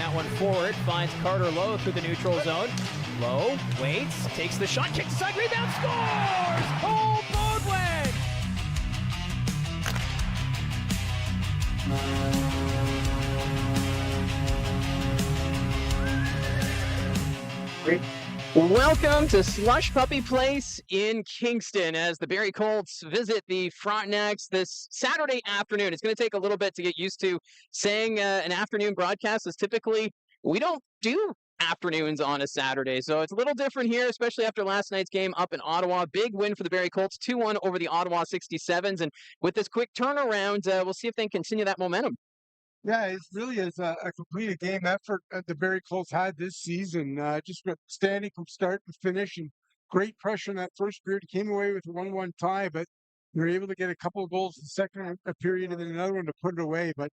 that one forward, finds Carter Lowe through the neutral zone. Lowe waits, takes the shot, kicks aside, rebound, scores! Cole Bodwin! Welcome to Slush Puppy Place in Kingston as the Barrie Colts visit the Frontenacs this Saturday afternoon. It's going to take a little bit to get used to saying an afternoon broadcast, as typically we don't do afternoons on a Saturday. So it's a little different here, especially after last night's game up in Ottawa. Big win for the Barrie Colts, 2-1 over the Ottawa 67s. And with this quick turnaround, we'll see if they can continue that momentum. Yeah, it really is a complete game effort that the Barrie Colts had this season. Just standing from start to finish, and great pressure in that first period. Came away with a 1-1 tie, but they were able to get a couple of goals in the second period and then another one to put it away. But,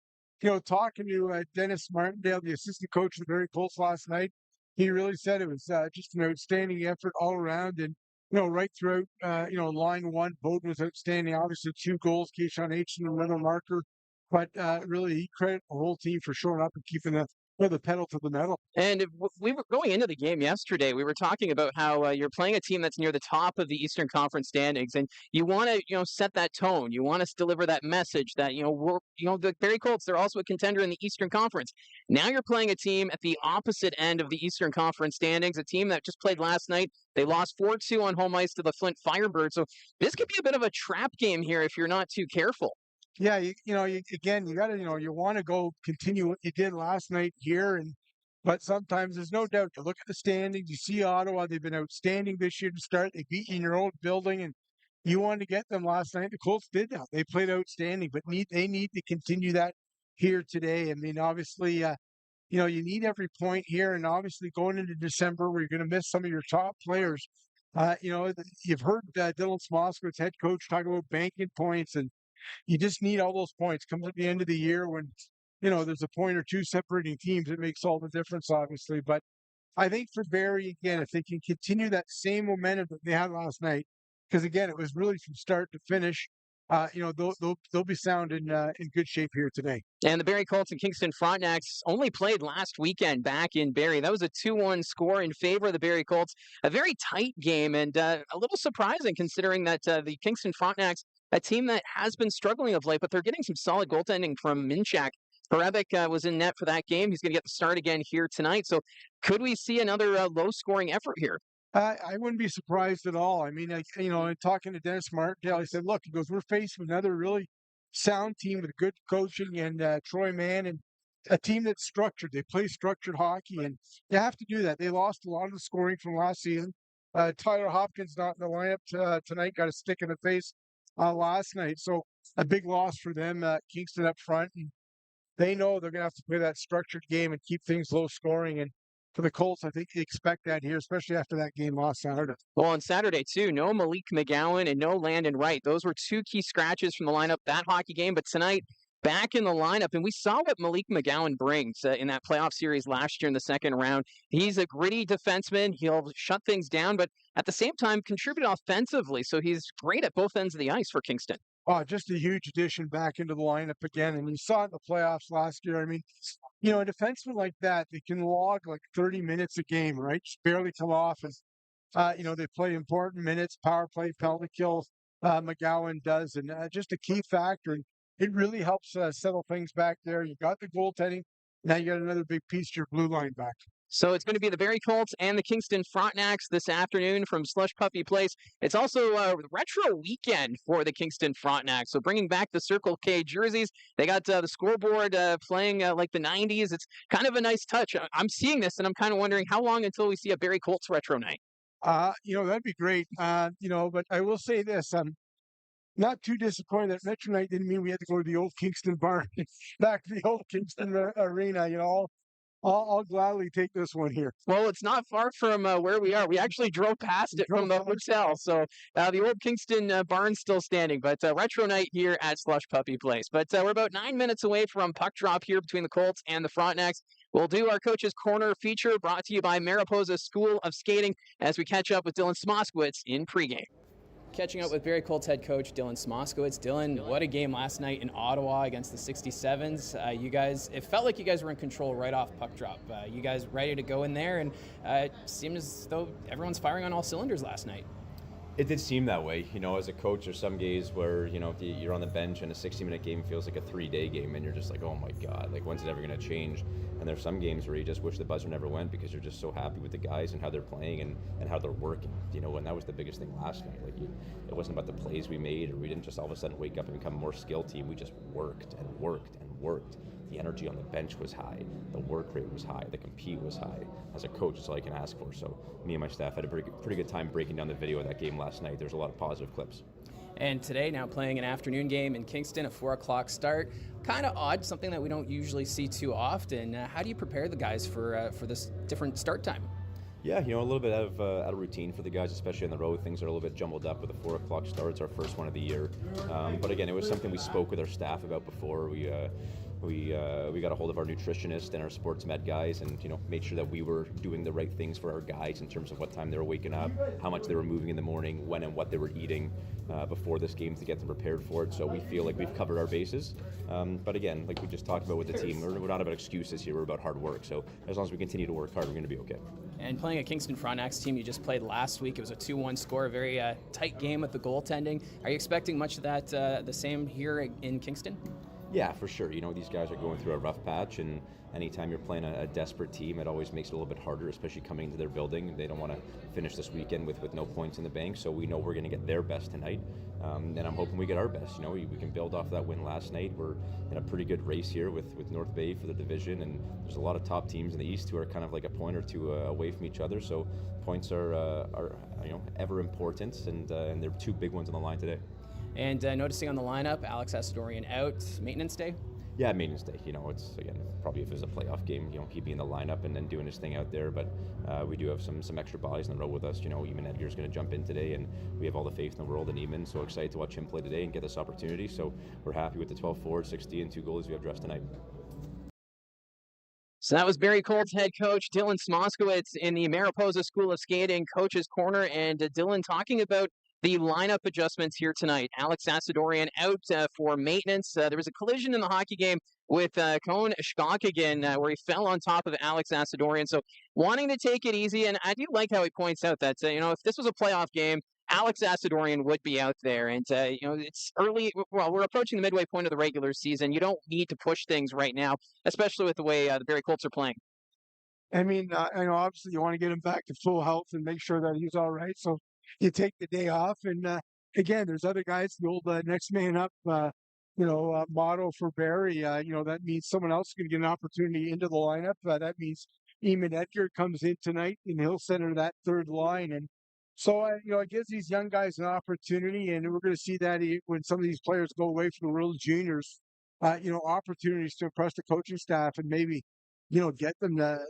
talking to Dennis Martindale, the assistant coach of the Barrie Colts last night, he really said it was just an outstanding effort all around. And, right throughout, line one, Bowden was outstanding. Obviously, 2 goals, Keyshawn Aitchison, another marker. But really, he credit the whole team for showing up and keeping the pedal to the metal. And we were going into the game yesterday. We were talking about how you're playing a team that's near the top of the Eastern Conference standings, and you want to, set that tone. You want to deliver that message that the Barrie Colts, they're also a contender in the Eastern Conference. Now you're playing a team at the opposite end of the Eastern Conference standings, a team that just played last night. They lost 4-2 on home ice to the Flint Firebirds. So this could be a bit of a trap game here if you're not too careful. Yeah, you got to, you want to go continue what you did last night here, but sometimes there's no doubt. You look at the standings, you see Ottawa; they've been outstanding this year to start. They beat you in your own building, and you wanted to get them last night. The Colts did that; they played outstanding, but they need to continue that here today. I mean, obviously, you need every point here, and obviously going into December, where you're going to miss some of your top players. You've heard Dylan Smoskowitz, head coach, talk about banking points, and you just need all those points. Comes at the end of the year when, there's a point or two separating teams. It makes all the difference, obviously. But I think for Barrie, again, if they can continue that same momentum that they had last night, because, again, it was really from start to finish, they'll be sound in good shape here today. And the Barrie Colts and Kingston Frontenacs only played last weekend back in Barrie. That was a 2-1 score in favor of the Barrie Colts. A very tight game and a little surprising considering that the Kingston Frontenacs, a team that has been struggling of late, but they're getting some solid goaltending from Minchak. Perevic was in net for that game. He's going to get the start again here tonight. So could we see another low-scoring effort here? I wouldn't be surprised at all. I mean, in talking to Dennis Martindale, I said, look, he goes, we're facing another really sound team with good coaching and Troy Mann and a team that's structured. They play structured hockey, and they have to do that. They lost a lot of the scoring from last season. Tyler Hopkins not in the lineup tonight, got a stick in the face last night. So a big loss for them, Kingston up front. And they know they're going to have to play that structured game and keep things low scoring. And for the Colts, I think they expect that here, especially after that game last Saturday. Well, on Saturday, too, no Malik McGowan and no Landon Wright. Those were 2 key scratches from the lineup that hockey game. But tonight, back in the lineup, and we saw what Malik McGowan brings in that playoff series last year in the second round. He's a gritty defenseman. He'll shut things down, but at the same time, contribute offensively. So he's great at both ends of the ice for Kingston. Oh, just a huge addition back into the lineup again. And you saw it in the playoffs last year. I mean, a defenseman like that, they can log like 30 minutes a game, right? Just barely come off. And, they play important minutes, power play, penalty kills. McGowan does. And just a key factor. And it really helps settle things back there. You got the goaltending. Now you got another big piece to your blue line back. So it's going to be the Barrie Colts and the Kingston Frontenacs this afternoon from Slush Puppy Place. It's also a retro weekend for the Kingston Frontenacs. So bringing back the Circle K jerseys. They got the scoreboard playing like the 90s. It's kind of a nice touch. I'm seeing this and I'm kind of wondering how long until we see a Barrie Colts retro night. That'd be great. But I will say this. Not too disappointed that Metro Night didn't mean we had to go to the old Kingston barn, back to the old Kingston Arena. I'll gladly take this one here. Well, it's not far from where we are. We actually drove past it from the hotel. So the old Kingston barn's still standing, but retro night here at Slush Puppy Place. But we're about 9 minutes away from puck drop here between the Colts and the Frontenacs. We'll do our Coach's Corner feature brought to you by Mariposa School of Skating as we catch up with Dylan Smoskowitz in pregame. catching up with Barrie Colts head coach Dylan Smoskowitz. Dylan, what a game last night in Ottawa against the 67s. It felt like you guys were in control right off puck drop. You guys ready to go in there, and it seemed as though everyone's firing on all cylinders last night. It did seem that way. As a coach, there's some days where, if you're on the bench and a 60-minute game feels like a 3-day game, and you're just like, oh my God, like, when's it ever going to change? And there's some games where you just wish the buzzer never went because you're just so happy with the guys and how they're playing and how they're working, and that was the biggest thing last night. Like, it wasn't about the plays we made, or we didn't just all of a sudden wake up and become a more skilled team. We just worked and worked and worked. The energy on the bench was high, the work rate was high, the compete was high. As a coach, it's all I can ask for. So me and my staff had a pretty good time breaking down the video of that game last night. There's a lot of positive clips. And today, now playing an afternoon game in Kingston, a 4 o'clock start. Kind of odd, something that we don't usually see too often. How do you prepare the guys for this different start time? Yeah, a little bit out of routine for the guys, especially on the road. Things are a little bit jumbled up with a 4 o'clock start. It's our first one of the year. But again, it was something we spoke with our staff about before. We got a hold of our nutritionist and our sports med guys, and made sure that we were doing the right things for our guys in terms of what time they were waking up, how much they were moving in the morning, when and what they were eating before this game to get them prepared for it. So we feel like we've covered our bases. But again, like we just talked about with the team, we're not about excuses here. We're about hard work. So as long as we continue to work hard, we're going to be okay. And playing a Kingston Frontenacs team you just played last week, it was a 2-1 score, a very tight game with the goaltending. Are you expecting much of that the same here in Kingston? Yeah, for sure. These guys are going through a rough patch, and anytime you're playing a desperate team, it always makes it a little bit harder, especially coming into their building. They don't want to finish this weekend with no points in the bank, so we know we're going to get their best tonight, and I'm hoping we get our best. We can build off that win last night. We're in a pretty good race here with North Bay for the division, and there's a lot of top teams in the East who are kind of like a point or two away from each other, so points are ever important, and there are 2 big ones on the line today. And noticing on the lineup, Alex Asadorian out, maintenance day? Yeah, maintenance day. It's, again, probably if it was a playoff game, he'd be in the lineup and then doing his thing out there. But we do have some extra bodies in the row with us. Eamon Edgar's going to jump in today, and we have all the faith in the world in Eamon. So excited to watch him play today and get this opportunity. So we're happy with the 12 forwards, 60, and 2 goalies we have dressed tonight. So that was Barrie Colts head coach Dylan Smoskowitz in the Mariposa School of Skating Coach's Corner. And Dylan talking about the lineup adjustments here tonight. Alex Asadorian out for maintenance. There was a collision in the hockey game with Cone Shkokagan where he fell on top of Alex Asadorian. So wanting to take it easy, and I do like how he points out that, if this was a playoff game, Alex Asadorian would be out there. And, it's early. Well, we're approaching the midway point of the regular season. You don't need to push things right now, especially with the way the Barrie Colts are playing. I mean, obviously you want to get him back to full health and make sure that he's all right. So you take the day off. And again, there's other guys, the old next man up, motto for Barrie. That means someone else is going to get an opportunity into the lineup. That means Eamon Edgar comes in tonight and he'll center that third line. And so, it gives these young guys an opportunity. And we're going to see that when some of these players go away from the World Juniors, opportunities to impress the coaching staff and maybe get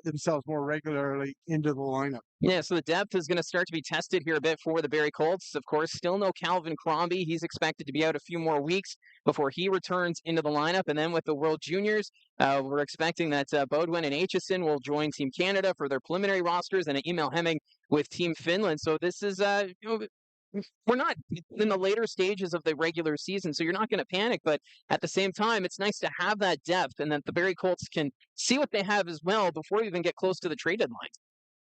themselves more regularly into the lineup. Yeah, so the depth is going to start to be tested here a bit for the Barrie Colts. Of course, still no Calvin Crombie. He's expected to be out a few more weeks before he returns into the lineup. And then with the World Juniors, we're expecting that Bodwin and Aitchison will join Team Canada for their preliminary rosters, and Emil Hemming with Team Finland. So this is, we're not in the later stages of the regular season, so you're not going to panic. But at the same time, it's nice to have that depth and that the Barrie Colts can see what they have as well before we even get close to the trade deadline.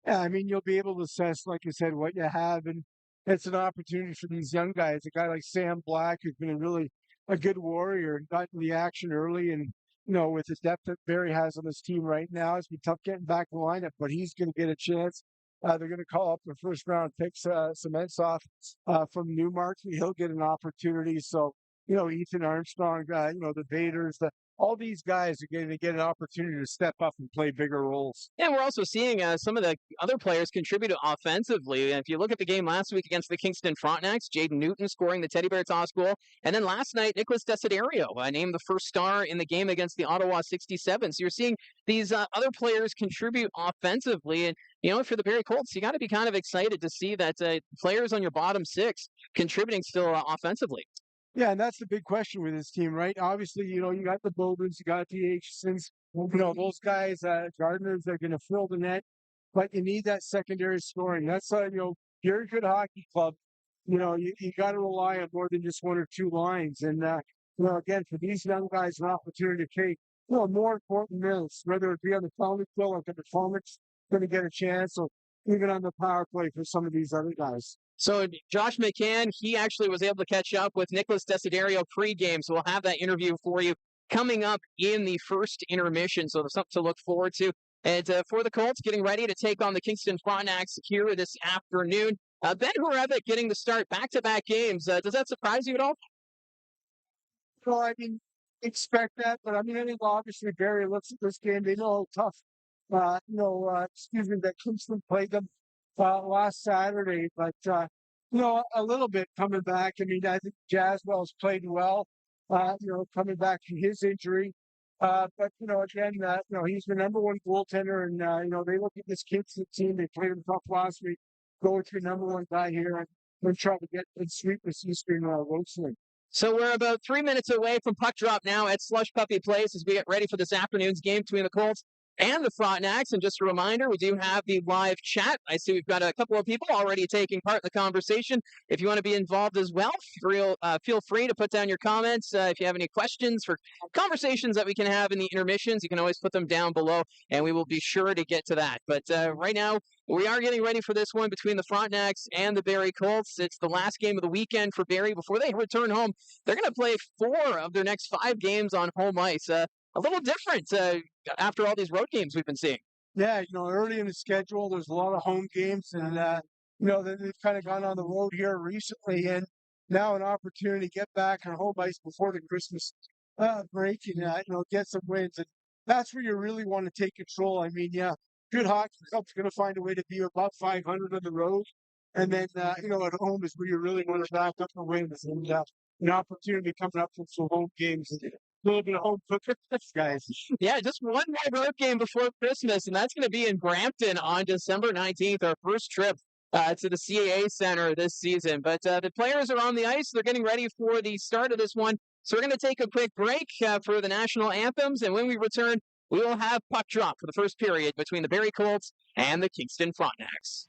Yeah, I mean, you'll be able to assess, like you said, what you have. And it's an opportunity for these young guys. A guy like Sam Black, who's been a good warrior and gotten the action early. And, with the depth that Barrie has on this team right now, it's been tough getting back in the lineup, but he's going to get a chance. They're going to call up the first-round picks, Sementsov from Newmarket. He'll get an opportunity. So, Ethan Armstrong, the Vaders, all these guys are going to get an opportunity to step up and play bigger roles. And we're also seeing some of the other players contribute offensively. And if you look at the game last week against the Kingston Frontenacs, Jaden Newton scoring the Teddy Bear toss goal. And then last night, Nicholas Desiderio named the first star in the game against the Ottawa 67. So you're seeing these other players contribute offensively. And, for the Barrie Colts, you got to be kind of excited to see that players on your bottom 6 contributing still offensively. Yeah, and that's the big question with this team, right? Obviously, you got the Bowmans, you got the Aitchisons, those guys, Gardners, they're going to fill the net, but you need that secondary scoring. That's, you're a good hockey club. you got to rely on more than just one or two lines. And, again, for these young guys, an opportunity to take, more important minutes, whether it be on the penalty kill or the performance, going to get a chance, or even on the power play for some of these other guys. So Josh McCann, he actually was able to catch up with Nicholas Desiderio pregame, so we'll have that interview for you coming up in the first intermission, so there's something to look forward to. And for the Colts, getting ready to take on the Kingston Frontenacs here this afternoon. Ben Horevic getting the start back-to-back games. Does that surprise you at all? Well, I mean, expect that, but I think obviously Barrie looks at this game. They know how tough, that Kingston played them last Saturday, but a little bit coming back. I think Jaswell's played well, coming back from his injury. But again, he's the number one goaltender, and they look at this Kingston team. They played him tough last week. Go with your number one guy here and try to get and sweep this Eastern Roadsling. So we're about 3 minutes away from puck drop now at Slush Puppy Place as we get ready for this afternoon's game between the Colts and the Frontenacs. And just a reminder, we do have the live chat. I see we've got a couple of people already taking part in the conversation. If you want to be involved as well, feel free to put down your comments. If you have any questions for conversations that we can have in the intermissions, you can always put them down below, and we will be sure to get to that. But right now, we are getting ready for this one between the Frontenacs and the Barrie Colts. It's the last game of the weekend for Barrie before they return home. They're going to play 4 of their next 5 games on home ice. A little different after all these road games we've been seeing. Yeah, early in the schedule, there's a lot of home games, and they've kind of gone on the road here recently, and now an opportunity to get back on home ice before the Christmas break and get some wins. And that's where you really want to take control. Good hockey club's going to find a way to be above 500 on the road, and then at home is where you really want to back up the wins. And an opportunity coming up from some home games. A little bit of home cooking, guys. Yeah, just one more road game before Christmas, and that's going to be in Brampton on December 19th, our first trip to the CAA Center this season. But the players are on the ice. They're getting ready for the start of this one. So we're going to take a quick break for the national anthems, and when we return, we will have puck drop for the first period between the Barrie Colts and the Kingston Frontenacs.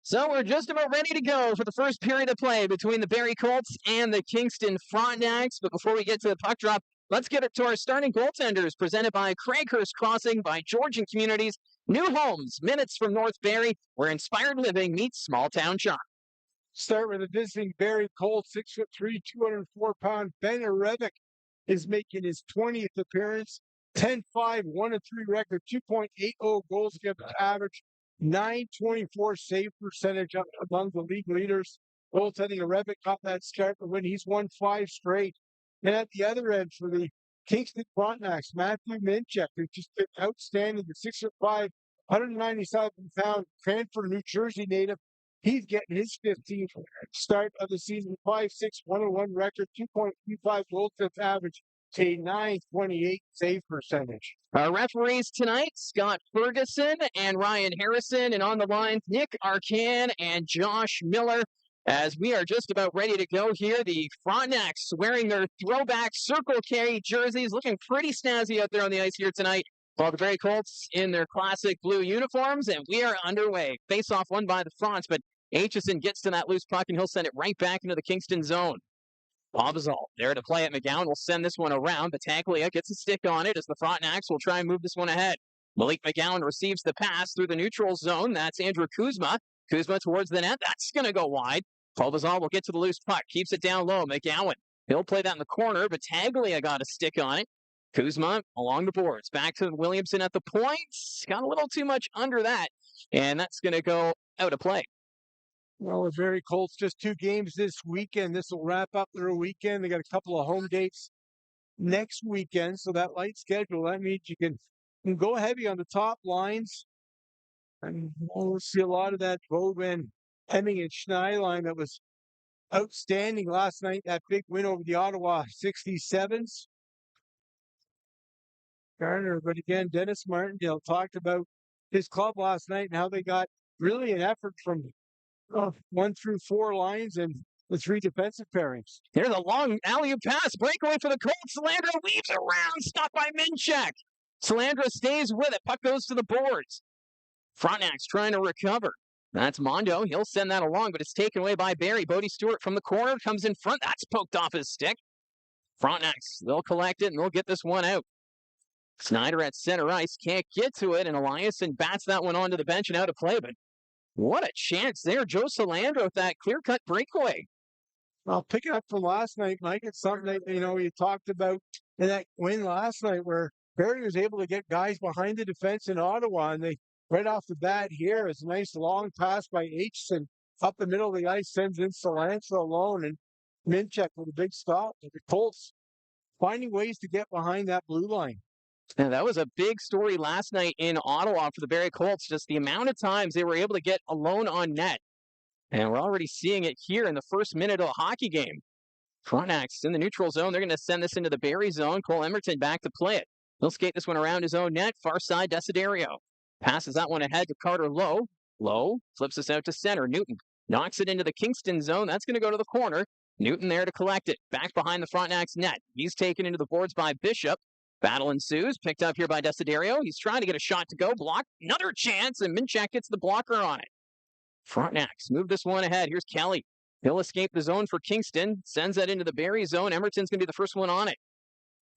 So we're just about ready to go for the first period of play between the Barrie Colts and the Kingston Frontenacs. But before we get to the puck drop, let's get it to our starting goaltenders, presented by Craighurst Crossing by Georgian Communities. New homes, minutes from North Barrie, where inspired living meets small town charm. Start with a visiting Barrie Colts, 6'3", 204-pound Ben Arevic is making his 20th appearance. 10-5, 1-3 record, 2.80 goals against average, 924 save percentage up among the league leaders. Goaltending Arevic got that start to win. He's won 5 straight. And at the other end for the Kingston Frontenacs, Matthew Minchek, who's just been outstanding, the 6'5", 197-pound Cranford, New Jersey native. He's getting his 15th start of the season, 5'6", 101 record, 2.35 goals against average, a 928 save percentage. Our referees tonight, Scott Ferguson and Ryan Harrison, and on the line, Nick Arcan and Josh Miller. As we are just about ready to go here, the Frontenacs wearing their throwback Circle K jerseys, looking pretty snazzy out there on the ice here tonight, while the Barrie Colts in their classic blue uniforms, and we are underway. Face-off won by the Fronts, but Aitchison gets to that loose puck, and he'll send it right back into the Kingston zone. Bobazal there to play it. McGowan will send this one around. Battaglia gets a stick on it as the Frontenacs will try and move this one ahead. Malik McGowan receives the pass through the neutral zone. That's Andrew Kuzma. Kuzma towards the net. That's going to go wide. Bobazal will get to the loose puck. Keeps it down low. McGowan. He'll play that in the corner. Battaglia got a stick on it. Kuzma along the boards. Back to Williamson at the points. Got a little too much under that. And that's going to go out of play. Well, the Barrie Colts just 2 games this weekend. This will wrap up their weekend. They got a couple of home dates next weekend, so that light schedule, that means you can go heavy on the top lines. And we'll see a lot of that Bowman, Hemming, and Schnei line that was outstanding last night, that big win over the Ottawa 67s. Garner, but again, Dennis Martindale talked about his club last night and how they got really an effort from 1 through 4 lines and the 3 defensive pairings. Here's a long alley-oop pass. Breakaway for the Colts. Salandra weaves around. Stopped by Minchek. Salandra stays with it. Puck goes to the boards. Frontenacs trying to recover. That's Mondo. He'll send that along, but it's taken away by Barrie. Bodie Stewart from the corner comes in front. That's poked off his stick. Frontenacs, they'll collect it, and they'll get this one out. Snyder at center ice. Can't get to it, and Eliasson bats that one onto the bench and out of play, but what a chance there. Joe Salandra with that clear-cut breakaway. Well, picking up from last night, Mike, it's something that, you talked about in that win last night where Barrie was able to get guys behind the defense in Ottawa, and they, right off the bat here, is a nice long pass by Aitchison up the middle of the ice, sends in Salandra alone, and Minchek with a big stop. The Colts finding ways to get behind that blue line. And that was a big story last night in Ottawa for the Barrie Colts, just the amount of times they were able to get alone on net. And we're already seeing it here in the first minute of a hockey game. Frontenacs in the neutral zone. They're going to send this into the Barrie zone. Cole Emerton back to play it. He'll skate this one around his own net. Far side, Desiderio. Passes that one ahead to Carter Lowe. Lowe flips this out to center. Newton knocks it into the Kingston zone. That's going to go to the corner. Newton there to collect it. Back behind the Frontenacs net. He's taken into the boards by Bishop. Battle ensues, picked up here by Desiderio. He's trying to get a shot to go, block, another chance, and Minchek gets the blocker on it. Frontenacs move this one ahead. Here's Kelly. He'll escape the zone for Kingston, sends that into the Barrie zone. Emerton's going to be the first one on it.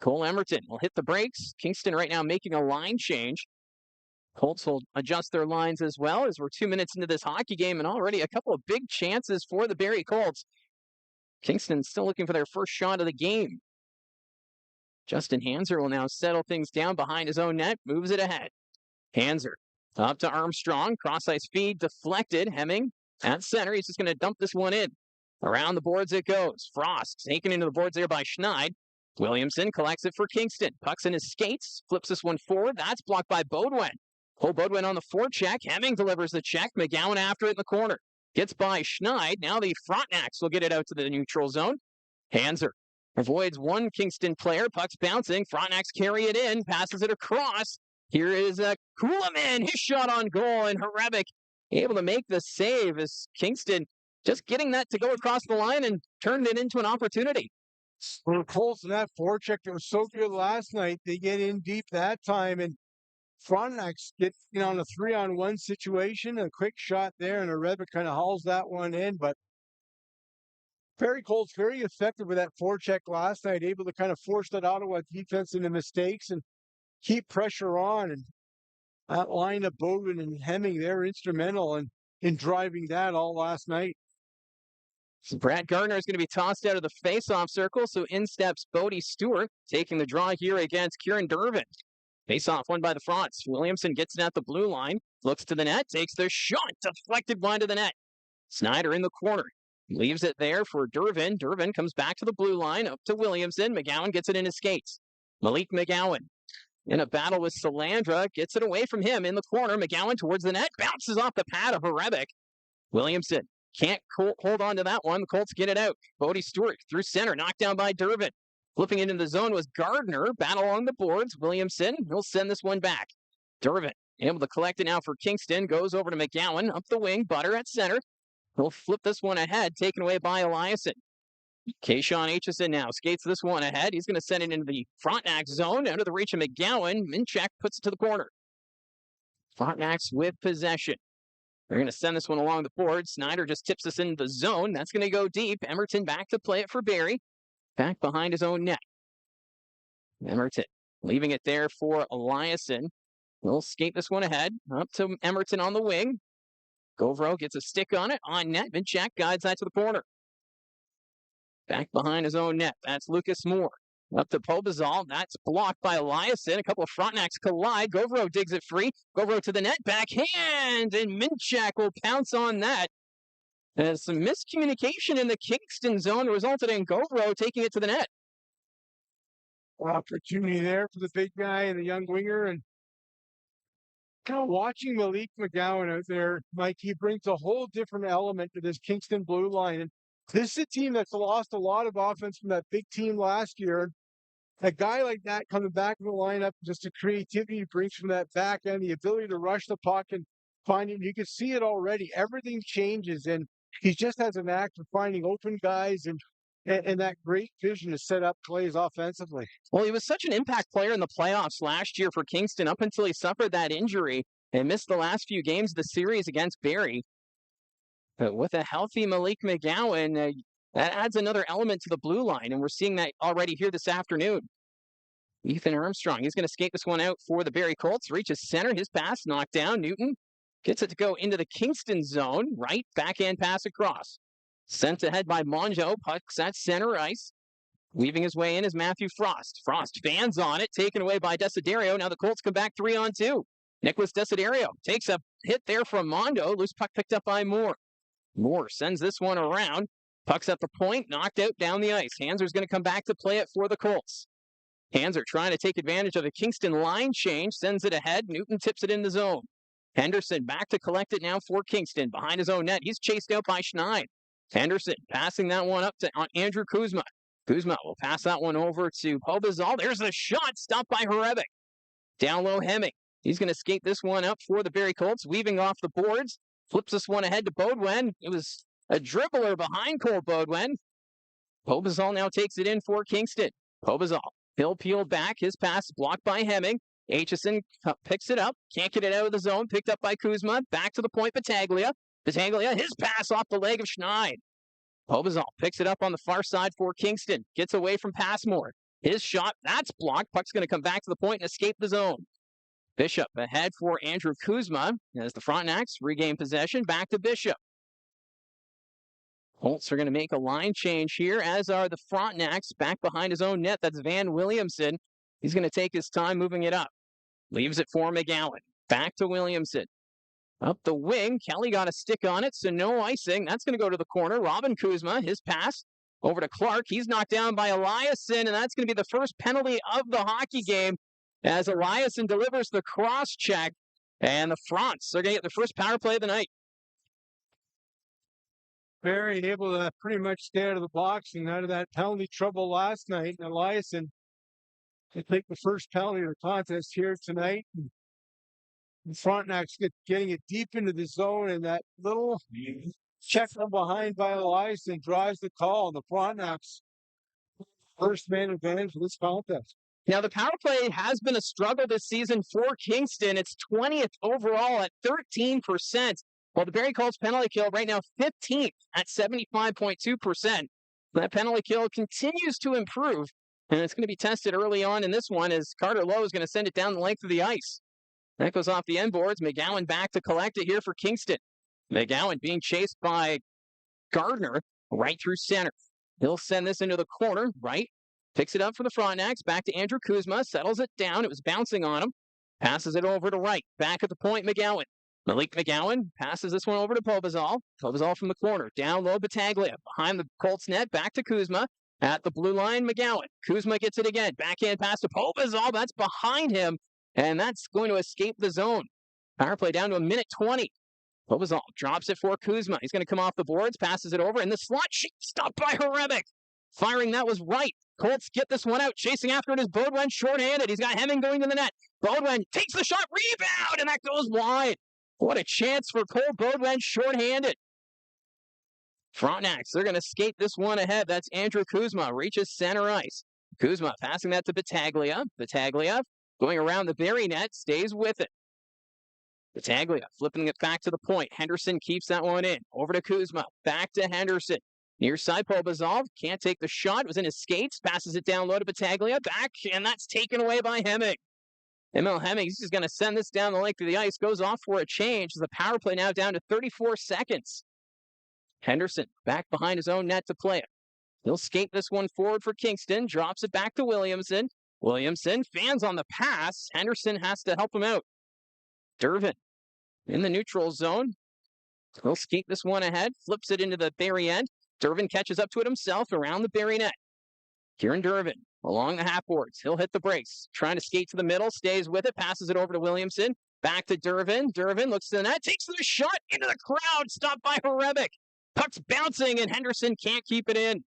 Cole Emerton will hit the brakes. Kingston right now making a line change. Colts will adjust their lines as well as we're 2 minutes into this hockey game and already a couple of big chances for the Barrie Colts. Kingston still looking for their first shot of the game. Justin Hanser will now settle things down behind his own net, moves it ahead. Hanser up to Armstrong, cross-ice feed, deflected. Hemming at center, he's just going to dump this one in. Around the boards it goes. Frost taken into the boards there by Schneid. Williamson collects it for Kingston. Pucks in his skates, flips this one forward. That's blocked by Beaudoin. Pull Beaudoin on the forecheck. Hemming delivers the check. McGowan after it in the corner. Gets by Schneid. Now the Frontenacs will get it out to the neutral zone. Hanser avoids one Kingston player. Puck's bouncing. Frontenacs carry it in. Passes it across. Here is Kuhlman. His shot on goal. And Harevic able to make the save as Kingston just getting that to go across the line and turned it into an opportunity. For the Colts and that forecheck that was so good last night, they get in deep that time. And Frontenacs get on a 3-on-1 situation, a quick shot there, and Areva kind of hauls that one in. But Barrie Colts very effective with that forecheck last night, able to kind of force that Ottawa defense into mistakes and keep pressure on. And that line of Bowden and Hemming, they're instrumental in driving that all last night. So Brad Gardner is going to be tossed out of the face-off circle, so in steps Bodie Stewart, taking the draw here against Kieran Dervin. Face-off won by the Fronts. Williamson gets it at the blue line, looks to the net, takes the shot, deflected wide of the net. Snyder in the corner, leaves it there for Dervin. Dervin comes back to the blue line, up to Williamson. McGowan gets it in his skates. Malik McGowan in a battle with Salandra, gets it away from him in the corner. McGowan towards the net, bounces off the pad of Harebic. Williamson can't hold on to that one. The Colts get it out. Bodie Stewart through center, knocked down by Dervin. Flipping into the zone was Gardner. Battle along the boards. Williamson, he'll send this one back. Dervin able to collect it now for Kingston. Goes over to McGowan, up the wing. Butter at center. He'll flip this one ahead, taken away by Eliasson. Kayshawn Aitchison now skates this one ahead. He's going to send it into the Frontenac zone, out of the reach of McGowan. Minchak puts it to the corner. Frontenacs with possession. They're going to send this one along the board. Snyder just tips this into the zone. That's going to go deep. Emerton back to play it for Barrie. Back behind his own net. Emerton leaving it there for Eliasson. He'll skate this one ahead. Up to Emerton on the wing. Govro gets a stick on it. On net. Minchak guides that to the corner. Back behind his own net. That's Lucas Moore. Up to Pobazal. That's blocked by Eliasson. A couple of Frontenacs collide. Govro digs it free. Govro to the net. Backhand. And Minchak will pounce on that. There's some miscommunication in the Kingston zone resulted in Govro taking it to the net. Opportunity there for the big guy and the young winger. And kind of watching Malik McGowan out there, Mike, he brings a whole different element to this Kingston blue line. And this is a team that's lost a lot of offense from that big team last year. A guy like that coming back in the lineup, just the creativity he brings from that back end, the ability to rush the puck and find it. You can see it already. Everything changes, and he just has an knack for finding open guys and that great vision to set up plays offensively. Well, he was such an impact player in the playoffs last year for Kingston up until he suffered that injury and missed the last few games of the series against Barrie. But with a healthy Malik McGowan, that adds another element to the blue line, and we're seeing that already here this afternoon. Ethan Armstrong, he's going to skate this one out for the Barrie Colts. Reaches center, his pass knocked down. Newton gets it to go into the Kingston zone. Right, backhand pass across. Sent ahead by Monjo, pucks at center ice. Weaving his way in is Matthew Frost. Frost fans on it, taken away by Desiderio. Now the Colts come back 3-on-2. Nicholas Desiderio takes a hit there from Mondo. Loose puck picked up by Moore. Moore sends this one around. Puck's at the point, knocked out down the ice. Hanser's going to come back to play it for the Colts. Hanser trying to take advantage of a Kingston line change, sends it ahead. Newton tips it in the zone. Henderson back to collect it now for Kingston. Behind his own net, he's chased out by Schneid. Henderson passing that one up to Andrew Kuzma. Kuzma will pass that one over to Pobazal. There's the shot, stopped by Harebic. Down low, Hemming. He's going to skate this one up for the Barrie Colts, weaving off the boards. Flips this one ahead to Beaudoin. It was a dribbler behind Cole Beaudoin. Pobazal now takes it in for Kingston. Pobazal, he'll peel back. His pass blocked by Hemming. Aitchison picks it up. Can't get it out of the zone. Picked up by Kuzma. Back to the point, Battaglia. Battaglia, his pass off the leg of Schneid. Pobazal picks it up on the far side for Kingston. Gets away from Passmore. His shot, that's blocked. Puck's going to come back to the point and escape the zone. Bishop ahead for Andrew Kuzma as the Frontenacs regain possession. Back to Bishop. Colts are going to make a line change here, as are the Frontenacs. Back behind his own net, that's Van Williamson. He's going to take his time moving it up. Leaves it for McGowan. Back to Williamson. Up the wing, Kelly got a stick on it, so no icing. That's going to go to the corner. Robin Kuzma, his pass over to Clark. He's knocked down by Eliasson, and that's going to be the first penalty of the hockey game as Eliasson delivers the cross check, and the Fronts are going to get the first power play of the night. Barrie able to pretty much stay out of the box and out of that penalty trouble last night. And Eliasson to take the first penalty of the contest here tonight. The Frontenacs getting it deep into the zone, and that little check from behind by Eliasson drives the call. The Frontenacs first man advantage for this contest. Now, the power play has been a struggle this season for Kingston. It's 20th overall at 13%, while the Barrie Colts penalty kill right now 15th at 75.2%. That penalty kill continues to improve, and it's going to be tested early on in this one as Carter Lowe is going to send it down the length of the ice. That goes off the end boards. McGowan back to collect it here for Kingston. McGowan being chased by Gardner right through center. He'll send this into the corner, right? Picks it up for the Frontenacs. Back to Andrew Kuzma. Settles it down. It was bouncing on him. Passes it over to right. Back at the point, McGowan. Malik McGowan passes this one over to Pobazal. Pobazal from the corner. Down low, Battaglia. Behind the Colts net. Back to Kuzma. At the blue line, McGowan. Kuzma gets it again. Backhand pass to Pobazal. That's behind him. And that's going to escape the zone. Power play down to a minute 20. Pobazal drops it for Kuzma. He's going to come off the boards. Passes it over. And the slot sheet stopped by Horebic. Firing that was right. Colts get this one out. Chasing after it is Beaudoin shorthanded. He's got Hemming going to the net. Beaudoin takes the shot. Rebound. And that goes wide. What a chance for Cole Beaudoin shorthanded. Frontenacs, they're going to skate this one ahead. That's Andrew Kuzma. Reaches center ice. Kuzma passing that to Battaglia. Battaglia going around the Barrie net. Stays with it. Battaglia flipping it back to the point. Henderson keeps that one in. Over to Kuzma. Back to Henderson. Near side, Pobazal can't take the shot. It was in his skates. Passes it down low to Battaglia. Back, and that's taken away by Hemming. Emil Hemming is going to send this down the length of the ice. Goes off for a change. The power play now down to 34 seconds. Henderson back behind his own net to play it. He'll skate this one forward for Kingston. Drops it back to Williamson. Williamson fans on the pass. Henderson has to help him out. Dervin in the neutral zone. He'll skate this one ahead. Flips it into the Barrie end. Dervin catches up to it himself around the Barrie net. Kieran Dervin along the half boards. He'll hit the brace. Trying to skate to the middle. Stays with it. Passes it over to Williamson. Back to Dervin. Dervin looks to the net. Takes the shot into the crowd. Stopped by Horebic. Puck's bouncing and Henderson can't keep it in.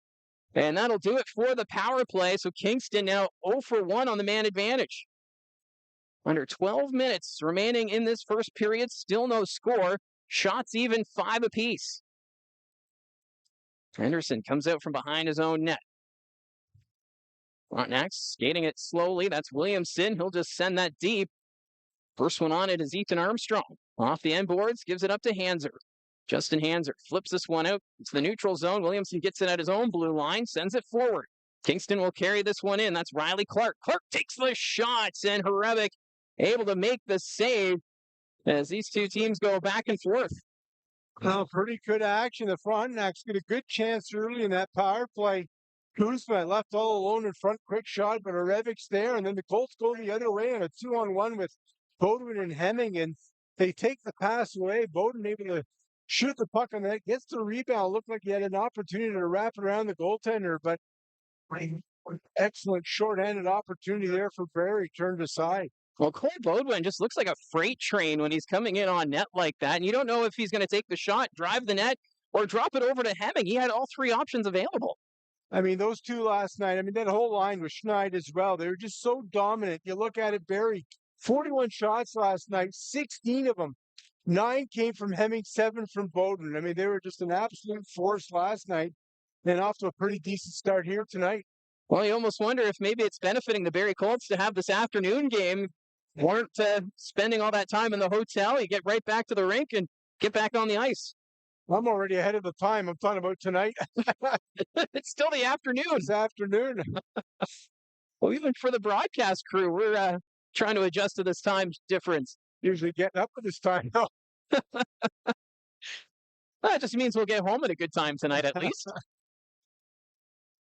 And that'll do it for the power play. So Kingston now 0 for 1 on the man advantage. Under 12 minutes remaining in this first period. Still no score. Shots even 5 apiece. Henderson comes out from behind his own net. Frontenacs skating it slowly. That's Williamson. He'll just send that deep. First one on it is Ethan Armstrong. Off the end boards, gives it up to Hanser. Justin Hanser flips this one out. It's the neutral zone. Williamson gets it at his own blue line, sends it forward. Kingston will carry this one in. That's Riley Clark. Clark takes the shots, and Horebic able to make the save as these two teams go back and forth. Oh, pretty good action. The Frontenacs get a good chance early in that power play. Kuzma left all alone in front, quick shot, but Horebic's there, and then the Colts go the other way on a 2-on-1 with Beaudoin and Hemming, and they take the pass away. Beaudoin able to shoot the puck on that, gets the rebound. Looked like he had an opportunity to wrap it around the goaltender, but excellent shorthanded opportunity there for Barrie, turned aside. Well, Cole Beaudoin just looks like a freight train when he's coming in on net like that. And you don't know if he's going to take the shot, drive the net, or drop it over to Hemming. He had all three options available. I mean, those two last night, that whole line was Schneid as well. They were just so dominant. You look at it, Barrie, 41 shots last night, 16 of them. 9 came from Hemming, 7 from Beaudoin. They were just an absolute force last night, and off to a pretty decent start here tonight. Well, you almost wonder if maybe it's benefiting the Barrie Colts to have this afternoon game. Weren't spending all that time in the hotel. You get right back to the rink and get back on the ice. I'm already ahead of the time. I'm talking about tonight. It's still the afternoon. This afternoon. Well, even for the broadcast crew, we're trying to adjust to this time difference. Usually getting up at this time. No. That just means we'll get home at a good time tonight at least.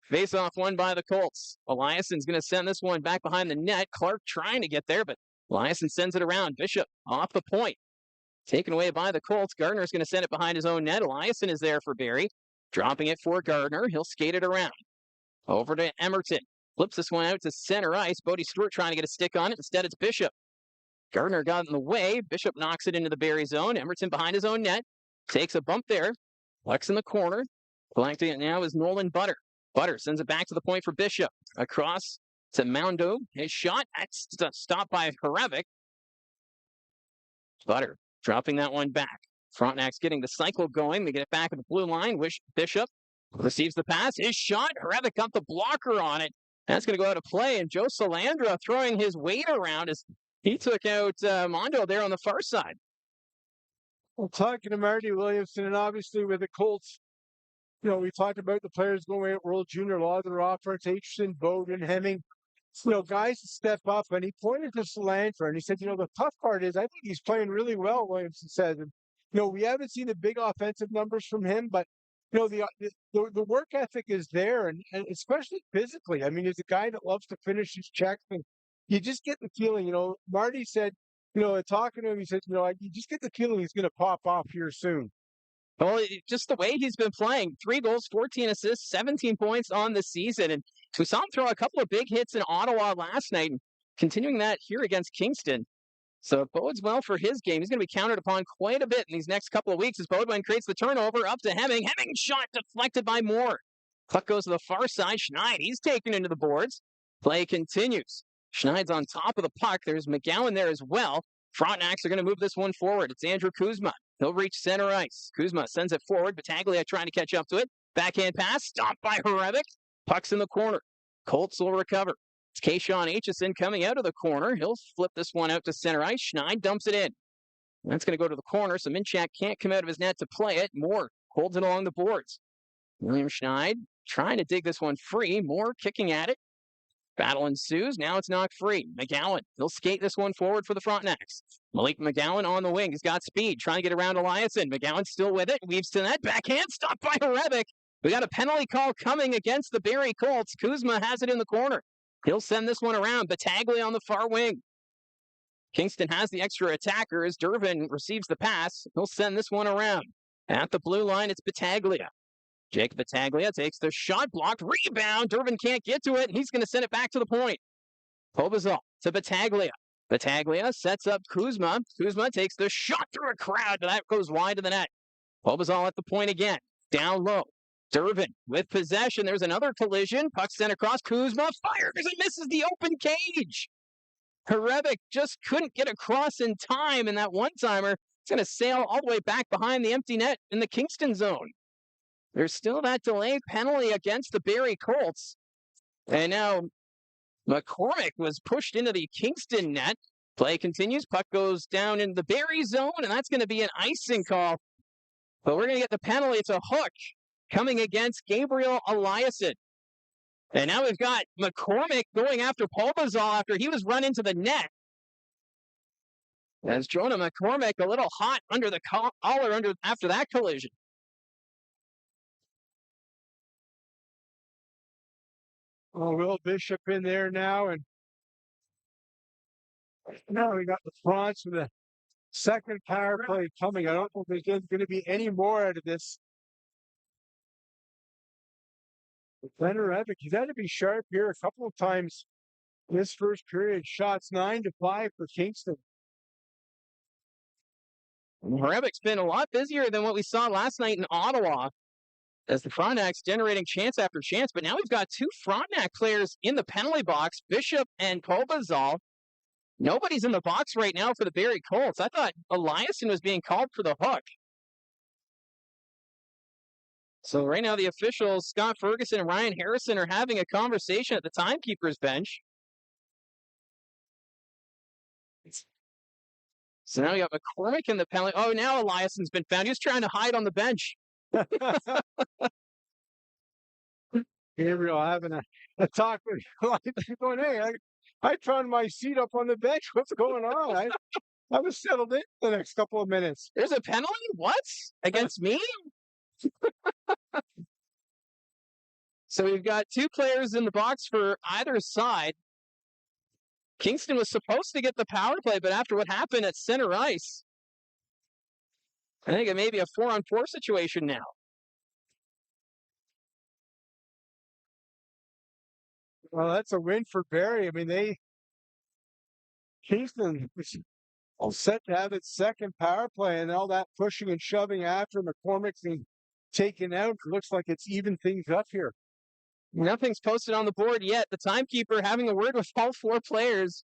Face-off won by the Colts. Eliasson's going to send this one back behind the net. Clark trying to get there, but Eliasson sends it around. Bishop off the point. Taken away by the Colts. Gardner's going to send it behind his own net. Eliasson is there for Barrie. Dropping it for Gardner. He'll skate it around. Over to Emerton. Flips this one out to center ice. Bodie Stewart trying to get a stick on it. Instead, it's Bishop. Gardner got in the way. Bishop knocks it into the Barrie zone. Emerton behind his own net. Takes a bump there. Flex in the corner. Collecting it now is Nolan Butter. Butter sends it back to the point for Bishop. Across to Moundo. His shot. That's stopped by Horebic. Butter dropping that one back. Frontenacs getting the cycle going. They get it back at the blue line. Bishop receives the pass. His shot. Horebic got the blocker on it. That's going to go out of play, and Joe Salandra throwing his weight around as he took out Mondo there on the far side. Well, talking to Marty Williamson, and obviously with the Colts, we talked about the players going at World Junior, a lot of their offense, Aitchison, Bowden, Hemming, guys to step up. And he pointed to Salandra and he said, the tough part is I think he's playing really well, Williamson said. And, we haven't seen the big offensive numbers from him, but, the work ethic is there, and especially physically. I mean, he's a guy that loves to finish his checks, and you just get the feeling, Marty said, talking to him, he said, you just get the feeling he's going to pop off here soon. Well, just the way he's been playing, 3 goals, 14 assists, 17 points on the season. And we saw him throw a couple of big hits in Ottawa last night, and continuing that here against Kingston. So it bodes well for his game. He's going to be counted upon quite a bit in these next couple of weeks as Bodwin creates the turnover up to Hemming. Hemming shot deflected by Moore. Puck goes to the far side. Schneid, he's taken into the boards. Play continues. Schneid's on top of the puck. There's McGowan there as well. Frontenacs are going to move this one forward. It's Andrew Kuzma. He'll reach center ice. Kuzma sends it forward. Battaglia trying to catch up to it. Backhand pass. Stopped by Horevic. Puck's in the corner. Colts will recover. It's Kayshawn Aitchison coming out of the corner. He'll flip this one out to center ice. Schneid dumps it in. That's going to go to the corner. So Minchak can't come out of his net to play it. Moore holds it along the boards. William Schneid trying to dig this one free. Moore kicking at it. Battle ensues. Now it's knocked free. McGowan, he'll skate this one forward for the Frontenacs. Malik McGowan on the wing. He's got speed, trying to get around Eliasson. McGowan still with it. Weaves to that. Backhand stopped by Horevic. We got a penalty call coming against the Barrie Colts. Kuzma has it in the corner. He'll send this one around. Battaglia on the far wing. Kingston has the extra attacker as Durbin receives the pass. He'll send this one around. At the blue line, it's Battaglia. Jake Battaglia takes the shot, blocked, rebound. Durbin can't get to it, and he's going to send it back to the point. Pobazal to Battaglia. Battaglia sets up Kuzma. Kuzma takes the shot through a crowd, but that goes wide of the net. Pobazal at the point again. Down low. Durbin with possession. There's another collision. Puck sent across. Kuzma fires and misses the open cage. Horevic just couldn't get across in time, and that one-timer is going to sail all the way back behind the empty net in the Kingston zone. There's still that delayed penalty against the Barrie Colts. And now McCormick was pushed into the Kingston net. Play continues. Puck goes down in the Barrie zone, and that's going to be an icing call. But we're going to get the penalty. It's a hook coming against Gabriel Eliasson. And now we've got McCormick going after Pobazal after he was run into the net. As Jonah McCormick a little hot under the collar after that collision. Oh, Will Bishop in there now, and now we got the Fronts with the second power play coming. I don't think there's going to be any more out of this. Leonard Evick, he's had to be sharp here a couple of times this first period. Shots 9-5 for Kingston. Horevic's been a lot busier than what we saw last night in Ottawa as the Frontenacs generating chance after chance. But now we've got 2 Frontenac players in the penalty box, Bishop and Pobazal. Nobody's in the box right now for the Barrie Colts. I thought Eliasson was being called for the hook. So right now the officials, Scott Ferguson and Ryan Harrison, are having a conversation at the timekeeper's bench. So now we got McCormick in the penalty. Oh, now Eliasson's been found. He was trying to hide on the bench. Gabriel having a talk with going, hey, I found my seat up on the bench. What's going on? I was settled in for the next couple of minutes. There's a penalty? What? Against me? So we've got 2 players in the box for either side. Kingston was supposed to get the power play, but after what happened at center ice, I think it may be a 4-on-4 situation now. Well, that's a win for Barrie. I mean, Kingston was all set to have its second power play, and all that pushing and shoving after McCormick's being taken out. It looks like it's even things up here. Nothing's posted on the board yet. The timekeeper having a word with all 4 players.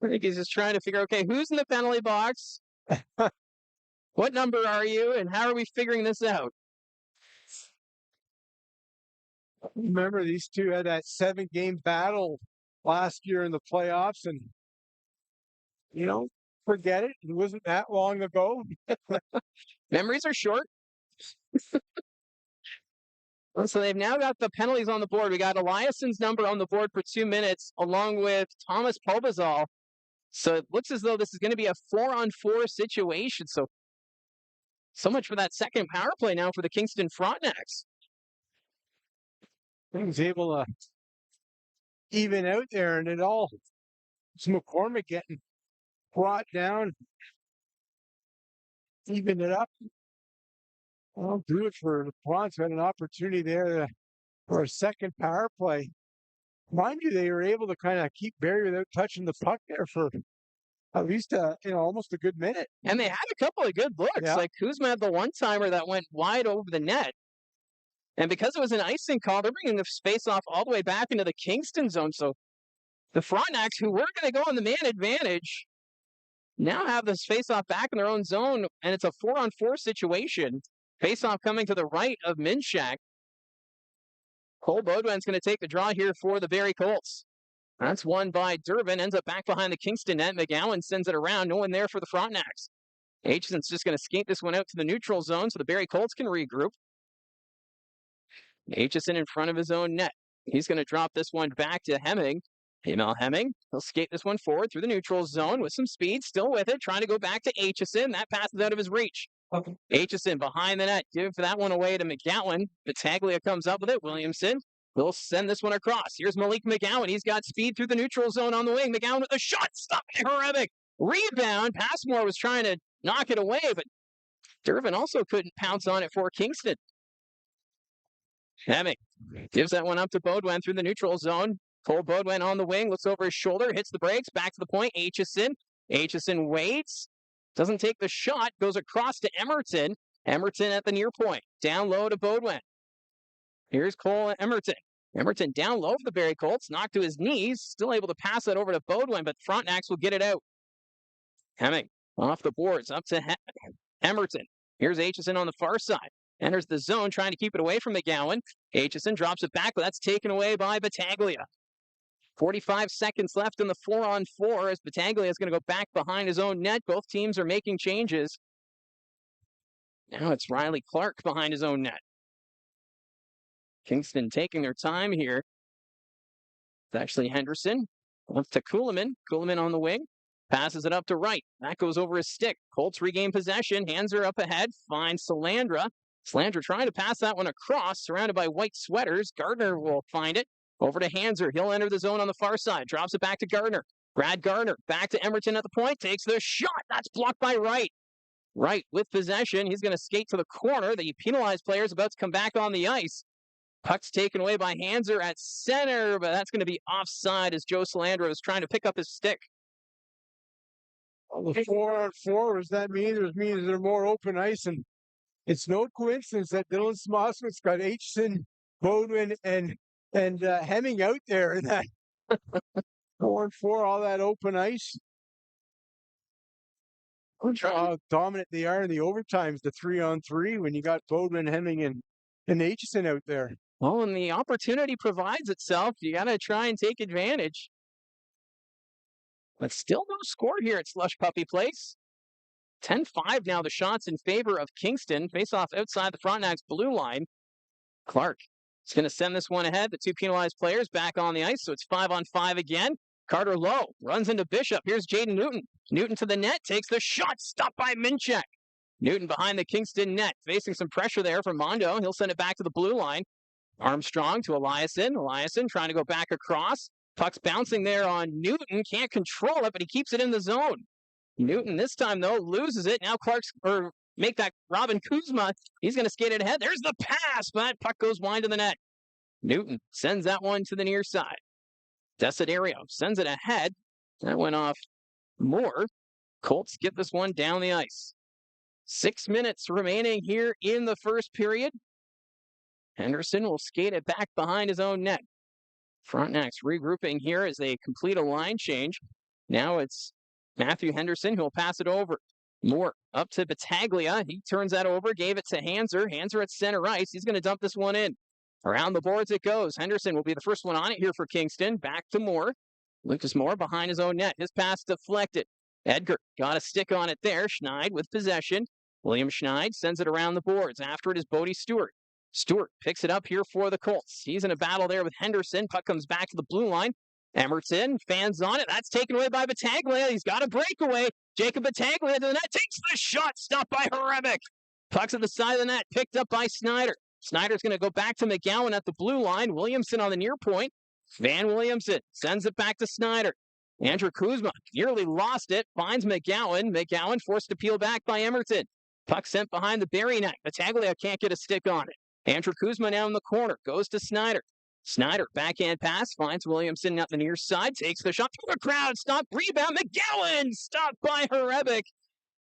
I think he's just trying to figure, okay, who's in the penalty box? What number are you? And how are we figuring this out? Remember, these two had that 7-game battle last year in the playoffs, and forget it. It wasn't that long ago. Memories are short. So they've now got the penalties on the board. We got Eliasson's number on the board for 2 minutes, along with Thomas Pobazal. So it looks as though this is going to be a 4-on-4 situation. So much for that second power play now for the Kingston Frontenacs. He was able to even out there, and it's McCormick getting brought down, even it up. I'll do it for the Bronx. Had an opportunity there for a second power play. Mind you, they were able to kind of keep Barrie without touching the puck there for at least almost a good minute. And they had a couple of good looks. Yeah. Like Kuzma had the one-timer that went wide over the net. And because it was an icing call, they're bringing the face-off all the way back into the Kingston zone. So the Frontenacs, who were going to go on the man advantage, now have this face-off back in their own zone, and it's a 4-on-4 situation. Face-off coming to the right of Minshak. Cole Baudouin's going to take the draw here for the Barrie Colts. That's won by Durbin, ends up back behind the Kingston net. McGowan sends it around, no one there for the Frontenacs. Aitchison's just going to skate this one out to the neutral zone so the Barrie Colts can regroup. Aitchison in front of his own net. He's going to drop this one back to Hemming. Emil Hemming, he'll skate this one forward through the neutral zone with some speed, still with it, trying to go back to Aitchison. That pass is out of his reach. Okay. Aitchison behind the net, give that one away to McGowan. Battaglia comes up with it. Williamson will send this one across. Here's Malik McGowan. He's got speed through the neutral zone on the wing. McGowan with a shot. Stop by Horevic. Rebound. Passmore was trying to knock it away, but Durbin also couldn't pounce on it for Kingston. Hemming gives that one up to Baudouin through the neutral zone. Cole Baudouin on the wing, looks over his shoulder, hits the brakes, back to the point. Aitchison waits, doesn't take the shot, goes across to Emerton. Emerton at the near point, down low to Baudouin. Here's Cole Emerton. Emerton down low for the Barrie Colts, knocked to his knees, still able to pass that over to Baudouin, but Frontenacs will get it out. Hemming off the boards, up to Emerton. Here's Aitchison on the far side. Enters the zone, trying to keep it away from McGowan. Aitchison drops it back, but that's taken away by Battaglia. 45 seconds left in the 4-on-4 as Battaglia is going to go back behind his own net. Both teams are making changes. Now it's Riley Clark behind his own net. Kingston taking their time here. It's actually Henderson. Up to Kuhlman. Kuhlman on the wing. Passes it up to right. That goes over his stick. Colts regain possession. Hands are up ahead. Finds Salandra. Salandra trying to pass that one across, surrounded by white sweaters. Gardner will find it. Over to Hanser. He'll enter the zone on the far side. Drops it back to Gardner. Brad Gardner back to Emerton at the point. Takes the shot. That's blocked by Wright. Wright with possession. He's going to skate to the corner. The penalized player is about to come back on the ice. Puck's taken away by Hanser at center, but that's going to be offside as Joe Salandra is trying to pick up his stick. Well, the 4-on-4, what does that mean? It means they're more open ice, and it's no coincidence that Dylan Smoswick's got Aitchison, Baudouin, and Hemming out there in that 4-on-4, all that open ice. How dominant they are in the overtimes, the 3-on-3, when you got Baudouin, Hemming, and Aitchison out there. Well, when the opportunity provides itself, you got to try and take advantage. But still no score here at Slush Puppy Place. 10-5 now, the shots in favor of Kingston. Face off outside the Frontenac's blue line. Clark is going to send this one ahead. The two penalized players back on the ice, so it's 5-on-5 again. Carter Lowe runs into Bishop. Here's Jaden Newton. Newton to the net, takes the shot, stopped by Minchak. Newton behind the Kingston net, facing some pressure there from Mondo. He'll send it back to the blue line. Armstrong to Eliasson. Eliasson trying to go back across. Puck's bouncing there on Newton. Can't control it, but he keeps it in the zone. Newton this time, though, loses it. Now make that Robin Kuzma. He's going to skate it ahead. There's the pass, but puck goes wide to the net. Newton sends that one to the near side. Desiderio sends it ahead. That went off Moore. Colts get this one down the ice. 6 minutes remaining here in the first period. Henderson will skate it back behind his own net. Frontenacs regrouping here as they complete a line change. Now it's Matthew Henderson who will pass it over. Moore up to Battaglia. He turns that over, gave it to Hanser. Hanser at center ice. He's going to dump this one in. Around the boards it goes. Henderson will be the first one on it here for Kingston. Back to Moore. Lucas Moore behind his own net. His pass deflected. Edgar got a stick on it there. Schneid with possession. William Schneid sends it around the boards. After it is Bodie Stewart. Stewart picks it up here for the Colts. He's in a battle there with Henderson. Puck comes back to the blue line. Emerton fans on it. That's taken away by Battaglia. He's got a breakaway. Jacob Battaglia to the net. Takes the shot. Stopped by Horebic. Puck's at the side of the net. Picked up by Snyder. Snyder's going to go back to McGowan at the blue line. Williamson on the near point. Van Williamson sends it back to Snyder. Andrew Kuzma nearly lost it. Finds McGowan. McGowan forced to peel back by Emerton. Puck sent behind the Barrie net. Battaglia can't get a stick on it. Andrew Kuzma now in the corner. Goes to Snyder. Snyder, backhand pass. Finds Williamson at the near side. Takes the shot through the crowd. Stop. Rebound. McGowan. Stopped by Horebic.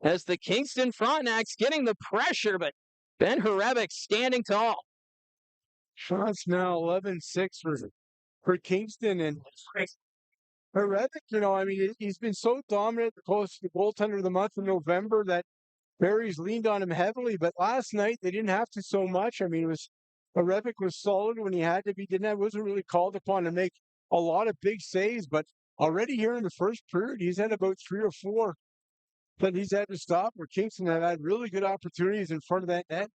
As the Kingston Frontenacs getting the pressure, but Ben Horebic standing tall. Shots now 11-6 for Kingston. And Horebic, he's been so dominant, close to the goaltender of the month of November, that Barrie's leaned on him heavily. But last night, they didn't have to so much. Horebic was solid when he had to be. Wasn't really called upon to make a lot of big saves. But already here in the first period, he's had about 3 or 4 that he's had to stop, where Kingston have had really good opportunities in front of that net.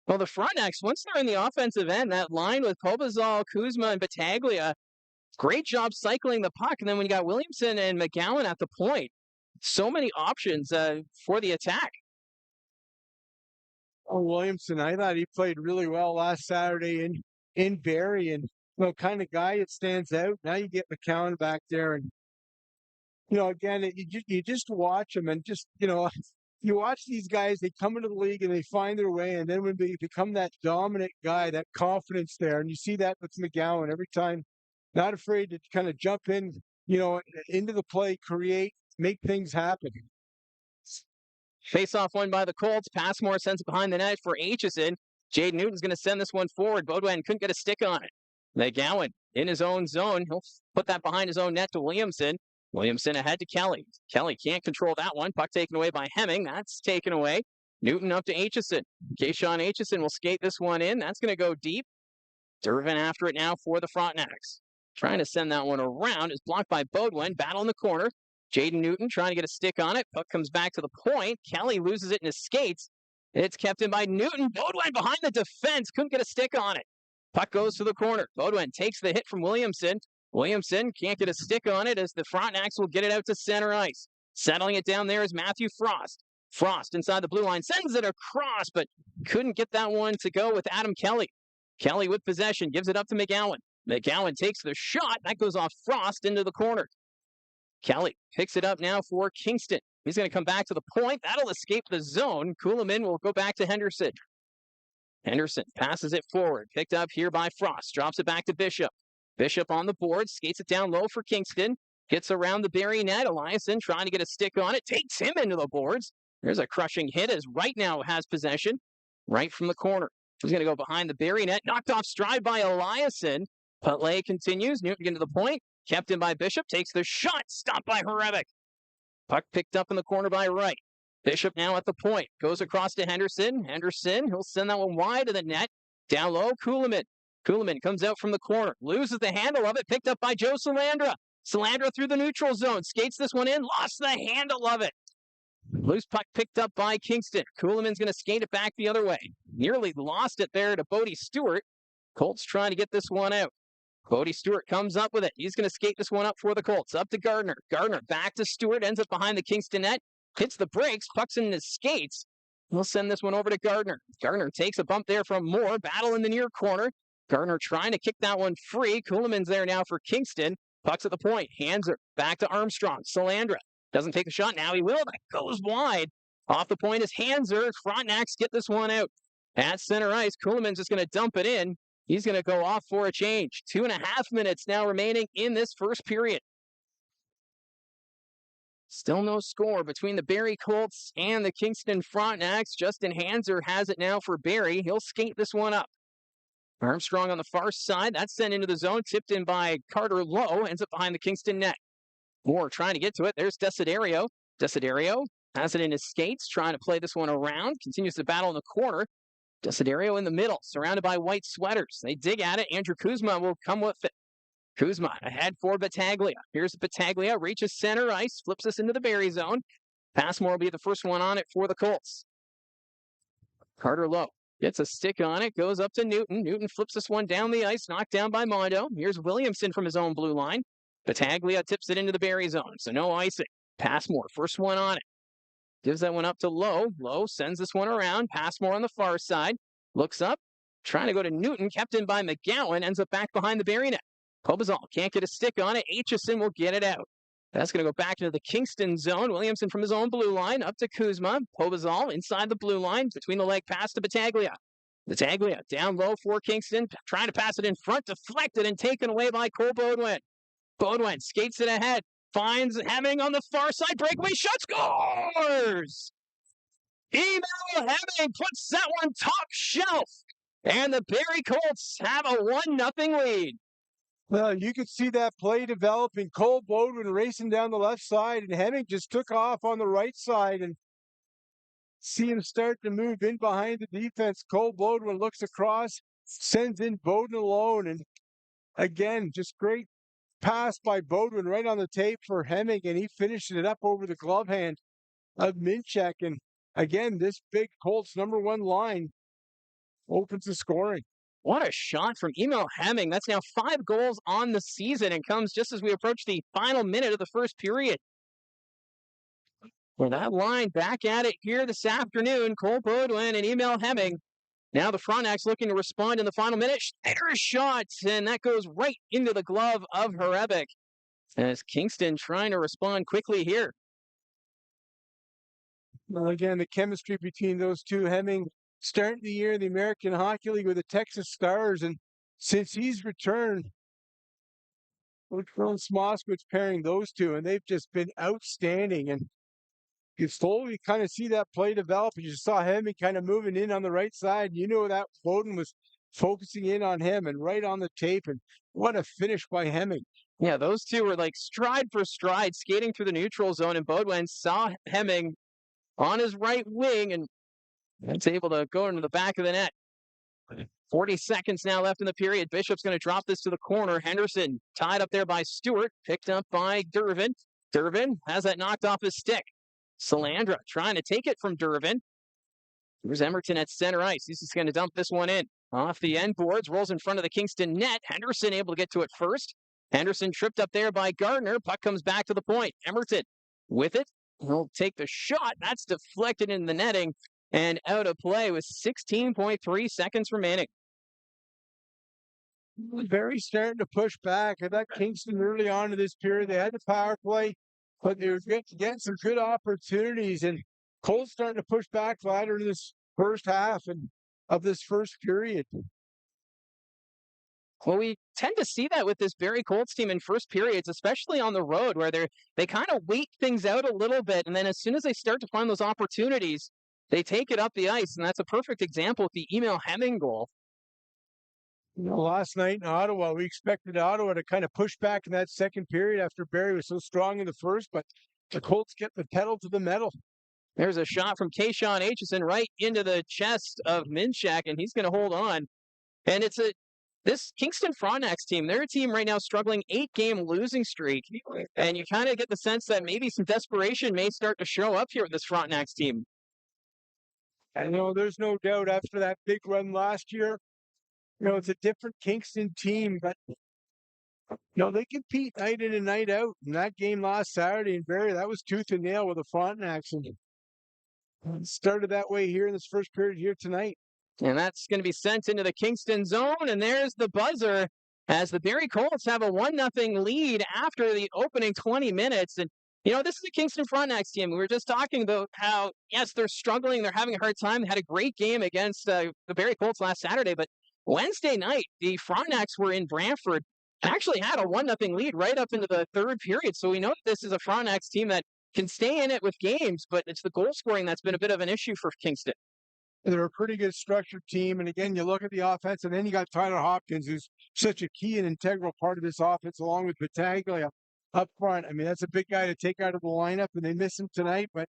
Well, the Frontenacs, once they're in the offensive end, that line with Kobazal, Kuzma, and Battaglia, great job cycling the puck. And then when you got Williamson and McGowan at the point, so many options for the attack. Oh, Williamson, I thought he played really well last Saturday in Barrie, and kind of guy that stands out. Now you get McCowan back there, and again, you just watch them, and you watch these guys. They come into the league and they find their way, and then when they become that dominant guy, that confidence there, and you see that with McGowan every time. Not afraid to kind of jump in, into the play, create, make things happen. Face-off won by the Colts. Passmore sends it behind the net for Aitchison. Jade Newton's going to send this one forward. Beaudoin couldn't get a stick on it. McGowan in his own zone. He'll put that behind his own net to Williamson. Williamson ahead to Kelly. Kelly can't control that one. Puck taken away by Hemming. That's taken away. Newton up to Aitchison. Kayshawn Aitchison will skate this one in. That's going to go deep. Dervin after it now for the Frontenacs. Trying to send that one around. Is blocked by Beaudoin. Battle in the corner. Jaden Newton trying to get a stick on it. Puck comes back to the point. Kelly loses it in his skates. It's kept in by Newton. Beaudoin behind the defense. Couldn't get a stick on it. Puck goes to the corner. Beaudoin takes the hit from Williamson. Williamson can't get a stick on it as the Frontenacs will get it out to center ice. Settling it down there is Matthew Frost. Frost inside the blue line sends it across, but couldn't get that one to go with Adam Kelly. Kelly with possession gives it up to McGowan. McGowan takes the shot. That goes off Frost into the corner. Kelly picks it up now for Kingston. He's going to come back to the point. That'll escape the zone. Kuhlman will go back to Henderson. Henderson passes it forward. Picked up here by Frost. Drops it back to Bishop. Bishop on the board. Skates it down low for Kingston. Gets around the Barrie net. Eliasson trying to get a stick on it. Takes him into the boards. There's a crushing hit as Right now has possession. Right from the corner. He's going to go behind the Barrie net. Knocked off stride by Eliasson. Putley continues. Newton getting to the point. Kept in by Bishop. Takes the shot. Stopped by Horebic. Puck picked up in the corner by Wright. Bishop now at the point. Goes across to Henderson. Henderson, he'll send that one wide of the net. Down low, Kuhlman. Kuhlman comes out from the corner. Loses the handle of it. Picked up by Joe Salandra. Salandra through the neutral zone. Skates this one in. Lost the handle of it. Loose puck picked up by Kingston. Kuhlman's going to skate it back the other way. Nearly lost it there to Bodie Stewart. Colts trying to get this one out. Bodie Stewart comes up with it. He's going to skate this one up for the Colts. Up to Gardner. Gardner back to Stewart. Ends up behind the Kingston net. Hits the brakes. Pucks in his skates. We'll send this one over to Gardner. Gardner takes a bump there from Moore. Battle in the near corner. Gardner trying to kick that one free. Kuhlman's there now for Kingston. Puck's at the point. Hands are back to Armstrong. Salandra doesn't take the shot. Now he will. That goes wide. Off the point is Hanser. Frontenacs get this one out. At center ice, Kuhlman's just going to dump it in. He's going to go off for a change. 2.5 minutes now remaining in this first period. Still no score between the Barrie Colts and the Kingston Frontenacs. Justin Hanser has it now for Barrie. He'll skate this one up. Armstrong on the far side. That's sent into the zone. Tipped in by Carter Lowe. Ends up behind the Kingston net. Moore trying to get to it. There's Desiderio. Desiderio has it in his skates. Trying to play this one around. Continues to battle in the corner. Desiderio in the middle, surrounded by white sweaters. They dig at it. Andrew Kuzma will come with it. Kuzma ahead for Battaglia. Here's Battaglia, reaches center ice, flips us into the Barrie zone. Passmore will be the first one on it for the Colts. Carter Lowe gets a stick on it, goes up to Newton. Newton flips this one down the ice, knocked down by Mondo. Here's Williamson from his own blue line. Battaglia tips it into the Barrie zone, so no icing. Passmore, first one on it. Gives that one up to Lowe. Lowe sends this one around. Passmore on the far side. Looks up, trying to go to Newton, kept in by McGowan, ends up back behind the Barrie net. Pobazal can't get a stick on it. Aitchison will get it out. That's going to go back into the Kingston zone. Williamson from his own blue line up to Kuzma. Pobazal inside the blue line, between the leg pass to Battaglia. Battaglia down low for Kingston, trying to pass it in front, deflected and taken away by Cole Beaudoin. Beaudoin skates it ahead, finds Hemming on the far side, breakaway shot, scores! Emil Hemming puts that one top shelf, and the Barrie Colts have a 1-0 lead. Well, you could see that play developing. Cole Beaudoin racing down the left side, and Hemming just took off on the right side, and see him start to move in behind the defense. Cole Beaudoin looks across, sends in Beaudoin alone, and again, just great pass by Beaudoin right on the tape for Hemming, and he finished it up over the glove hand of Minchek. And again, this big Colts #1 line opens the scoring. What a shot from Emil Hemming. That's now 5 goals on the season and comes just as we approach the final minute of the first period. Well, that line back at it here this afternoon. Cole Beaudoin and Emil Hemming. Now the Frontenacs looking to respond in the final minute. Schneider's shot, and that goes right into the glove of Hrebeck. As Kingston trying to respond quickly here. Well, again, the chemistry between those two. Hemming starting the year in the American Hockey League with the Texas Stars, and since he's returned, Ron Smoskowitz pairing those two, and they've just been outstanding. And you slowly kind of see that play develop. You saw Hemming kind of moving in on the right side. You know that Beaudoin was focusing in on him and right on the tape. And what a finish by Hemming. Yeah, those two were like stride for stride skating through the neutral zone, and Beaudoin saw Hemming on his right wing, and that's able to go into the back of the net. 40 seconds now left in the period. Bishop's going to drop this to the corner. Henderson tied up there by Stewart, picked up by Dervin. Dervin has that knocked off his stick. Salandra trying to take it from Dervin. Here's Emerton at center ice. He's just going to dump this one in. Off the end boards, rolls in front of the Kingston net. Henderson able to get to it first. Henderson tripped up there by Gardner. Puck comes back to the point. Emerton with it. He'll take the shot. That's deflected in the netting and out of play with 16.3 seconds remaining. Barrie starting to push back. I thought Kingston early on in this period, they had the power play, but they were getting some good opportunities. And Cole's starting to push back later in this first half and of this first period. Well, we tend to see that with this Barrie Colts team in first periods, especially on the road, where they kind of wait things out a little bit, and then as soon as they start to find those opportunities, they take it up the ice, and that's a perfect example with the Emil Hemming goal. You know, last night in Ottawa, we expected Ottawa to kind of push back in that second period after Barrie was so strong in the first, but the Colts get the pedal to the metal. There's a shot from Kayshawn Aitchison right into the chest of Minchak, and he's going to hold on. And this Kingston Frontenacs team, they're a team right now struggling 8-game losing streak. And you kind of get the sense that maybe some desperation may start to show up here with this Frontenacs team. And, there's no doubt after that big run last year, it's a different Kingston team, but, they compete night in and night out. And that game last Saturday in Barrie, that was tooth and nail with the Frontenacs. And it started that way here in this first period here tonight. And that's going to be sent into the Kingston zone. And there's the buzzer as the Barrie Colts have a 1-0 lead after the opening 20 minutes. And, this is a Kingston Frontenacs team. We were just talking about how, yes, they're struggling. They're having a hard time. They had a great game against the Barrie Colts last Saturday. But Wednesday night, the Frontenacs were in Brantford and actually had a 1-0 lead right up into the third period. So we know that this is a Frontenacs team that can stay in it with games, but it's the goal scoring that's been a bit of an issue for Kingston. They're a pretty good structured team. And again, you look at the offense, and then you got Tyler Hopkins, who's such a key and integral part of this offense, along with Battaglia up front. I mean, that's a big guy to take out of the lineup, and they miss him tonight. But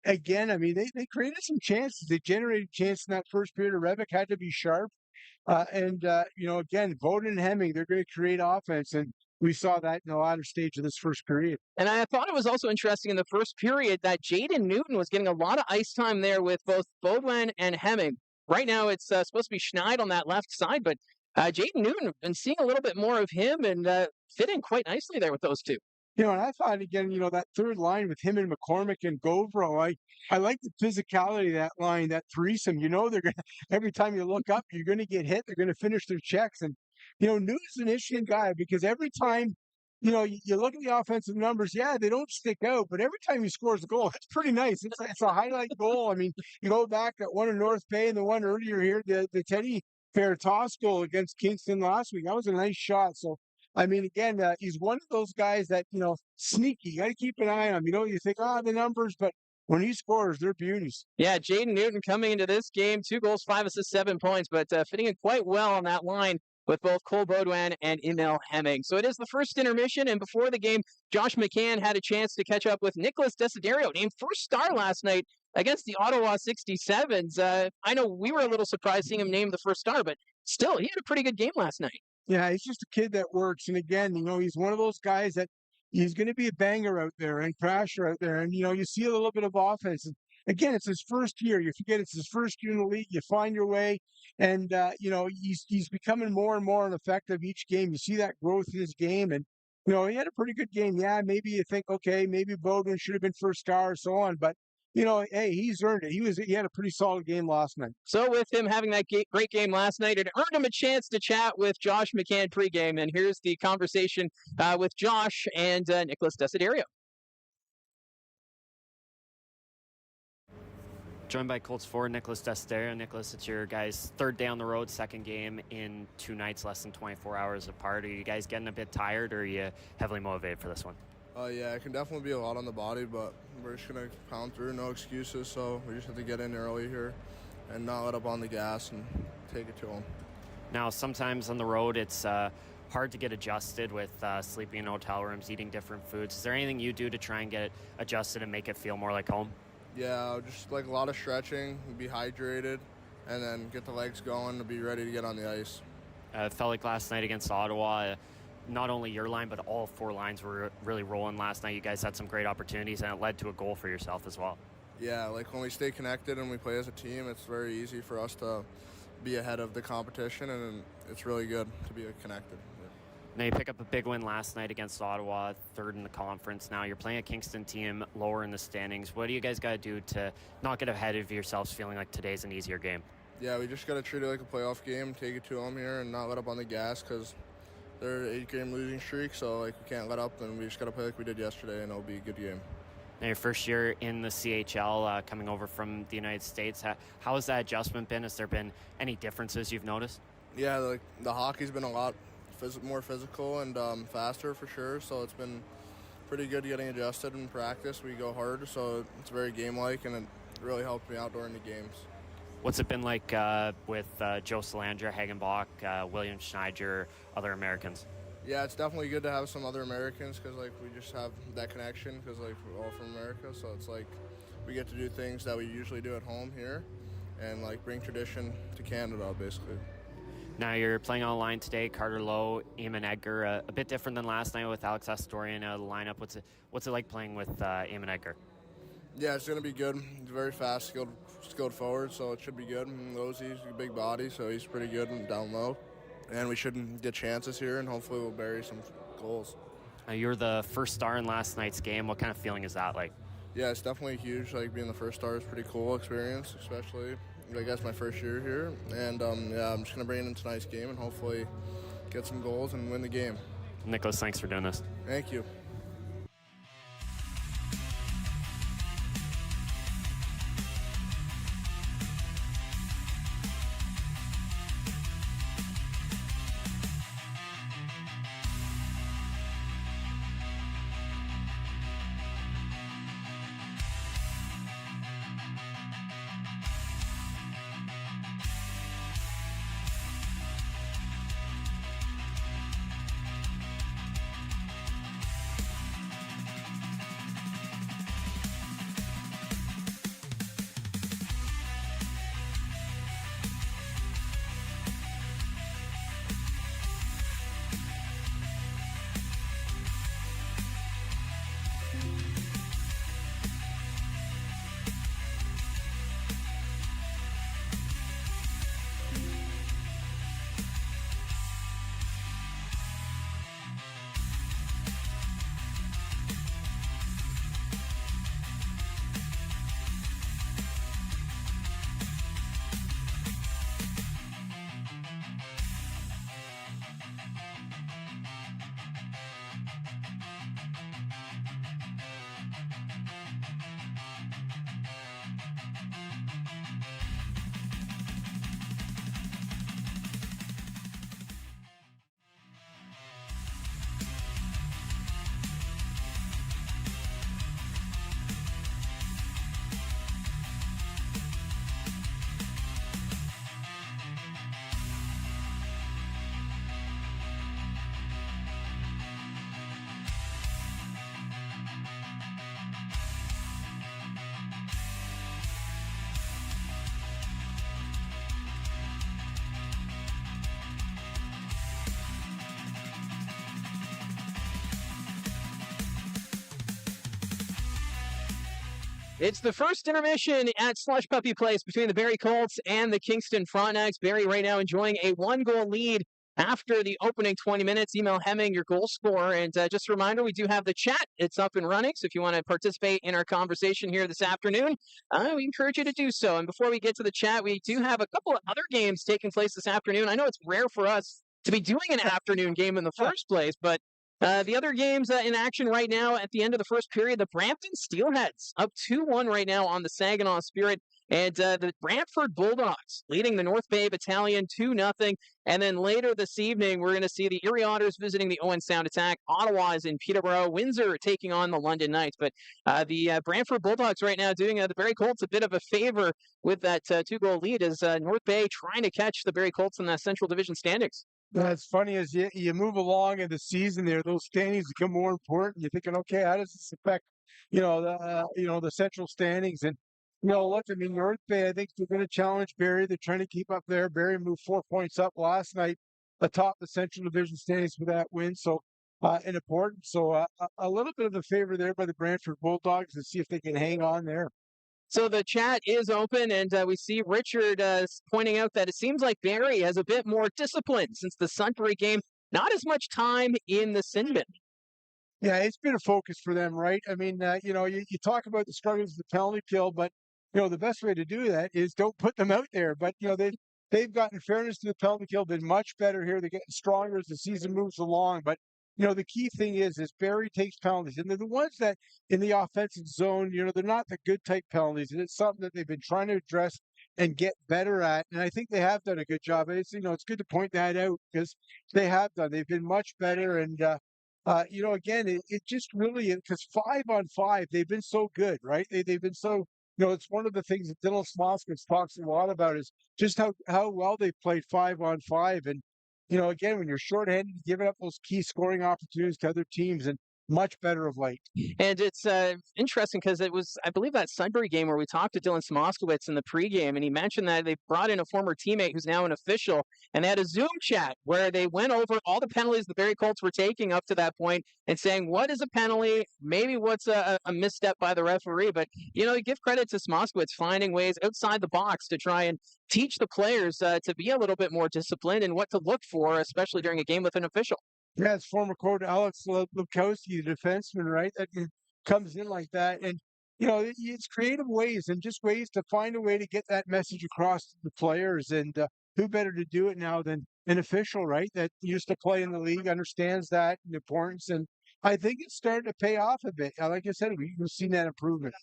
again, I mean, they created some chances. They generated chances in that first period. Revic had to be sharp. Again, Bowden and Hemming, they're going to create offense. And we saw that in the latter stage of this first period. And I thought it was also interesting in the first period that Jaden Newton was getting a lot of ice time there with both Baudouin and Hemming. Right now, it's supposed to be Schneid on that left side, but Jaden Newton, I've been seeing a little bit more of him and fit in quite nicely there with those two. And I thought again, that third line with him and McCormick and Govro, I like the physicality of that line, that threesome. They're gonna every time you look up, you're gonna get hit. They're gonna finish their checks, and Newton's an interesting guy because every time you look at the offensive numbers, yeah, they don't stick out, but every time he scores a goal, it's pretty nice. It's a highlight goal. I mean, you go back at one in North Bay and the one earlier here, the Teddy Fair toss goal against Kingston last week. That was a nice shot. So. I mean, again, he's one of those guys that, sneaky. You got to keep an eye on him. You think, the numbers, but when he scores, they're beauties. Yeah, Jaden Newton coming into this game, 2 goals, 5 assists, 7 points, but fitting in quite well on that line with both Cole Baudouin and Emil Hemming. So it is the first intermission, and before the game, Josh McCann had a chance to catch up with Nicholas Desiderio, named first star last night against the Ottawa 67s. I know we were a little surprised seeing him named the first star, but still, he had a pretty good game last night. Yeah, he's just a kid that works. And again, he's one of those guys that he's going to be a banger out there and crasher out there. And, you see a little bit of offense. And again, it's his first year. You forget it's his first year in the league. You find your way. And, he's becoming more and more effective each game. You see that growth in his game. And, he had a pretty good game. Yeah, maybe you think, okay, maybe Bowden should have been first star or so on. But hey, he's earned it. He had a pretty solid game last night. So with him having that great game last night, it earned him a chance to chat with Josh McCann pregame. And here's the conversation with Josh and Nicholas Desiderio. Joined by Colts forward Nicholas Desiderio. Nicholas, it's your guys' third day on the road, second game in 2 nights, less than 24 hours apart. Are you guys getting a bit tired, or are you heavily motivated for this one? Yeah, it can definitely be a lot on the body, but we're just going to pound through, no excuses. So we just have to get in early here and not let up on the gas and take it to them. Now, sometimes on the road, it's hard to get adjusted with sleeping in hotel rooms, eating different foods. Is there anything you do to try and get adjusted and make it feel more like home? Yeah, just like a lot of stretching, be hydrated, and then get the legs going to be ready to get on the ice. It felt like last night against Ottawa, not only your line, but all 4 lines were really rolling last night. You guys had some great opportunities, and it led to a goal for yourself as well. Yeah, like when we stay connected and we play as a team, it's very easy for us to be ahead of the competition, and it's really good to be connected. Now you pick up a big win last night against Ottawa, 3rd in the conference. Now you're playing a Kingston team lower in the standings. What do you guys got to do to not get ahead of yourselves feeling like today's an easier game? Yeah, we just got to treat it like a playoff game, take it to them here, and not let up on the gas because they're an 8-game losing streak, so we can't let up, and we just got to play like we did yesterday, and it'll be a good game. Now your first year in the CHL, coming over from the United States, how has that adjustment been? Has there been any differences you've noticed? Yeah, the hockey's been a lot more physical and faster for sure, so it's been pretty good getting adjusted in practice. We go hard, so it's very game-like, and it really helped me out during the games. What's it been like with Joe Salandra, Hagenbach, William Schneider, other Americans? Yeah, it's definitely good to have some other Americans because we just have that connection because we're all from America, so it's we get to do things that we usually do at home here and bring tradition to Canada, basically. Now you're playing on a line today, Carter Lowe, Eamon Edgar, a bit different than last night with Alex Astorian out of the lineup. What's it like playing with Eamon Edgar? Yeah, it's going to be good. He's very fast, skilled forward, so it should be good. And Losey's a big body, so he's pretty good down low. And we shouldn't get chances here, and hopefully we'll bury some goals. You're the first star in last night's game. What kind of feeling is that like? Yeah, it's definitely huge. Being the first star is a pretty cool experience, especially I guess my first year here. And yeah, I'm just going to bring it in tonight's game and hopefully get some goals and win the game. Nicholas, thanks for doing this. Thank you. It's the first intermission at Slush Puppy Place between the Barrie Colts and the Kingston Frontenacs. Barrie right now enjoying a 1-goal lead after the opening 20 minutes. Email Hemming, your goal scorer. And just a reminder, we do have the chat. It's up and running. So if you want to participate in our conversation here this afternoon, we encourage you to do so. And before we get to the chat, we do have a couple of other games taking place this afternoon. I know it's rare for us to be doing an afternoon game in the first place, but the other games in action right now at the end of the first period, the Brampton Steelheads up 2-1 right now on the Saginaw Spirit. And the Brantford Bulldogs leading the North Bay Battalion 2-0. And then later this evening, we're going to see the Erie Otters visiting the Owen Sound Attack. Ottawa is in Peterborough. Windsor taking on the London Knights. But the Brantford Bulldogs right now doing the Barrie Colts a bit of a favor with that 2-goal lead as North Bay trying to catch the Barrie Colts in the Central Division standings. That's funny as you move along in the season there, those standings become more important. You're thinking, okay, how does this affect, the central standings? And, look, I mean, North Bay, I think they're going to challenge Barrie. They're trying to keep up there. Barrie moved 4 points up last night atop the Central Division standings with that win. So, important. So, a little bit of a favor there by the Brantford Bulldogs to see if they can hang on there. So the chat is open, and we see Richard pointing out that it seems like Barrie has a bit more discipline since the Sudbury game. Not as much time in the sin bin. Yeah, it's been a focus for them, right? I mean, you talk about the struggles of the penalty kill, but, the best way to do that is don't put them out there. But, they've gotten fairness to the penalty kill, been much better here. They're getting stronger as the season moves along. But, the key thing is Barrie takes penalties. And they're the ones that in the offensive zone, they're not the good type penalties. And it's something that they've been trying to address and get better at. And I think they have done a good job. It's good to point that out because they have done. They've been much better. And, again, it just really, because 5-on-5, they've been so good, right? They've been so, it's one of the things that Dylan Smoskowitz talks a lot about is just how well they played 5-on-5. And, again, when you're shorthanded, giving up those key scoring opportunities to other teams and much better of late. And it's interesting because it was, I believe, that Sudbury game where we talked to Dylan Smoskowitz in the pregame, and he mentioned that they brought in a former teammate who's now an official, and they had a Zoom chat where they went over all the penalties the Barrie Colts were taking up to that point and saying, what is a penalty? Maybe what's a misstep by the referee? But, you give credit to Smoskowitz finding ways outside the box to try and teach the players to be a little bit more disciplined and what to look for, especially during a game with an official. Yeah, it's former coach Alex Lukowski, the defenseman, right? That comes in like that. And, it's creative ways and just ways to find a way to get that message across to the players. And who better to do it now than an official, right? That used to play in the league, understands that and importance. And I think it's starting to pay off a bit. Like I said, we've seen that improvement.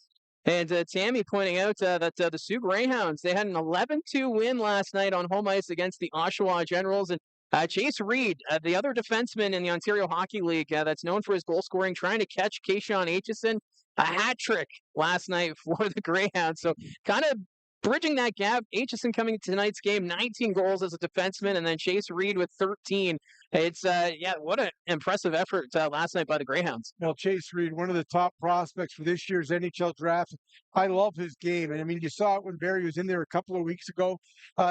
And Tammy pointing out that the Sioux Greyhounds, they had an 11-2 win last night on home ice against the Oshawa Generals. And Chase Reed, the other defenseman in the Ontario Hockey League that's known for his goal scoring, trying to catch Kayshawn Aitchison, a hat trick last night for the Greyhounds. So kind of bridging that gap. Aitchison coming into tonight's game, 19 goals as a defenseman, and then Chase Reed with 13. It's, what an impressive effort last night by the Greyhounds. Well, Chase Reed, one of the top prospects for this year's NHL draft. I love his game. And, I mean, you saw it when Barrie was in there a couple of weeks ago.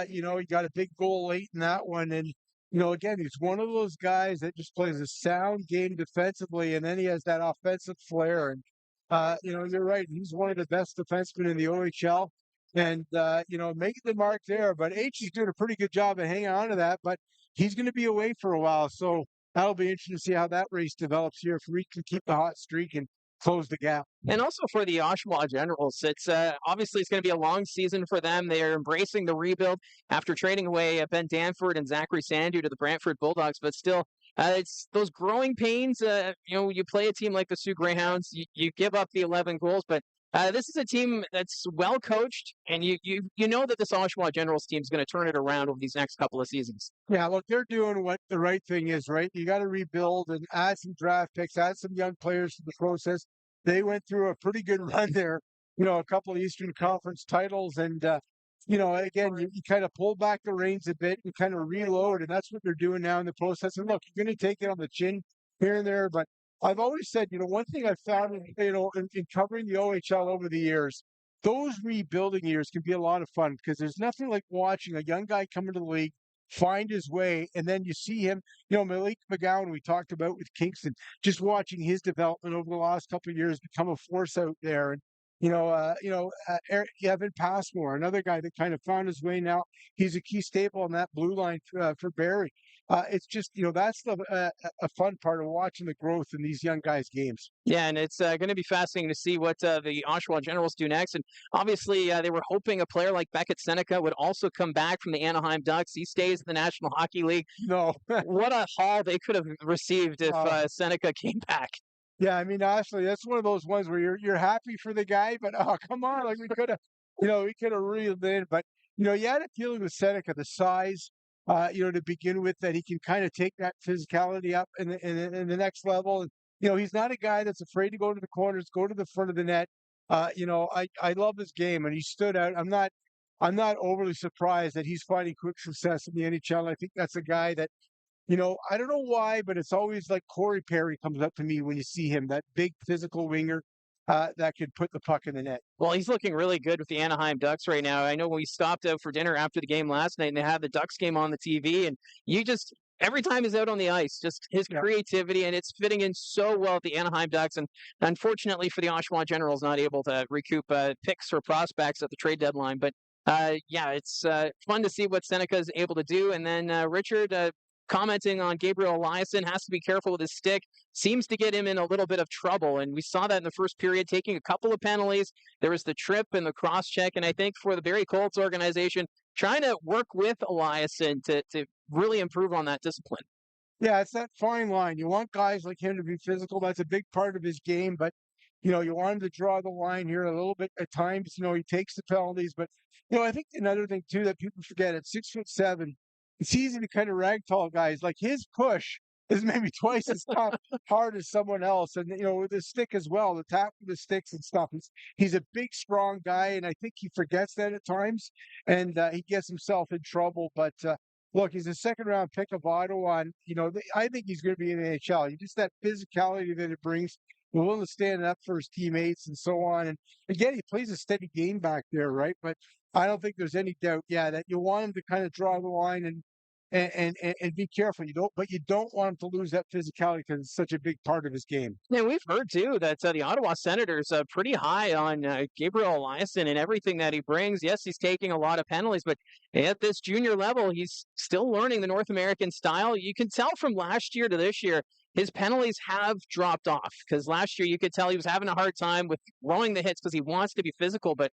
He got a big goal late in that one. And, again, he's one of those guys that just plays a sound game defensively, and then he has that offensive flair. And, you're right. He's one of the best defensemen in the OHL. And, making the mark there. But H is doing a pretty good job of hanging on to that. But he's going to be away for a while. So that'll be interesting to see how that race develops here if Reed can keep the hot streak and close the gap. And also for the Oshawa Generals, it's obviously it's going to be a long season for them. They are embracing the rebuild after trading away Ben Danford and Zachary Sandu to the Brantford Bulldogs. But still, it's those growing pains. You play a team like the Sioux Greyhounds, you give up the 11 goals, but this is a team that's well coached, and you know that this Oshawa Generals team is going to turn it around over these next couple of seasons. Yeah, look, they're doing what the right thing is, right? You got to rebuild and add some draft picks, add some young players to the process. They went through a pretty good run there, a couple of Eastern Conference titles, and again, you kind of pull back the reins a bit and kind of reload, and that's what they're doing now in the process. And look, you're going to take it on the chin here and there, but I've always said, one thing I've found, in covering the OHL over the years, those rebuilding years can be a lot of fun because there's nothing like watching a young guy come into the league, find his way, and then you see him, Malik McGowan, we talked about with Kingston, just watching his development over the last couple of years become a force out there. And, Evan Passmore, another guy that kind of found his way now. He's a key staple on that blue line for Barrie. It's just, that's a fun part of watching the growth in these young guys' games. Yeah, and it's going to be fascinating to see what the Oshawa Generals do next. And obviously, they were hoping a player like Beckett Seneca would also come back from the Anaheim Ducks. He stays in the National Hockey League. No. What a haul they could have received if Seneca came back. Yeah, I mean, honestly, that's one of those ones where you're happy for the guy, but come on, like we could have, we could have reeled in. But you had a feeling with Seneca, the size, to begin with, that he can kind of take that physicality up in the next level. And he's not a guy that's afraid to go to the corners, go to the front of the net. I love his game, and he stood out. I'm not overly surprised that he's finding quick success in the NHL. I think that's a guy that I don't know why, but it's always like Corey Perry comes up to me when you see him, that big physical winger that could put the puck in the net. Well, he's looking really good with the Anaheim Ducks right now. I know when we stopped out for dinner after the game last night and they had the Ducks game on the TV, and every time he's out on the ice, just his creativity, and it's fitting in so well with the Anaheim Ducks. And unfortunately for the Oshawa Generals, not able to recoup picks or prospects at the trade deadline. But it's fun to see what Seneca is able to do. And then Richard, commenting on Gabriel Eliasson, has to be careful with his stick, seems to get him in a little bit of trouble. And we saw that in the first period, taking a couple of penalties. There was the trip and the cross check. And I think for the Barrie Colts organization, trying to work with Eliasson to really improve on that discipline. Yeah, it's that fine line. You want guys like him to be physical. That's a big part of his game. But, you want him to draw the line here a little bit at times. He takes the penalties. But, I think another thing, too, that people forget, at 6'7", it's easy to kind of ragdoll guys. Like his push is maybe twice as hard as someone else. And, with his stick as well, the tap with the sticks and stuff. He's a big, strong guy. And I think he forgets that at times. And he gets himself in trouble. But look, he's a second-round pick of Ottawa. And, I think he's going to be in the NHL. Just that physicality that it brings. Willing to stand up for his teammates and so on. And again, he plays a steady game back there, right? But I don't think there's any doubt, that you want him to kind of draw the line and be careful. But you don't want him to lose that physicality because it's such a big part of his game. Yeah, we've heard too that the Ottawa Senators are pretty high on Gabriel Eliasson and everything that he brings. Yes, he's taking a lot of penalties, but at this junior level, he's still learning the North American style. You can tell from last year to this year, his penalties have dropped off, because last year you could tell he was having a hard time with throwing the hits because he wants to be physical. But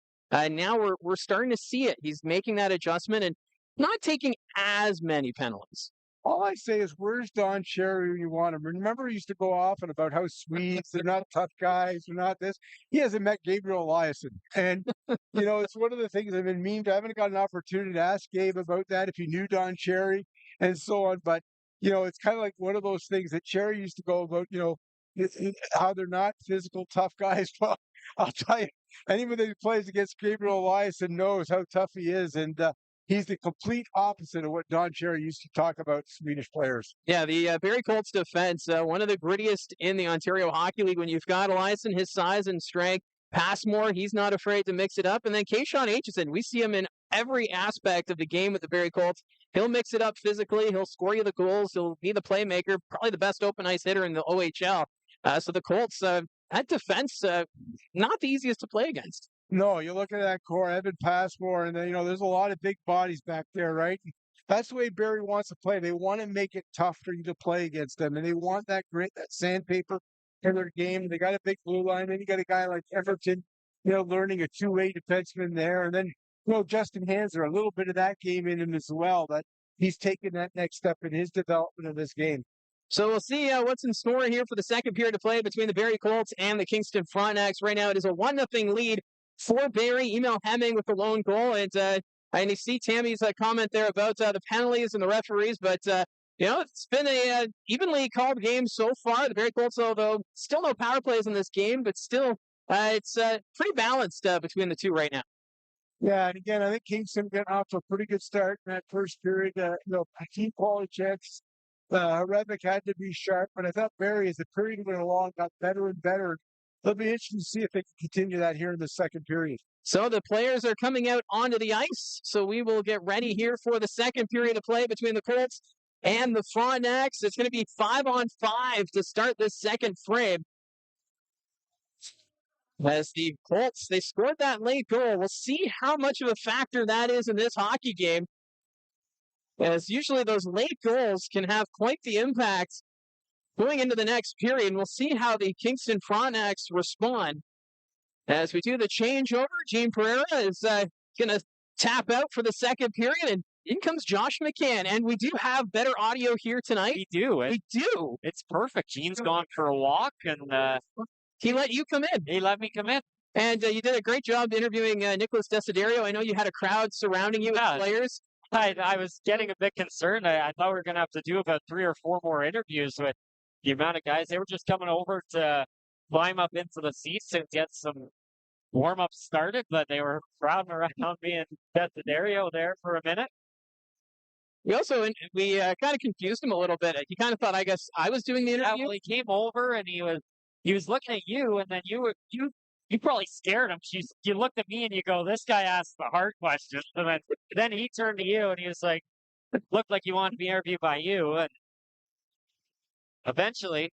now we're starting to see it. He's making that adjustment and not taking as many penalties. All I say is, where's Don Cherry when you want him? Remember, he used to go off and about how Swedes, they're not tough guys, they're not this. He hasn't met Gabriel Eliasson. And, it's one of the things I've been memed. I haven't got an opportunity to ask Gabe about that, if he knew Don Cherry and so on. But, it's kind of like one of those things that Cherry used to go about, how they're not physical, tough guys. Well, I'll tell you, anybody who plays against Gabriel Eliasson knows how tough he is. And, he's the complete opposite of what Don Cherry used to talk about Swedish players. Yeah, the Barrie Colts defense, one of the grittiest in the Ontario Hockey League. When you've got Eliasson, his size and strength, Passmore, he's not afraid to mix it up. And then Kayshawn Aitchison, we see him in every aspect of the game with the Barrie Colts. He'll mix it up physically. He'll score you the goals. He'll be the playmaker, probably the best open ice hitter in the OHL. So the Colts, that defense, not the easiest to play against. No, you look at that core, Evan Passmore, and then, there's a lot of big bodies back there, right? That's the way Barrie wants to play. They want to make it tough for you to play against them, and they want that grit, that sandpaper in their game. They got a big blue line. Then you got a guy like Everton, learning a two-way defenseman there. And then, Justin Hanser, a little bit of that game in him as well, that he's taken that next step in his development of this game. So we'll see what's in store here for the second period of play between the Barrie Colts and the Kingston Frontenacs. Right now, it is a 1-0 lead for Barrie. Emil Hemming with the lone goal. And you see Tammy's comment there about the penalties and the referees. But, it's been a evenly called game so far. The Barrie Colts, although still no power plays in this game, but still it's pretty balanced between the two right now. Yeah, and again, I think Kingston getting off to a pretty good start in that first period. Team quality checks. Rednick had to be sharp, but I thought Barrie, as the period went along, got better and better. It'll be interesting to see if they can continue that here in the second period. So the players are coming out onto the ice. So we will get ready here for the second period of play between the Colts and the Frontenacs. It's going to be 5-on-5 to start this second frame. As the Colts, they scored that late goal. We'll see how much of a factor that is in this hockey game. As usually those late goals can have quite the impact going into the next period. We'll see how the Kingston Frontenacs respond. As we do the changeover, Gene Pereira is going to tap out for the second period, and in comes Josh McCann. And we do have better audio here tonight. We do. We do. It's perfect. Gene's gone for a walk, and He let you come in. he let me come in. And you did a great job interviewing Nicholas Desiderio. I know you had a crowd surrounding you with players. I was getting a bit concerned. I thought we were going to have to do about 3 or 4 more interviews with the amount of guys. They were just coming over to climb up into the seats and get some warm-ups started, but they were crowding around me and Desiderio there for a minute. We also kind of confused him a little bit. He kind of thought, I guess, I was doing the interview. Yeah, well, he came over and he was looking at you, and then you probably scared him. You looked at me and you go, "This guy asked the hard questions," and then he turned to you and he was like, looked like he wanted to be interviewed by you, and eventually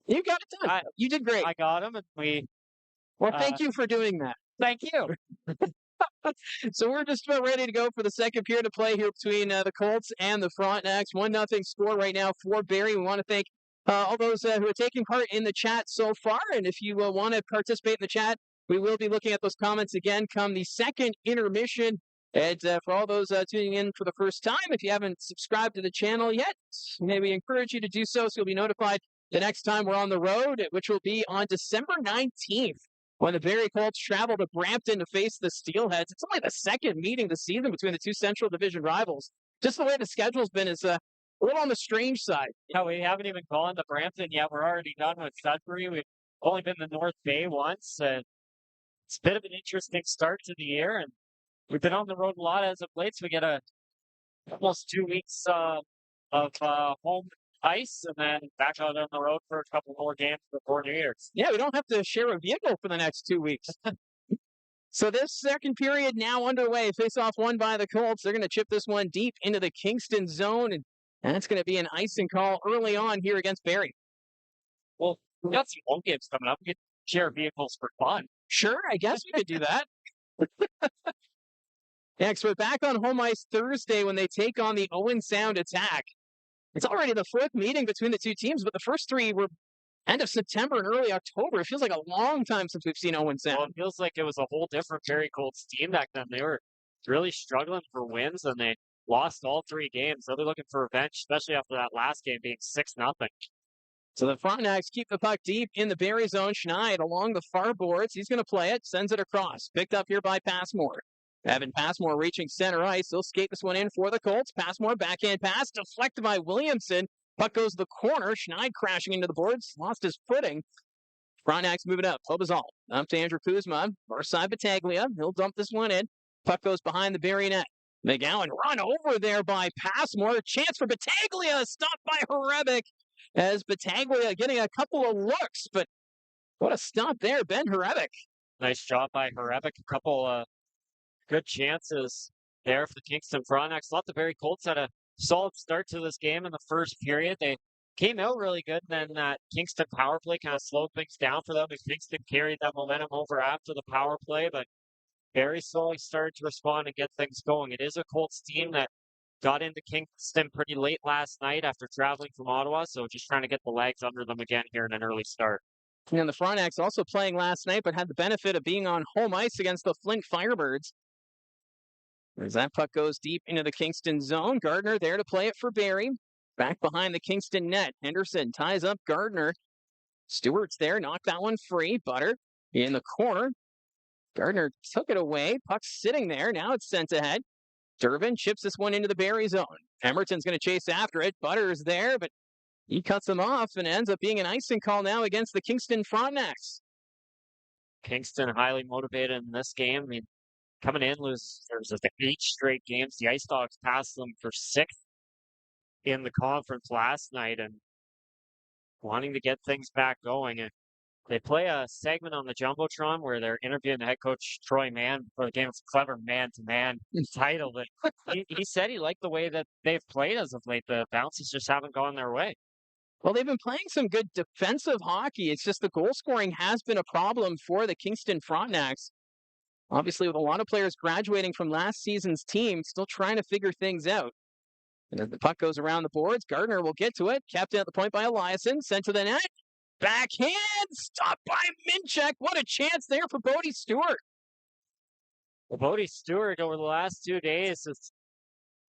You got it done. You did great. I got him, and Well, thank you for doing that. thank you. So we're just about ready to go for the second period of play here between the Colts and the Frontenacs. 1-0 score right now for Barrie. We want to thank all those who are taking part in the chat so far. And if you want to participate in the chat, we will be looking at those comments again come the second intermission. And for all those tuning in for the first time, if you haven't subscribed to the channel yet, may we encourage you to do so you'll be notified the next time we're on the road, which will be on December 19th. When the Barrie Colts travel to Brampton to face the Steelheads. It's only the second meeting this season between the two Central Division rivals. Just the way the schedule's been is a little on the strange side. Yeah, we haven't even gone to Brampton yet. We're already done with Sudbury. We've only been to North Bay once. It's a bit of an interesting start to the year, and we've been on the road a lot as of late. So we get almost 2 weeks of home ice, and then back out on the road for a couple more games before New Year's. Yeah, we don't have to share a vehicle for the next 2 weeks. So this second period now underway. Face-off won by the Colts. They're going to chip this one deep into the Kingston zone, and that's going to be an icing call early on here against Barrie. Well, we got some home games coming up. We could share vehicles for fun. Sure, I guess we could do that. Next, we're back on home ice Thursday when they take on the Owen Sound Attack. It's already the 4th meeting between the two teams, but the first 3 were end of September and early October. It feels like a long time since we've seen Owen Sound. Well, it feels like it was a whole different Barrie Colts team back then. They were really struggling for wins, and they lost all 3 games. So they're looking for revenge, especially after that last game being 6-0. So the Frontenacs keep the puck deep in the Barrie zone. Schneid along the far boards. He's going to play it, sends it across. Picked up here by Passmore. Evan Passmore reaching center ice. He'll skate this one in for the Colts. Passmore, backhand pass, deflected by Williamson. Puck goes to the corner. Schneid crashing into the boards. Lost his footing. Frontenacs moving up. Hobazal up to Andrew Kuzma. Far side Battaglia. He'll dump this one in. Puck goes behind the Barrie net. McGowan run over there by Passmore. Chance for Battaglia. Stopped by Horebic. As Battaglia getting a couple of looks. But what a stop there. Ben Horebic. Nice job by Horebic. A couple good chances there for the Kingston Frontenacs. Thought the Barrie Colts had a solid start to this game in the first period. They came out really good, and then that Kingston power play kind of slowed things down for them. And Kingston carried that momentum over after the power play, but Barrie slowly started to respond and get things going. It is a Colts team that got into Kingston pretty late last night after traveling from Ottawa, so just trying to get the legs under them again here in an early start. And the Frontenacs also playing last night, but had the benefit of being on home ice against the Flint Firebirds. As that puck goes deep into the Kingston zone, Gardner there to play it for Barrie. Back behind the Kingston net. Henderson ties up Gardner. Stewart's there, knocked that one free. Butter in the corner. Gardner took it away. Puck's sitting there. Now it's sent ahead. Durbin chips this one into the Barrie zone. Emerton's going to chase after it. Butter's there, but he cuts him off and ends up being an icing call now against the Kingston Frontenacs. Kingston highly motivated in this game. I mean, coming in, there's 8 straight games. The Ice Dogs passed them for 6th in the conference last night, and wanting to get things back going. And they play a segment on the Jumbotron where they're interviewing the head coach, Troy Mann, for the game. It's a clever man-to-man title. But he said he liked the way that they've played as of late. The bounces just haven't gone their way. Well, they've been playing some good defensive hockey. It's just the goal scoring has been a problem for the Kingston Frontenacs. Obviously, with a lot of players graduating from last season's team, still trying to figure things out. And as the puck goes around the boards, Gardner will get to it. Kept at the point by Eliasson. Sent to the net. Backhand. Stopped by Minchek. What a chance there for Bodie Stewart. Well, Bodie Stewart over the last 2 days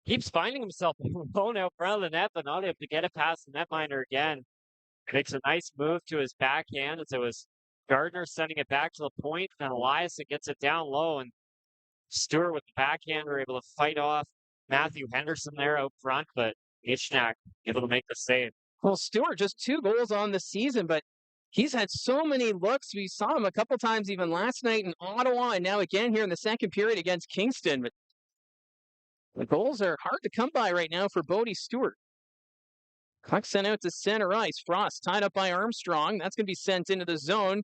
keeps finding himself alone out front of the net, but not able to get it past the netminder again. Makes a nice move to his backhand as it was Gardner sending it back to the point, and Eliasson gets it down low, and Stewart with the backhand were able to fight off Matthew Henderson there out front, but Ishnak able to make the save. Well, Stewart just 2 goals on the season, but he's had so many looks. We saw him a couple times even last night in Ottawa, and now again here in the second period against Kingston. But the goals are hard to come by right now for Bodie Stewart. Puck sent out to center ice. Frost tied up by Armstrong. That's going to be sent into the zone.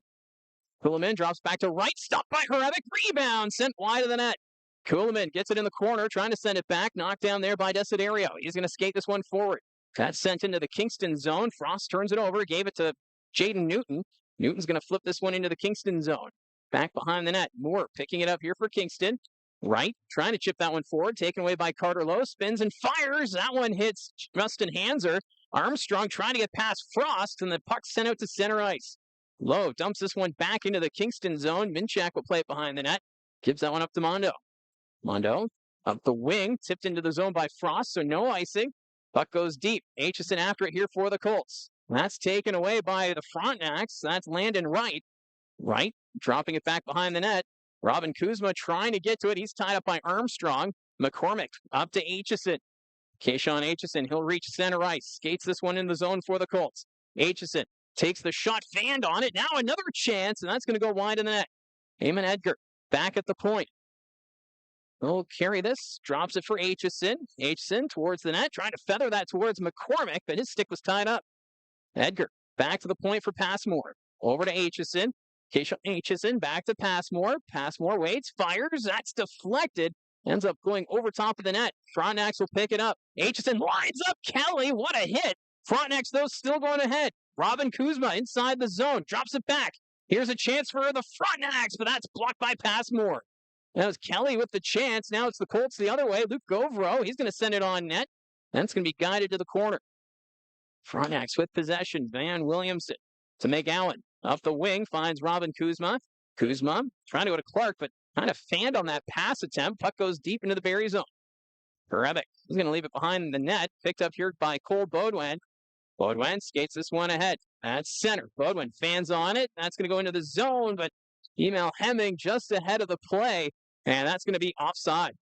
Kuhlman drops back to right. Stopped by Hrebeck. Rebound sent wide of the net. Kuhlman gets it in the corner, trying to send it back. Knocked down there by Desiderio. He's going to skate this one forward. That's sent into the Kingston zone. Frost turns it over. Gave it to Jaden Newton. Newton's going to flip this one into the Kingston zone. Back behind the net. Moore picking it up here for Kingston. Right, trying to chip that one forward. Taken away by Carter Lowe. Spins and fires. That one hits Justin Hanser. Armstrong trying to get past Frost, and the puck sent out to center ice. Lowe dumps this one back into the Kingston zone. Minchak will play it behind the net. Gives that one up to Mondo. Mondo up the wing, tipped into the zone by Frost, so no icing. Puck goes deep. Aitchison after it here for the Colts. That's taken away by the Frontenacs. That's Landon Wright. Wright dropping it back behind the net. Robin Kuzma trying to get to it. He's tied up by Armstrong. McCormick up to Aitchison. Kayshawn Aitchison, he'll reach center ice. Skates this one in the zone for the Colts. Aitchison takes the shot, fanned on it. Now another chance, and that's going to go wide in the net. Eamon Edgar back at the point. He'll carry this, drops it for Aitchison. Aitchison towards the net, trying to feather that towards McCormick, but his stick was tied up. Edgar back to the point for Passmore. Over to Aitchison. Kayshawn Aitchison back to Passmore. Passmore waits, fires. That's deflected. Ends up going over top of the net. Frontenacs will pick it up. Aitchison lines up Kelly. What a hit. Frontenacs, though, still going ahead. Robin Kuzma inside the zone. Drops it back. Here's a chance for the Frontenacs, but that's blocked by Passmore. That was Kelly with the chance. Now it's the Colts the other way. Luke Govro, he's going to send it on net. That's going to be guided to the corner. Frontenacs with possession. Van Williamson to McGowan. Up the wing, finds Robin Kuzma. Kuzma trying to go to Clark, but kind of fanned on that pass attempt. Puck goes deep into the Barrie zone. Hrebeck is going to leave it behind the net. Picked up here by Cole Baudouin. Baudouin skates this one ahead. That's center. Baudouin fans on it. That's going to go into the zone, but Emil Hemming just ahead of the play, and that's going to be offside.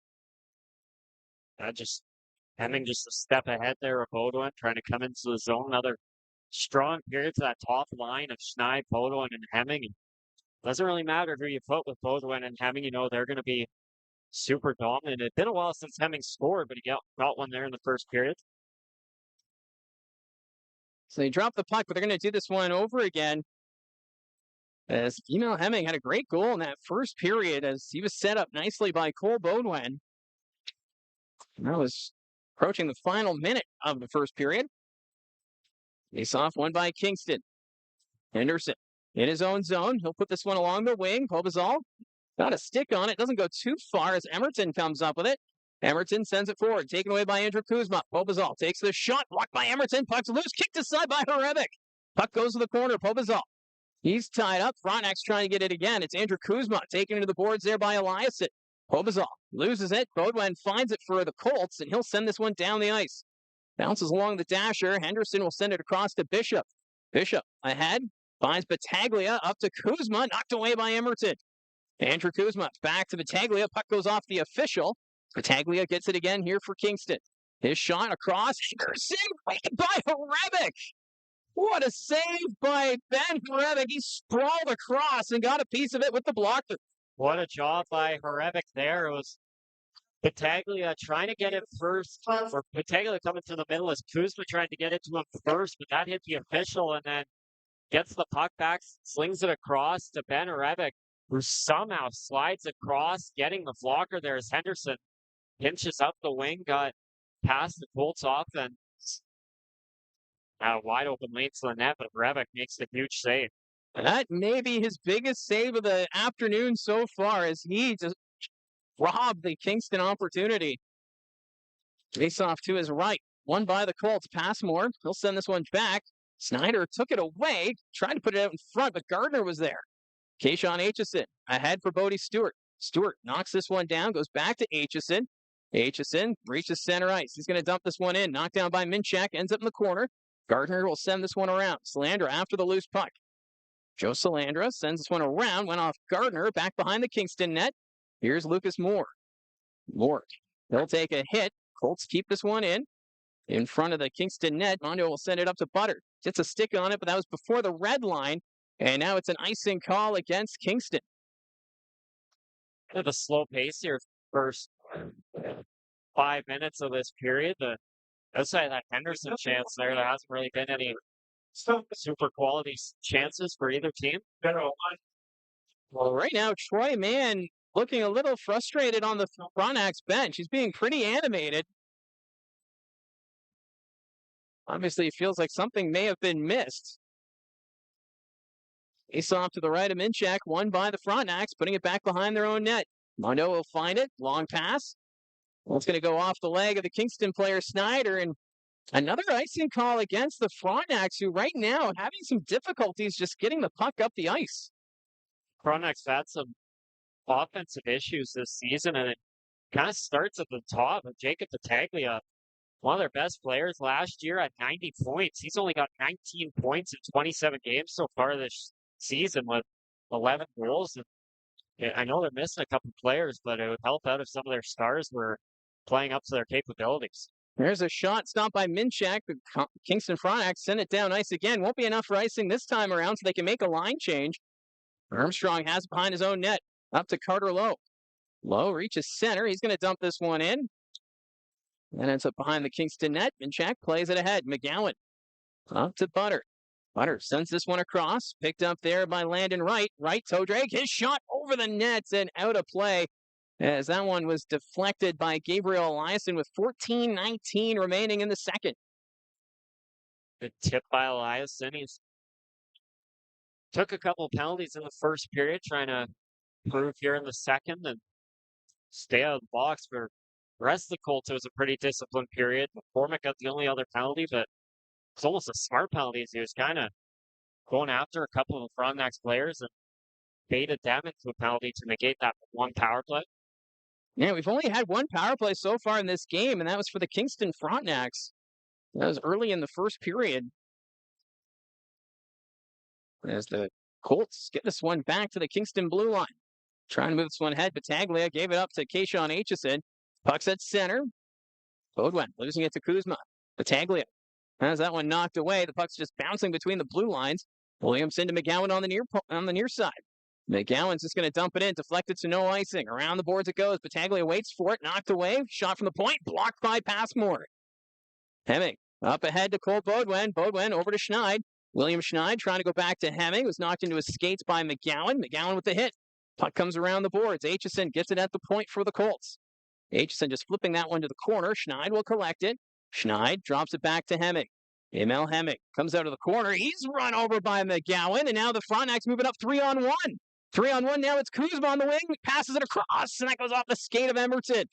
Hemming just a step ahead there of Baudouin, trying to come into the zone. Another strong period to that top line of Schnei, Baudouin, and Hemming. And doesn't really matter who you put with Baudouin and Hemming. You know they're going to be super dominant. It's been a while since Hemming scored, but he got one there in the first period. So they drop the puck, but they're going to do this one over again. As Emil Hemming had a great goal in that first period as he was set up nicely by Cole Baudouin. That was approaching the final minute of the first period. Face off one by Kingston. Henderson in his own zone. He'll put this one along the wing. Pobazal got a stick on it. Doesn't go too far as Emerton comes up with it. Emerton sends it forward. Taken away by Andrew Kuzma. Pobazal takes the shot. Blocked by Emerton. Puck's loose. Kicked aside by Hrebeck. Puck goes to the corner. Pobazal. He's tied up. Frontenacs trying to get it again. It's Andrew Kuzma taken into the boards there by Eliasson. Pobazal loses it. Baudouin finds it for the Colts, and he'll send this one down the ice. Bounces along the dasher. Henderson will send it across to Bishop. Bishop ahead. Finds Battaglia up to Kuzma. Knocked away by Emerton. Andrew Kuzma back to Battaglia. Puck goes off the official. Battaglia gets it again here for Kingston. His shot across. Henderson waited by Hrebeck. What a save by Ben Hrebeck. He sprawled across and got a piece of it with the blocker. What a job by Hrebeck there. It was Battaglia trying to get it first, or Battaglia coming to the middle as Kuzma trying to get it to him first, but that hit the official and then gets the puck back, slings it across to Ben Hrebeck, who somehow slides across, getting the blocker there as Henderson pinches up the wing, got past the Colts offense. Wide open lane to the net, but Revick makes the huge save. That may be his biggest save of the afternoon so far as he just robbed the Kingston opportunity. Face off to his right. Won by the Colts. Passmore. He'll send this one back. Snyder took it away. Tried to put it out in front, but Gardner was there. Kayshawn Aitchison ahead for Bodie Stewart. Stewart knocks this one down. Goes back to Aitchison. Aitchison reaches center ice. He's going to dump this one in. Knocked down by Minchak. Ends up in the corner. Gardner will send this one around. Salandra after the loose puck. Joe Salandra sends this one around. Went off Gardner. Back behind the Kingston net. Here's Lucas Moore. Moore. He'll take a hit. Colts keep this one in front of the Kingston net. Mondo will send it up to Butter. Gets a stick on it, but that was before the red line. And now it's an icing call against Kingston. Kind of a slow pace here first 5 minutes of this period. Outside of that Henderson chance there hasn't really been any super quality chances for either team. Well, right now, Troy Mann looking a little frustrated on the Frontenacs bench. He's being pretty animated. Obviously, it feels like something may have been missed. Ace off to the right of Minchak, won by the Frontenacs, putting it back behind their own net. Mondo will find it. Long pass. Well, it's going to go off the leg of the Kingston player, Snyder, and another icing call against the Frontenacs, who right now are having some difficulties just getting the puck up the ice. Frontenacs had some offensive issues this season, and it kind of starts at the top of Jacob Battaglia, one of their best players last year at 90 points. He's only got 19 points in 27 games so far this season with 11 goals. And I know they're missing a couple players, but it would help out if some of their stars were playing up to their capabilities. There's a shot stopped by Minchak. The Kingston Frontenacs send it down ice again. Won't be enough for icing this time around, so they can make a line change. Armstrong has it behind his own net. Up to Carter Lowe. Lowe reaches center. He's going to dump this one in. And ends up behind the Kingston net. Minchak plays it ahead. McGowan up to Butter. Butter sends this one across. Picked up there by Landon Wright. Wright toe drag. His shot over the nets and out of play, as that one was deflected by Gabriel Eliasson with 14:19 remaining in the second. Good tip by Eliasson. He's took a couple penalties in the first period, trying to improve here in the second and stay out of the box. For the rest of the Colts, it was a pretty disciplined period. McCormick got the only other penalty, but it's almost a smart penalty. He was kind of going after a couple of the Frontenacs players and baited them into a penalty to negate that one power play. Yeah, we've only had one power play so far in this game, and that was for the Kingston Frontenacs. That was early in the first period. As the Colts get this one back to the Kingston blue line. Trying to move this one ahead. Battaglia gave it up to Kayshawn Aitchison. Puck's at center. Bodwin losing it to Kuzma. Battaglia has that one knocked away. The puck's just bouncing between the blue lines. Williams into McGowan on the near side. McGowan's just going to dump it in, deflected to no icing. Around the boards it goes. Battaglia waits for it, knocked away. Shot from the point, blocked by Passmore. Hemming up ahead to Cole Bodwin. Bodwin over to Schneid. William Schneid trying to go back to Hemming. Was knocked into his skates by McGowan. McGowan with the hit. Puck comes around the boards. Aitchison gets it at the point for the Colts. Aitchison just flipping that one to the corner. Schneid will collect it. Schneid drops it back to Hemming. Emil Hemming comes out of the corner. He's run over by McGowan, and now the Frontenacs moving up 3-on-1. 3-on-1 now. It's Kuzma on the wing. Passes it across, and that goes off the skate of Emerton.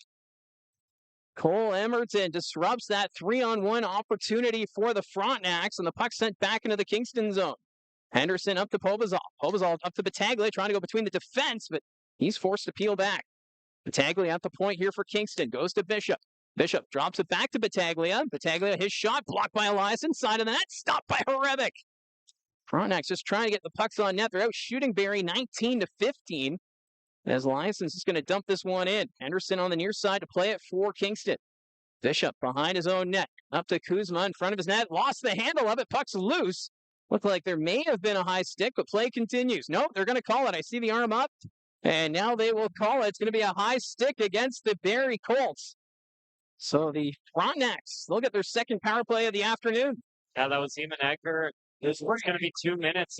Cole Emerton disrupts that 3-on-1 opportunity for the Frontenacs, and the puck sent back into the Kingston zone. Henderson up to Povazov. Povazov up to Battaglia, trying to go between the defense, but he's forced to peel back. Battaglia at the point here for Kingston. Goes to Bishop. Bishop drops it back to Battaglia. Battaglia, his shot blocked by Elias inside of the net. Stopped by Horevic. Frontenacs just trying to get the pucks on net. They're out shooting Barrie 19-15. As Eliasson is going to dump this one in. Henderson on the near side to play it for Kingston. Bishop behind his own net. Up to Kuzma in front of his net. Lost the handle of it. Puck's loose. Looked like there may have been a high stick, but play continues. Nope, they're going to call it. I see the arm up. And now they will call it. It's going to be a high stick against the Barrie Colts. So the Frontenacs, they'll get their second power play of the afternoon. Yeah, that was Eamon Egger. This was going to be 2 minutes.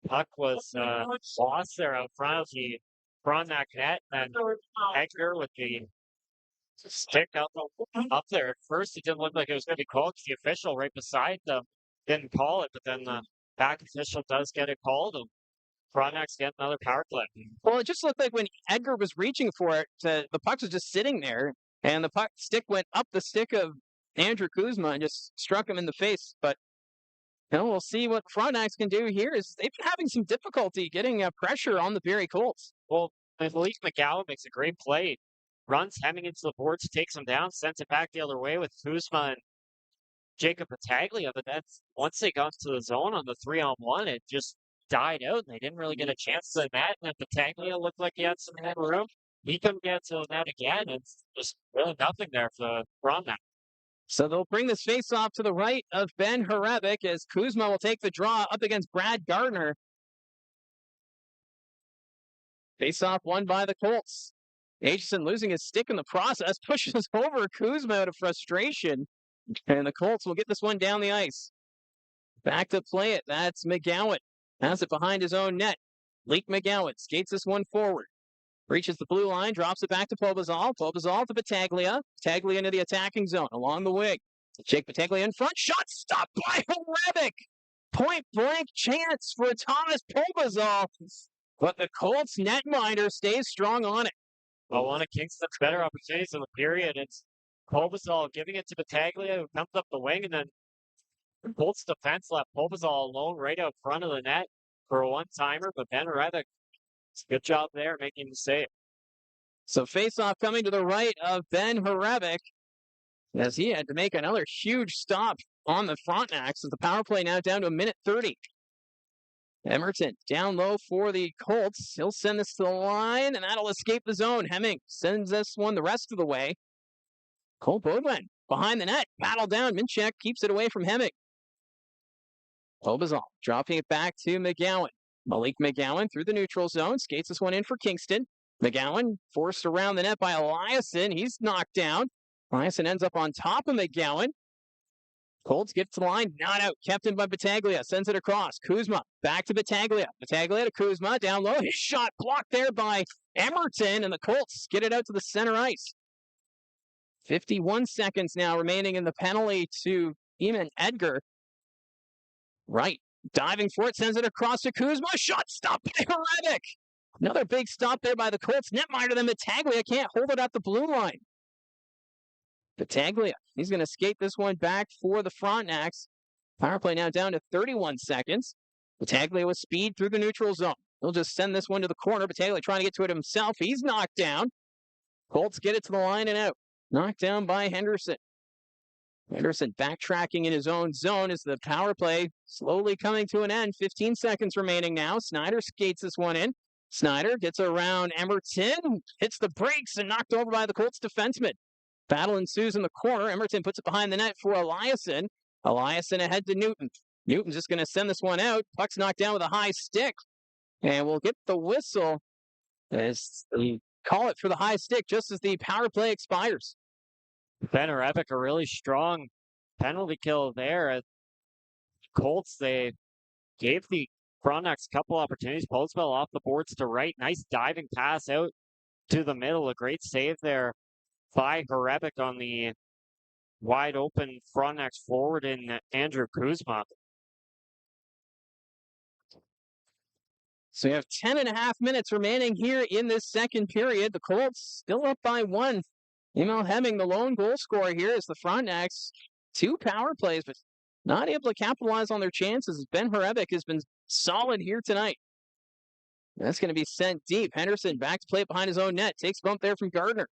Puck was lost there out front of the Frontenac net. And Egger with the Stick up there. At first, it didn't look like it was going to be called 'cause the official right beside them didn't call it, but then the back official does get it called. And Frontenacs get another power play. Well, it just looked like when Edgar was reaching for it, the puck was just sitting there, and the puck stick went up the stick of Andrew Kuzma and just struck him in the face. But we'll see what Frontenacs can do here. Is they've been having some difficulty getting pressure on the Barrie Colts. Well, I believe McGowan makes a great play. Runs Hemming into the boards, takes him down, sends it back the other way with Kuzma and Jacob Battaglia. But that's once they got to the zone on the 3-on-1, it just died out, and they didn't really get a chance to that. And then Battaglia looked like he had some room. He couldn't get to that again. It's just really nothing there for Frontenac. So they'll bring this face-off to the right of Ben Harevic as Kuzma will take the draw up against Brad Gardner. Face-off won by the Colts. Aitchison losing his stick in the process, pushes over Kuzma out of frustration. And the Colts will get this one down the ice. Back to play it. That's McGowan. Has it behind his own net. Leak McGowan skates this one forward. Reaches the blue line, drops it back to Pobazal. Pobazal to Battaglia. Battaglia into the attacking zone along the wing. Jake Battaglia in front. Shot stopped by Harevic. Point blank chance for Thomas Pobazal. But the Colts netminder stays strong on it. Well, one of Kingston's better opportunities in the period. It's Pobazal giving it to Battaglia, who comes up the wing, and then the Colts defense left Pobazal alone right out front of the net for a one-timer. But Ben Harevic, good job there making the save. So face-off coming to the right of Ben Harevic as he had to make another huge stop on the Frontenacs as the power play now down to 1:30. Emerton down low for the Colts. He'll send this to the line, and that'll escape the zone. Hemming sends this one the rest of the way. Cole Baudouin behind the net. Battle down. Minchek keeps it away from Hemming. Pobazal dropping it back to McGowan. Malik McGowan through the neutral zone. Skates this one in for Kingston. McGowan forced around the net by Eliasson. He's knocked down. Eliasson ends up on top of McGowan. Colts get to the line, not out. Kept in by Battaglia. Sends it across. Kuzma back to Battaglia. Battaglia to Kuzma. Down low. His shot blocked there by Emerton. And the Colts get it out to the center ice. 51 seconds now remaining in the penalty to Eamon Edgar. Right. Diving for it. Sends it across to Kuzma. Shot stopped by Harevic. Another big stop there by the Colts. Netminder than Battaglia can't hold it at the blue line. Battaglia, he's going to skate this one back for the Frontenacs. Power play now down to 31 seconds. Battaglia with speed through the neutral zone. He'll just send this one to the corner. Battaglia trying to get to it himself. He's knocked down. Colts get it to the line and out. Knocked down by Henderson. Henderson backtracking in his own zone as the power play slowly coming to an end. 15 seconds remaining now. Snyder skates this one in. Snyder gets around Emerton, hits the brakes and knocked over by the Colts defenseman. Battle ensues in the corner. Emerton puts it behind the net for Eliasson. Eliasson ahead to Newton. Newton's just going to send this one out. Puck's knocked down with a high stick. And we'll get the whistle as we call it for the high stick just as the power play expires. Ben Harevic, a really strong penalty kill there. At Colts, they gave the Frontenacs a couple opportunities. Posbell off the boards to right. Nice diving pass out to the middle. A great save there by Harevic on the wide open Frontenacs forward in Andrew Kuzma. So we have 10.5 minutes remaining here in this second period. The Colts still up by 1. Emil Hemming, the lone goal scorer here, as the Frontenacs 2 power plays, but not able to capitalize on their chances. Ben Harevic has been solid here tonight. That's going to be sent deep. Henderson back to play it behind his own net. Takes bump there from Gardner.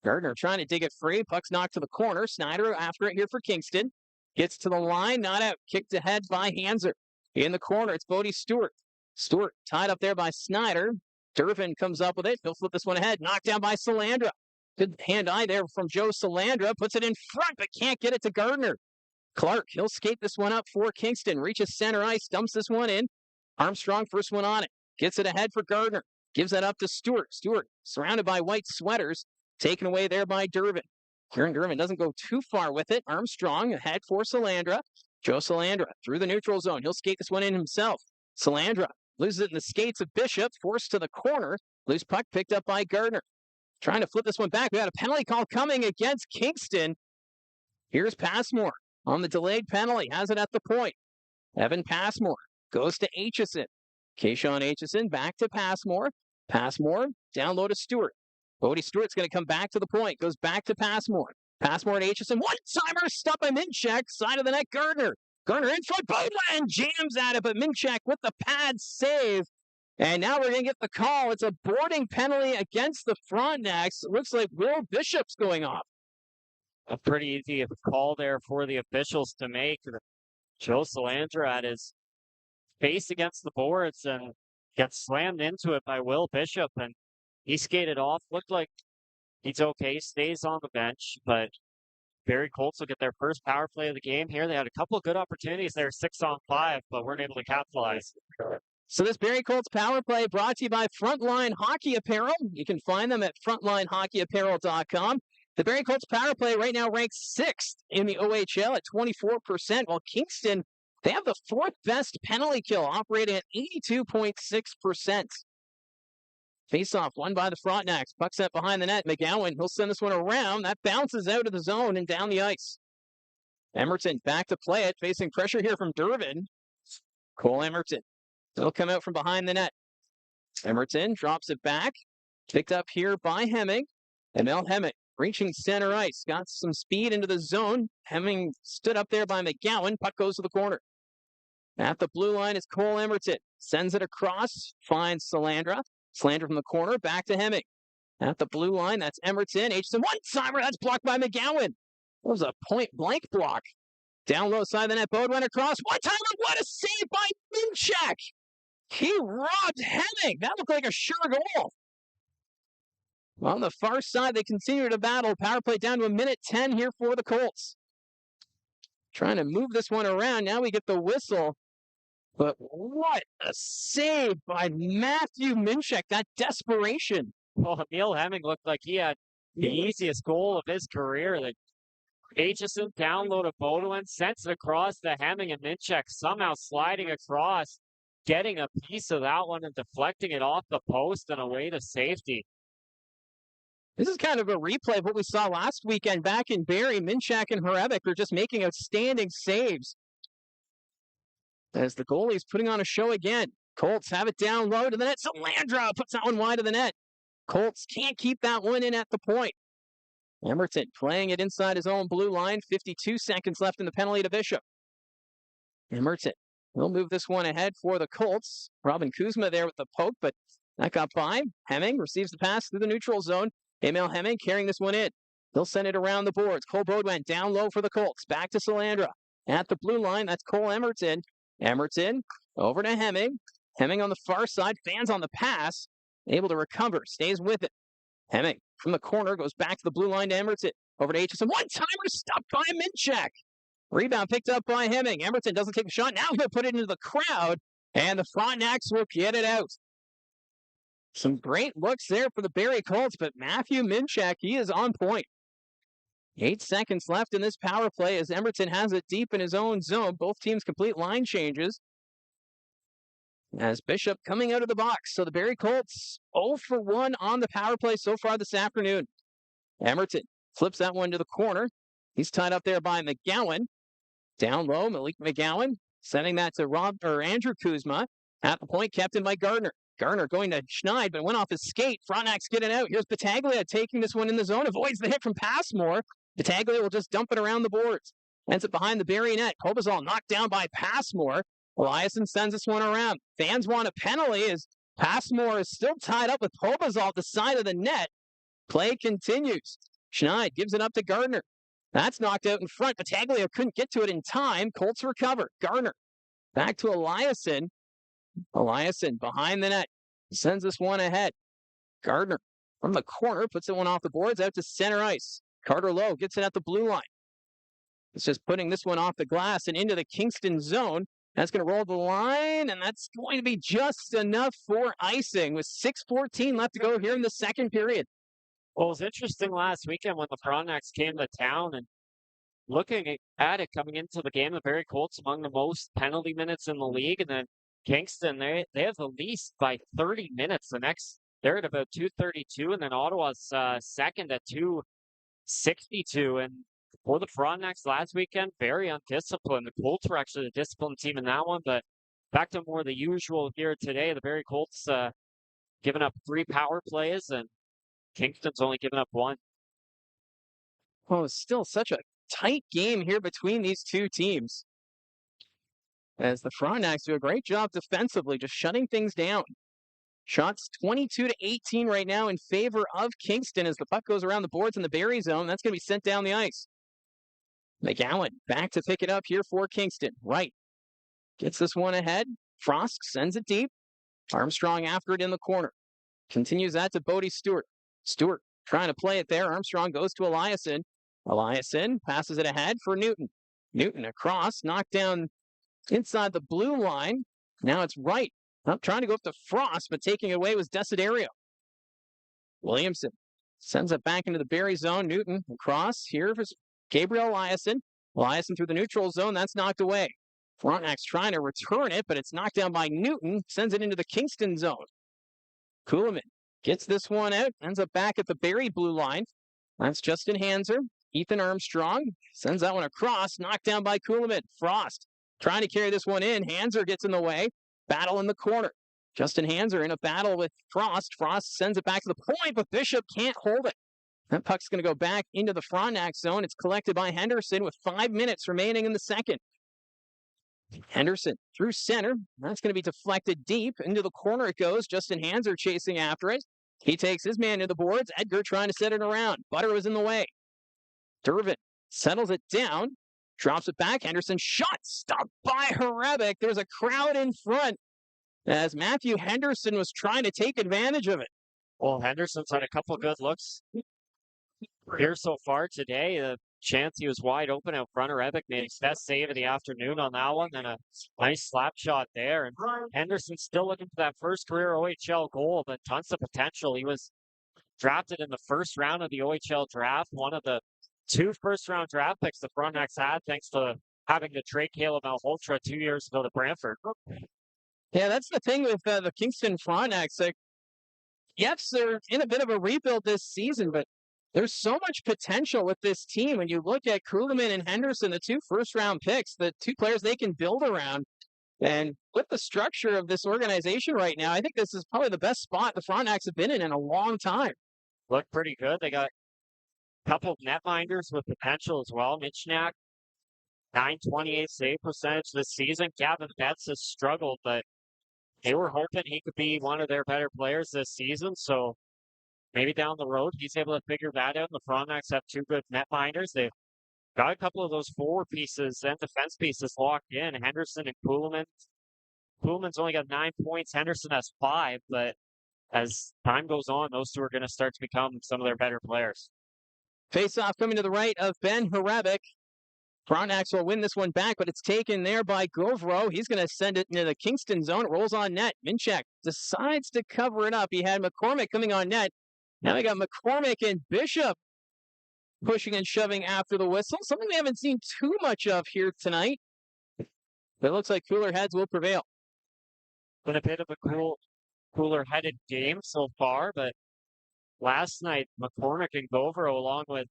Gardner trying to dig it free. Puck's knocked to the corner. Snyder after it here for Kingston. Gets to the line. Not out. Kicked ahead by Hanser. In the corner, it's Bodie Stewart. Stewart tied up there by Snyder. Durbin comes up with it. He'll flip this one ahead. Knocked down by Salandra. Good hand-eye there from Joe Salandra. Puts it in front, but can't get it to Gardner. Clark, he'll skate this one up for Kingston. Reaches center ice. Dumps this one in. Armstrong, first one on it. Gets it ahead for Gardner. Gives that up to Stewart. Stewart, surrounded by white sweaters. Taken away there by Durbin. Kieran Durbin doesn't go too far with it. Armstrong ahead for Salandra. Joe Salandra through the neutral zone. He'll skate this one in himself. Salandra loses it in the skates of Bishop. Forced to the corner. Loose puck picked up by Gardner. Trying to flip this one back. We got a penalty call coming against Kingston. Here's Passmore on the delayed penalty. Has it at the point. Evan Passmore goes to Aitchison. Kayshawn Aitchison back to Passmore. Passmore down low to Stewart. Bodie Stewart's going to come back to the point. Goes back to Passmore. Passmore to Aitchison. One-timer. Stop by Minchak. Side of the net, Gardner. Gardner in front. Boudin jams at it, but Minchak with the pad save. And now we're going to get the call. It's a boarding penalty against the Frontenacs. It looks like Will Bishop's going off. A pretty easy call there for the officials to make. Joe Salandra at his face against the boards and gets slammed into it by Will Bishop. And he skated off. Looked like he's okay. Stays on the bench. But Barrie Colts will get their first power play of the game here. They had a couple of good opportunities there, 6-on-5, but weren't able to capitalize. So this Barrie Colts power play brought to you by Frontline Hockey Apparel. You can find them at frontlinehockeyapparel.com. The Barrie Colts power play right now ranks 6th in the OHL at 24%, while Kingston, they have the 4th best penalty kill, operating at 82.6%. Face-off won by the Frontenacs. Puck set behind the net. McGowan, he'll send this one around. That bounces out of the zone and down the ice. Emerton back to play it, facing pressure here from Durbin. Cole Emerton. It'll come out from behind the net. Emerton drops it back. Picked up here by Hemming. Emil Hemming reaching center ice. Got some speed into the zone. Hemming stood up there by McGowan. Puck goes to the corner. At the blue line is Cole Emerton. Sends it across. Finds Salandra. Salandra from the corner. Back to Hemming. At the blue line, that's Emerton. Aitchison. One-timer. That's blocked by McGowan. That was a point-blank block. Down low side of the net. Bode went across. One-timer. What a save by Minchak. He robbed Hemming. That looked like a sure goal. On the far side, they continue to battle. Power play down to a minute 10 here for the Colts. Trying to move this one around. Now we get the whistle. But what a save by Matthew Minchak. That desperation. Well, Emil Hemming looked like he had the easiest goal of his career. The Aitchison down low to Baudouin, sends it across to Hemming, and Minchak somehow sliding across, getting a piece of that one and deflecting it off the post and away to safety. This is kind of a replay of what we saw last weekend back in Barrie. Minchak and Hrebeck are just making outstanding saves. As the goalie's putting on a show again. Colts have it down low to the net. Salandra puts that one wide of the net. Colts can't keep that one in at the point. Emerton playing it inside his own blue line. 52 seconds left in the penalty to Bishop. Emerton will move this one ahead for the Colts. Robin Kuzma there with the poke, but that got by. Hemming receives the pass through the neutral zone. Emil Hemming carrying this one in. He'll send it around the boards. Cole Baudouin down low for the Colts. Back to Salandra. At the blue line, that's Cole Emerton. Emerton over to Hemming. Hemming on the far side. Fans on the pass. Able to recover. Stays with it. Hemming from the corner goes back to the blue line to Emerton. Over to Aitchison. One-timer stopped by Minchak. Rebound picked up by Hemming. Emerton doesn't take the shot. Now he'll put it into the crowd. And the Frontenacs will get it out. Some great looks there for the Barrie Colts, but Matthew Minchak, he is on point. 8 seconds left in this power play as Emerton has it deep in his own zone. Both teams complete line changes. As Bishop coming out of the box. So the Barrie Colts 0 for 1 on the power play so far this afternoon. Emerton flips that one to the corner. He's tied up there by McGowan. Down low, Malik McGowan sending that to Andrew Kuzma. At the point, kept in by Gardner. Gardner going to Schneid, but went off his skate. Frontenacs get it out. Here's Battaglia taking this one in the zone. Avoids the hit from Passmore. Battaglia will just dump it around the boards. Ends it behind the Barrie net. Kobazal knocked down by Passmore. Eliasson sends this one around. Fans want a penalty as Passmore is still tied up with Kobazal at the side of the net. Play continues. Schneid gives it up to Gardner. That's knocked out in front. Battaglia couldn't get to it in time. Colts recover. Gardner back to Eliasson. Eliasson behind the net. Sends this one ahead. Gardner from the corner puts it one off the boards out to center ice. Carter Lowe gets it at the blue line. It's just putting this one off the glass and into the Kingston zone. That's going to roll the line, and that's going to be just enough for icing with 6:14 left to go here in the second period. Well, it was interesting last weekend when the Frontenacs came to town and looking at it coming into the game, the Barrie Colts among the most penalty minutes in the league, and then Kingston, they have the least by 30 minutes. The next they're at about 232, and then Ottawa's second at 262. And for the Frontenacs last weekend, very undisciplined. The Colts were actually the disciplined team in that one, but back to more the usual here today. The Barrie Colts giving up 3 power plays, and Kingston's only given up 1. Well, it's still such a tight game here between these two teams. As the Frontenacs do a great job defensively, just shutting things down. Shots 22-18 right now in favor of Kingston as the puck goes around the boards in the Barrie zone. That's going to be sent down the ice. McGowan back to pick it up here for Kingston. Right. Gets this one ahead. Frost sends it deep. Armstrong after it in the corner. Continues that to Bodie Stewart. Stewart trying to play it there. Armstrong goes to Eliasson. Eliasson passes it ahead for Newton. Newton across, knocked down inside the blue line. Now it's right. Up trying to go up to Frost, but taking it away was Desiderio. Williamson sends it back into the Barrie zone. Newton across here for Gabriel Eliasson. Eliasson through the neutral zone. That's knocked away. Frontenac's trying to return it, but it's knocked down by Newton. Sends it into the Kingston zone. Kuhlman gets this one out. Ends up back at the Barrie blue line. That's Justin Hanser. Ethan Armstrong sends that one across. Knocked down by Kuhlman. Frost trying to carry this one in. Hanser gets in the way. Battle in the corner. Justin Hanser in a battle with Frost. Frost sends it back to the point, but Bishop can't hold it. That puck's going to go back into the Frontenac zone. It's collected by Henderson with 5 minutes remaining in the second. Henderson through center. That's going to be deflected deep. Into the corner it goes. Justin Hanser chasing after it. He takes his man to the boards. Edgar trying to set it around. Butter was in the way. Durbin settles it down. Drops it back. Henderson shot. Stopped by Hrebeck. There's a crowd in front as Matthew Henderson was trying to take advantage of it. Well, Henderson's had a couple good looks here so far today. The chance he was wide open out front. Hrebeck made his best save of the afternoon on that one. And a nice slap shot there. And Henderson's still looking for that first career OHL goal, but tons of potential. He was drafted in the first round of the OHL draft, one of the 2 first-round draft picks the Frontenacs had, thanks to having to trade Caleb Malhotra 2 years ago to Brantford. Yeah, that's the thing with the Kingston Frontenacs. Like, yes, they're in a bit of a rebuild this season, but there's so much potential with this team. When you look at Kuhlman and Henderson, the 2 first-round picks, the 2 players they can build around. And with the structure of this organization right now, I think this is probably the best spot the Frontenacs have been in a long time. Look pretty good. They got couple of netminders with potential as well. Michnak, .928 save percentage this season. Gavin Betts has struggled, but they were hoping he could be one of their better players this season. So maybe down the road, he's able to figure that out. The Frontenacs have 2 good netminders. They've got a couple of those forward pieces and defense pieces locked in. Henderson and Kuhlman. Kuhlman's only got 9 points. Henderson has 5, but as time goes on, those 2 are going to start to become some of their better players. Face-off coming to the right of Ben Hrebeck. Frontenacs will win this one back, but it's taken there by Govro. He's going to send it into the Kingston zone. It rolls on net. Minchak decides to cover it up. He had McCormick coming on net. Now we got McCormick and Bishop pushing and shoving after the whistle. Something we haven't seen too much of here tonight. But it looks like cooler heads will prevail. Been a bit of a cooler-headed game so far, but last night, McCormick and Govro, along with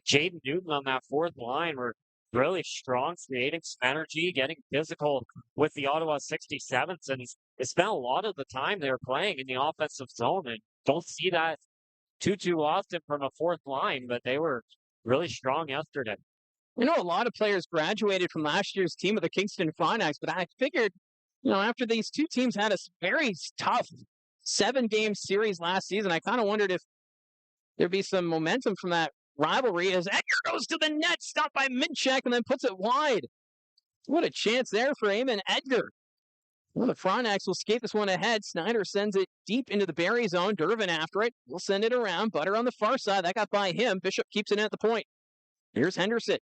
Jaden Newton on that 4th line, were really strong, creating some energy, getting physical with the Ottawa 67s. And they spent a lot of the time they were playing in the offensive zone. And don't see that too often from a 4th line, but they were really strong yesterday. You know, a lot of players graduated from last year's team of the Kingston Frontenacs, but I figured, after these 2 teams had a very tough 7-game series last season, I kind of wondered if there'd be some momentum from that rivalry as Edgar goes to the net, stopped by Minchak, and then puts it wide. What a chance there for Eamon Edgar. Well, the Frontenacs will skate this one ahead. Snyder sends it deep into the Barrie zone. Durbin after it. We'll send it around. Butter on the far side. That got by him. Bishop keeps it in at the point. Here's Henderson.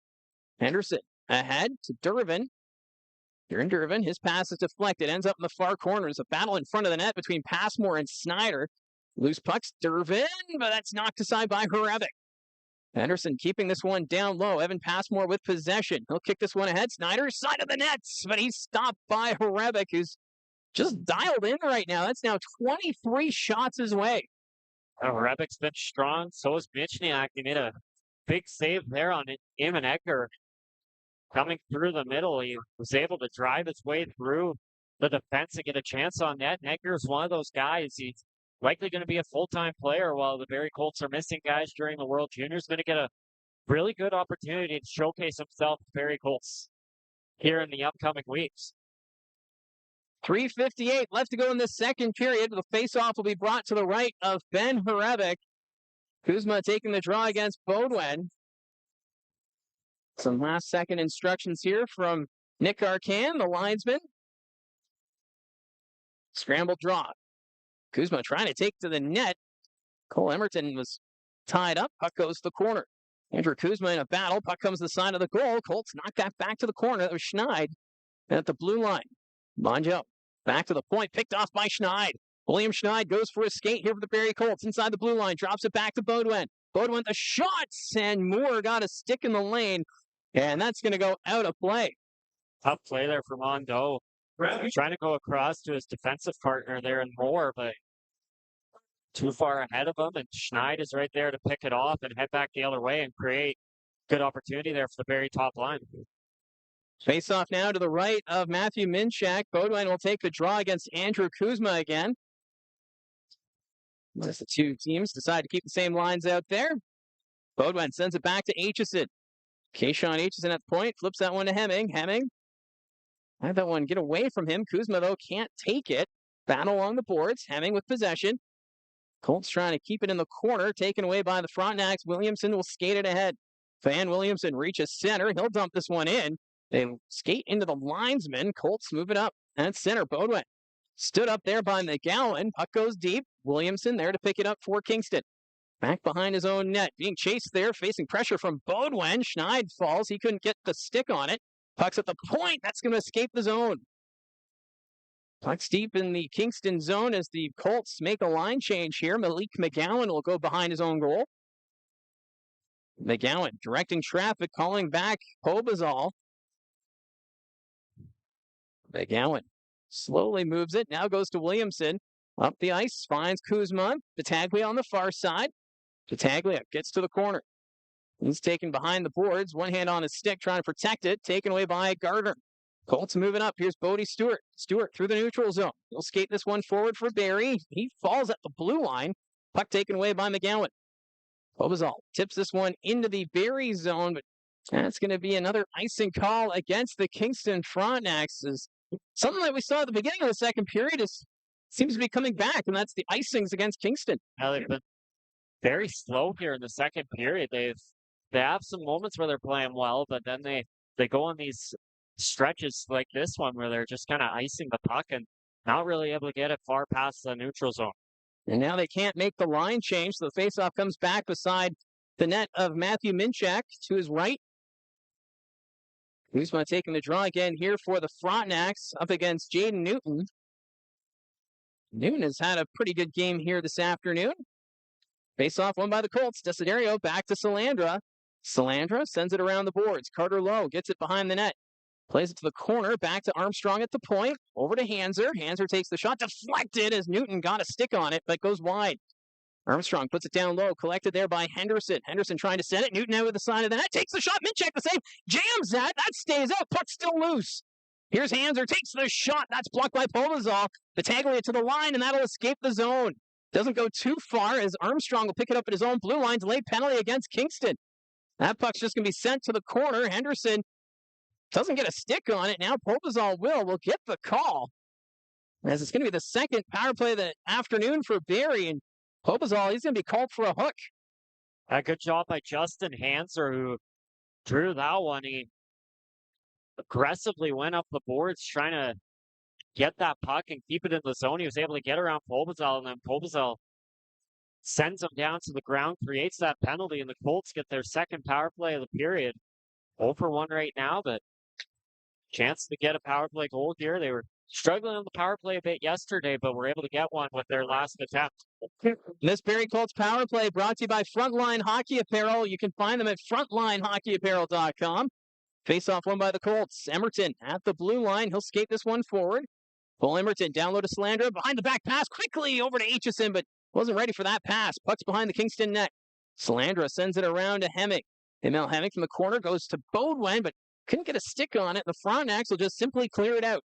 Henderson ahead to Durbin. Here in Durbin, his pass is deflected, ends up in the far corner. There's a battle in front of the net between Passmore and Snyder. Loose pucks, Durbin, but that's knocked aside by Hrebeck. Henderson keeping this one down low. Evan Passmore with possession. He'll kick this one ahead. Snyder, side of the nets, but he's stopped by Hrebeck, who's just dialed in right now. That's now 23 shots his way. Rebek's been strong. So is Michniak. He made a big save there on Eamon Egger. Coming through the middle, he was able to drive his way through the defense and get a chance on net. And Egger is one of those guys. He's likely going to be a full-time player while the Barrie Colts are missing guys during the World Juniors. Going to get a really good opportunity to showcase himself with Barrie Colts here in the upcoming weeks. 3:58 left to go in the second period. The faceoff will be brought to the right of Ben Rebek. Kuzma taking the draw against Beaudoin. Some last-second instructions here from Nick Arcan, the linesman. Scrambled draw. Kuzma trying to take to the net. Cole Emerton was tied up. Puck goes to the corner. Andrew Kuzma in a battle. Puck comes to the side of the goal. Colts knock that back to the corner. That was Schneid at the blue line. Monjo back to the point. Picked off by Schneid. William Schneid goes for a skate here for the Barrie Colts. Inside the blue line. Drops it back to Beaudoin. Beaudoin the shots. And Moore got a stick in the lane. And that's going to go out of play. Tough play there for Mondo. Trying to go across to his defensive partner there and Moore, but too far ahead of him. And Schneid is right there to pick it off and head back the other way and create good opportunity there for the Barrie top line. Face off now to the right of Matthew Minchak. Beaudoin will take the draw against Andrew Kuzma again. As the two teams decide to keep the same lines out there. Beaudoin sends it back to Aitchison. Kayshawn Aitchison at the point. Flips that one to Hemming. Hemming had that one get away from him. Kuzma, though, can't take it. Battle on the boards. Hemming with possession. Colts trying to keep it in the corner. Taken away by the Frontenacs. Williamson will skate it ahead. Van Williamson reaches center. He'll dump this one in. They skate into the linesman. Colts move it up. And center, Beaudoin. Stood up there by McGowan. Puck goes deep. Williamson there to pick it up for Kingston. Back behind his own net. Being chased there, facing pressure from Beaudoin. Schneid falls. He couldn't get the stick on it. Puck's at the point. That's going to escape the zone. Puck's deep in the Kingston zone as the Colts make a line change here. Malik McGowan will go behind his own goal. McGowan directing traffic, calling back Pobazal. McGowan slowly moves it. Now goes to Williamson. Up the ice, finds Kuzma. Battaglia on the far side. Battaglia gets to the corner. He's taken behind the boards. One hand on his stick, trying to protect it. Taken away by Gardner. Colts moving up. Here's Bodie Stewart. Stewart through the neutral zone. He'll skate this one forward for Barrie. He falls at the blue line. Puck taken away by McGowan. Pobazal tips this one into the Barrie zone, but that's going to be another icing call against the Kingston Frontenacs. Something that we saw at the beginning of the second period seems to be coming back, and that's the icings against Kingston. Now they've been very slow here in the second period. They have some moments where they're playing well, but then they go on these stretches like this one where they're just kind of icing the puck and not really able to get it far past the neutral zone. And now they can't make the line change, so the faceoff comes back beside the net of Matthew Minchak to his right. Kuzma taking the draw again here for the Frontenacs up against Jaden Newton. Newton has had a pretty good game here this afternoon. Face-off won by the Colts. Desiderio back to Salandra. Salandra sends it around the boards. Carter Lowe gets it behind the net. Plays it to the corner. Back to Armstrong at the point. Over to Hanser. Hanser takes the shot. Deflected as Newton got a stick on it, but goes wide. Armstrong puts it down low. Collected there by Henderson. Henderson trying to send it. Newton out with the side of the net. Takes the shot. Minchak the save. Jams that. That stays out. Puck's still loose. Here's Hanser. Takes the shot. That's blocked by Pobazal. Battaglia to the line, and that'll escape the zone. Doesn't go too far as Armstrong will pick it up at his own blue line. Delayed penalty against Kingston. That puck's just going to be sent to the corner. Henderson doesn't get a stick on it. Now Pobazal will get the call. As it's going to be the second power play of the afternoon for Barrie. And Pobazal, he's going to be called for a hook. A good job by Justin Hanser, who drew that one. He aggressively went up the boards trying to get that puck and keep it in the zone. He was able to get around Pobazal, and then Pobazal sends him down to the ground, creates that penalty, and the Colts get their second power play of the period. 0 for 1 right now, but chance to get a power play goal here. They were struggling on the power play a bit yesterday, but were able to get one with their last attempt. This Barrie Colts power play brought to you by Frontline Hockey Apparel. You can find them at frontlinehockeyapparel.com. Face-off won by the Colts. Emerton at the blue line. He'll skate this one forward. Cole Emerton down low to Salandra. Behind the back pass. Quickly over to Aitchison, but wasn't ready for that pass. Puck's behind the Kingston net. Salandra sends it around to Hemming. Emil Hemming from the corner goes to Beaudoin, but couldn't get a stick on it. The Frontenacs will just simply clear it out.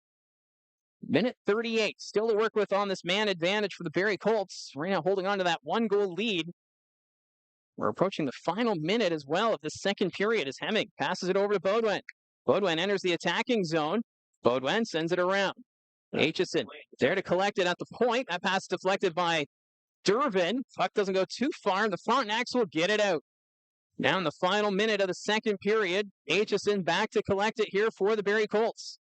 Minute 38. Still to work with on this man advantage for the Barrie Colts. Right now holding on to that 1-goal lead. We're approaching the final minute as well of the second period as Hemming passes it over to Beaudoin. Beaudoin enters the attacking zone. Beaudoin sends it around. Aitchison there to collect it at the point. That pass deflected by Durbin. Puck doesn't go too far, and the Frontenacs will get it out. Now in the final minute of the second period, Aitchison back to collect it here for the Barrie Colts.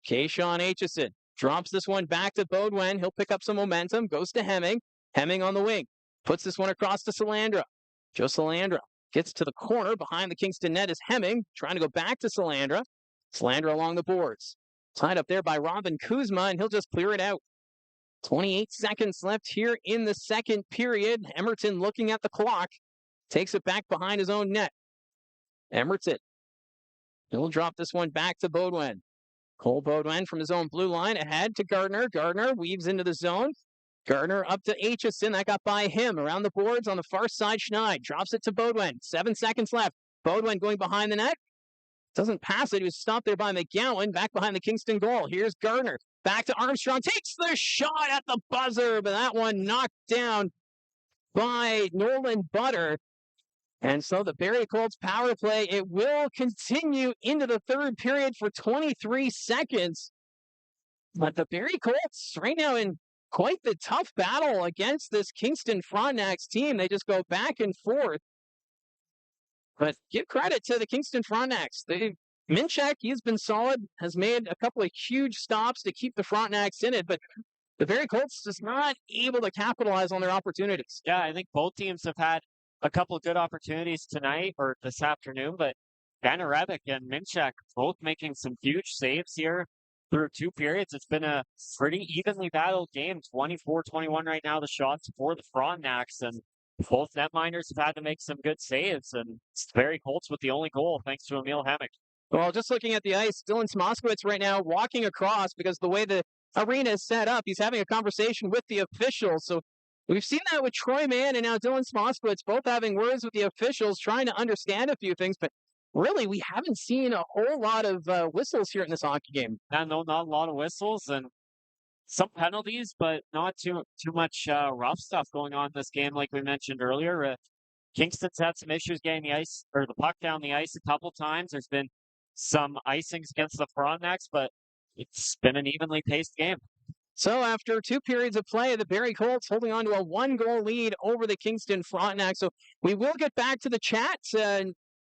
Kayshawn Aitchison drops this one back to Beaudoin. He'll pick up some momentum, goes to Hemming. Hemming on the wing. Puts this one across to Salandra. Joe Salandra gets to the corner. Behind the Kingston net is Hemming, trying to go back to Salandra. Salandra along the boards. Tied up there by Robin Kuzma, and he'll just clear it out. 28 seconds left here in the second period. Emerton looking at the clock. Takes it back behind his own net. Emerton. He'll drop this one back to Beaudoin. Cole Beaudoin from his own blue line ahead to Gardner. Gardner weaves into the zone. Gardner up to Aitchison. That got by him. Around the boards on the far side, Schneid drops it to Beaudoin. 7 seconds left. Beaudoin going behind the net. Doesn't pass it. He was stopped there by McGowan. Back behind the Kingston goal. Here's Gardner. Back to Armstrong. Takes the shot at the buzzer, but that one knocked down by Nolan Butter. And so the Barrie Colts power play, it will continue into the third period for 23 seconds. But the Barrie Colts right now in quite the tough battle against this Kingston Frontenacs team. They just go back and forth. But give credit to the Kingston Frontenacs. Minchak, he's been solid, has made a couple of huge stops to keep the Frontenacs in it, but the Barrie Colts just not able to capitalize on their opportunities. Yeah, I think both teams have had a couple of good opportunities tonight or this afternoon, but Vanarevic and Minchak both making some huge saves here through 2 periods. It's been a pretty evenly battled game, 24-21 right now, the shots for the Frontenacs, and both netminders have had to make some good saves, and it's the Barrie Colts with the only goal, thanks to Emil Hemming. Well, just looking at the ice, Dylan Smoskowitz right now walking across because the way the arena is set up, he's having a conversation with the officials. So we've seen that with Troy Mann and now Dylan Smoskowitz both having words with the officials, trying to understand a few things, but really we haven't seen a whole lot of whistles here in this hockey game. No, not a lot of whistles and some penalties, but not too much rough stuff going on in this game, like we mentioned earlier. Kingston's had some issues getting the ice or the puck down the ice a couple times. There's been some icings against the Frontenacs, but it's been an evenly paced game. So after 2 periods of play, the Barrie Colts holding on to a 1-goal lead over the Kingston Frontenacs. So we will get back to the chat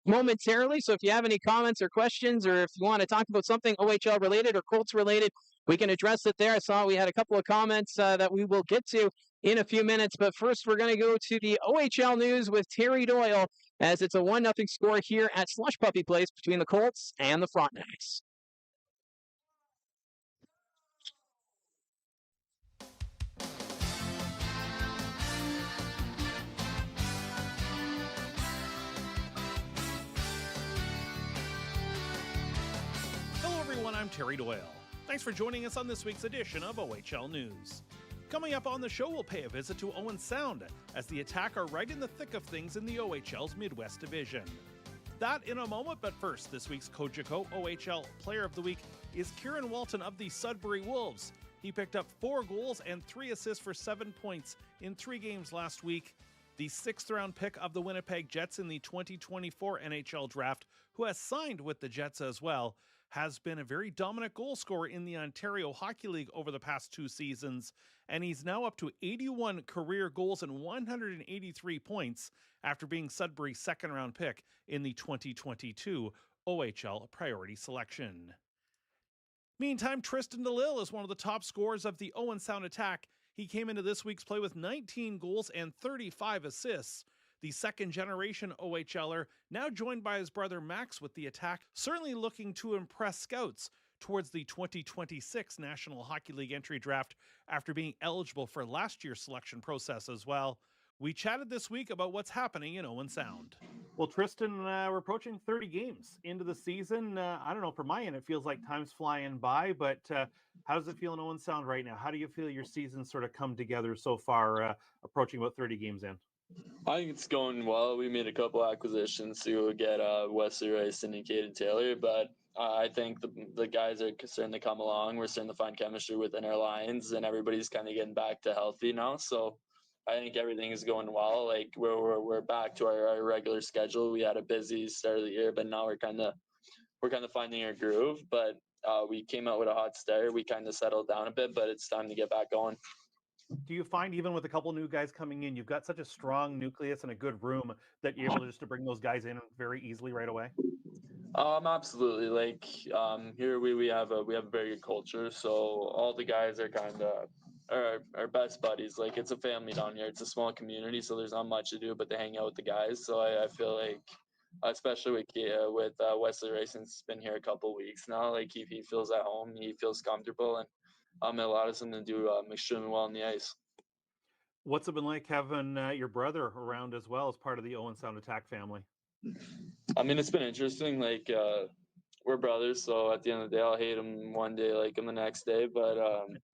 momentarily. So if you have any comments or questions, or if you want to talk about something OHL related or Colts related, we can address it there. I saw we had a couple of comments that we will get to in a few minutes. But first, we're going to go to the OHL news with Terry Doyle, as it's a 1-0 score here at Slush Puppy Place between the Colts and the Frontenacs. Hello everyone, I'm Terry Doyle. Thanks for joining us on this week's edition of OHL News. Coming up on the show, we'll pay a visit to Owen Sound, as the Attack are right in the thick of things in the OHL's Midwest Division. That in a moment, but first, this week's Cogeco OHL Player of the Week is Kieran Walton of the Sudbury Wolves. He picked up 4 goals and 3 assists for 7 points in 3 games last week. The 6th-round pick of the Winnipeg Jets in the 2024 NHL Draft, who has signed with the Jets as well, has been a very dominant goal scorer in the Ontario Hockey League over the past 2 seasons, and he's now up to 81 career goals and 183 points after being Sudbury's 2nd-round pick in the 2022 OHL Priority Selection. Meantime, Tristan DeLille is one of the top scorers of the Owen Sound Attack. He came into this week's play with 19 goals and 35 assists. The 2nd-generation OHLer, now joined by his brother Max with the Attack, certainly looking to impress scouts towards the 2026 National Hockey League entry draft after being eligible for last year's selection process as well. We chatted this week about what's happening in Owen Sound. Well, Tristan, we're approaching 30 games into the season. I don't know, for my end, it feels like time's flying by, but how does it feel in Owen Sound right now? How do you feel your season sort of come together so far, approaching about 30 games in? I think it's going well. We made a couple acquisitions to get Wesley Rice and Caden Taylor, but I think the guys are starting to come along. We're starting to find chemistry within our lines, and everybody's kind of getting back to healthy now. So I think everything is going well. Like we're back to our regular schedule. We had a busy start of the year, but now we're kind of finding our groove. But we came out with a hot start. We kind of settled down a bit, but it's time to get back going. Do you find even with a couple new guys coming in, you've got such a strong nucleus and a good room that you're able to just to bring those guys in very easily right away? Absolutely. Like here we have a very good culture. So all the guys are kind of our best buddies. Like it's a family down here. It's a small community, so there's not much to do but to hang out with the guys. So I feel like, especially with Wesley Rice, since he's been here a couple weeks now, like he feels at home. He feels comfortable, and it allows him to do extremely well on the ice. What's it been like having your brother around as well as part of the Owen Sound Attack family? I mean, it's been interesting. Like we're brothers, so at the end of the day, I'll hate him one day, like him the next day. But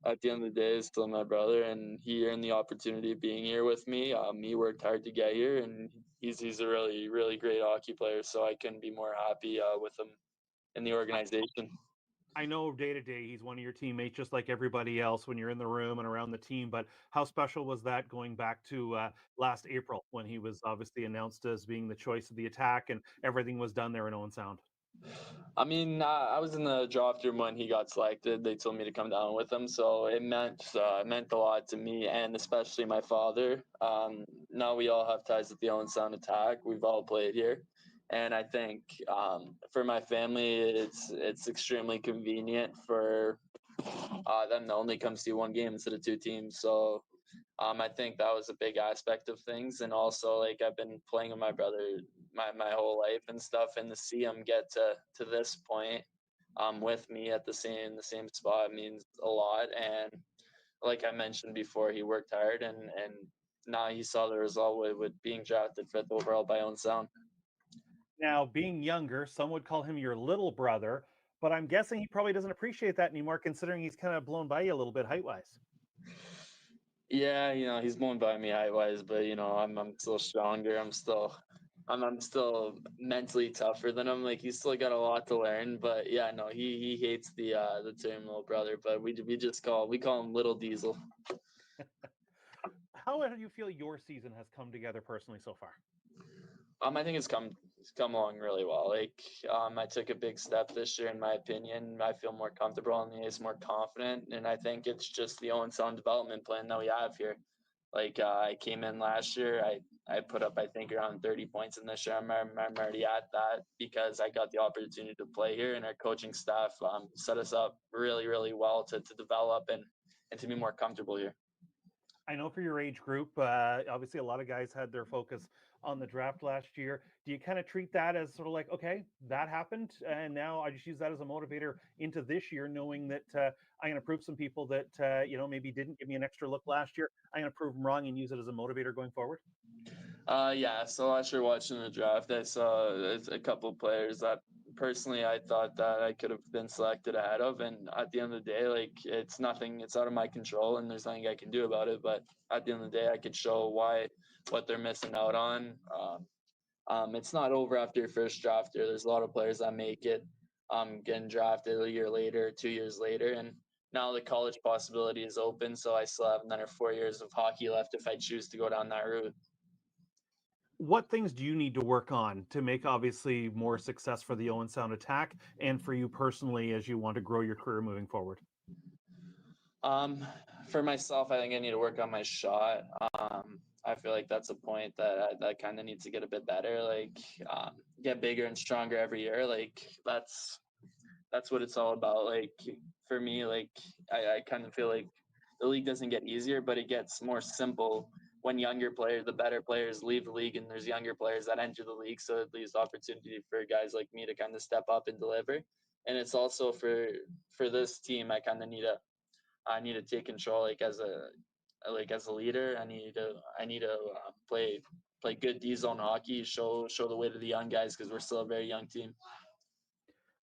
at the end of the day, he's still my brother, and he earned the opportunity of being here with me. He worked hard to get here, and he's a really really great hockey player. So I couldn't be more happy with him in the organization. I know day to day he's one of your teammates, just like everybody else when you're in the room and around the team. But how special was that going back to last April when he was obviously announced as being the choice of the Attack and everything was done there in Owen Sound? I mean, I was in the draft room when he got selected. They told me to come down with him, so it meant a lot to me and especially my father. Now we all have ties with the Owen Sound Attack. We've all played here. And I think for my family, it's extremely convenient for them to only come see one game instead of two teams. So I think that was a big aspect of things. And also, like I've been playing with my brother my whole life and stuff, and to see him get to this point with me at the same spot means a lot. And like I mentioned before, he worked hard, and now he saw the result with being drafted 5th overall by Owen Sound. Now, being younger, some would call him your little brother, but I'm guessing he probably doesn't appreciate that anymore, considering he's kind of blown by you a little bit height-wise. Yeah, he's blown by me height-wise, but I'm still stronger. I'm still mentally tougher than him. Like he's still got a lot to learn, but yeah, no, he hates the term little brother, but we call him Little Diesel. How do you feel your season has come together personally so far? I think it's come along really well. Like I took a big step this year, in my opinion. I feel more comfortable on the ice, more confident, and I think it's just the Owen Sound development plan that we have here. Like I came in last year, I put up I think around 30 points in this year. I'm already at that because I got the opportunity to play here, and our coaching staff set us up really really well to develop and to be more comfortable here. I know for your age group, obviously a lot of guys had their focus on the draft last year. Do you kind of treat that as sort of like, okay, that happened, and now I just use that as a motivator into this year, knowing that I'm going to prove some people that maybe didn't give me an extra look last year. I'm going to prove them wrong and use it as a motivator going forward? Yeah. So last year watching the draft, I saw a couple of players that personally I thought that I could have been selected ahead of, and at the end of the day, like it's out of my control, and there's nothing I can do about it. But at the end of the day, I could show what they're missing out on. It's not over after your first draft year. There's a lot of players that make it, getting drafted a year later, 2 years later, and now the college possibility is open. So I still have another 4 years of hockey left if I choose to go down that route. What things do you need to work on to make obviously more success for the Owen Sound Attack and for you personally as you want to grow your career moving forward? For myself, I think I need to work on my shot. I feel like that's a point that kind of needs to get a bit better. Like get bigger and stronger every year. Like that's what it's all about. Like for me, like I kind of feel like the league doesn't get easier, but it gets more simple when the better players leave the league, and there's younger players that enter the league. So it leaves opportunity for guys like me to kind of step up and deliver. And it's also for this team, I need to take control, like as like as a leader, I need to play good D zone hockey, show the way to the young guys because we're still a very young team.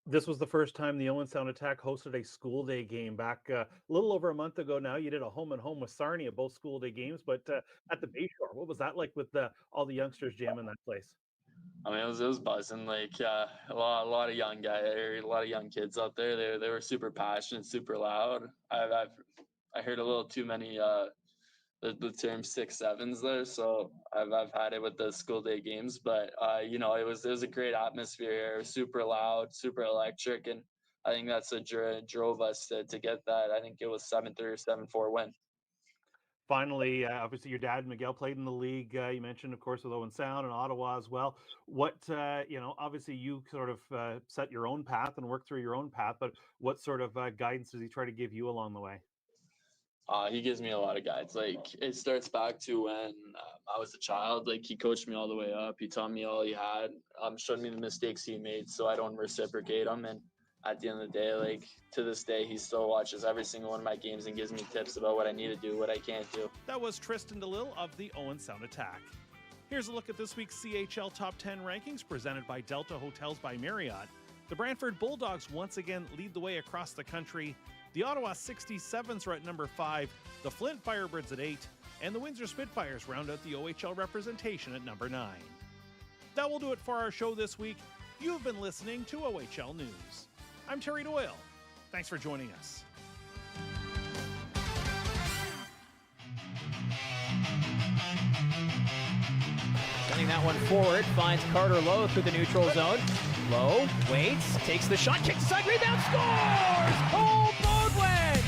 This was the first time the Owen Sound Attack hosted a school day game back a little over a month ago now. You did a home and home with Sarnia, both school day games, but at the Bayshore, what was that like with all the youngsters jamming that place? I mean, it was buzzing. Like a lot of young guys, a lot of young kids out there. They were super passionate, super loud. I heard a little too many the term 6-7s there, so I've had it with the school day games. But you know, it was a great atmosphere here. It was super loud, super electric, and I think that's what drove us to get that. I think it was 7-3 or 7-4 win. Finally, obviously, your dad Miguel played in the league. You mentioned, of course, with Owen Sound and Ottawa as well. What obviously you sort of set your own path and work through your own path. But what sort of guidance does he try to give you along the way? He gives me a lot of guides. Like it starts back to when I was a child. Like he coached me all the way up. He taught me all he had. Showed me the mistakes he made so I don't reciprocate them. And at the end of the day, like to this day, he still watches every single one of my games and gives me tips about what I need to do, what I can't do. That was Tristan DeLille of the Owen Sound Attack. Here's a look at this week's CHL Top 10 rankings presented by Delta Hotels by Marriott. The Brantford Bulldogs once again lead the way across the country. The Ottawa 67s are at number 5, the Flint Firebirds at 8, and the Windsor Spitfires round out the OHL representation at number 9. That will do it for our show this week. You have been listening to OHL News. I'm Terry Doyle. Thanks for joining us. Sending that one forward, finds Carter Lowe through the neutral zone. Lowe waits, takes the shot, kicks aside, rebound, scores! Cole Bodwin!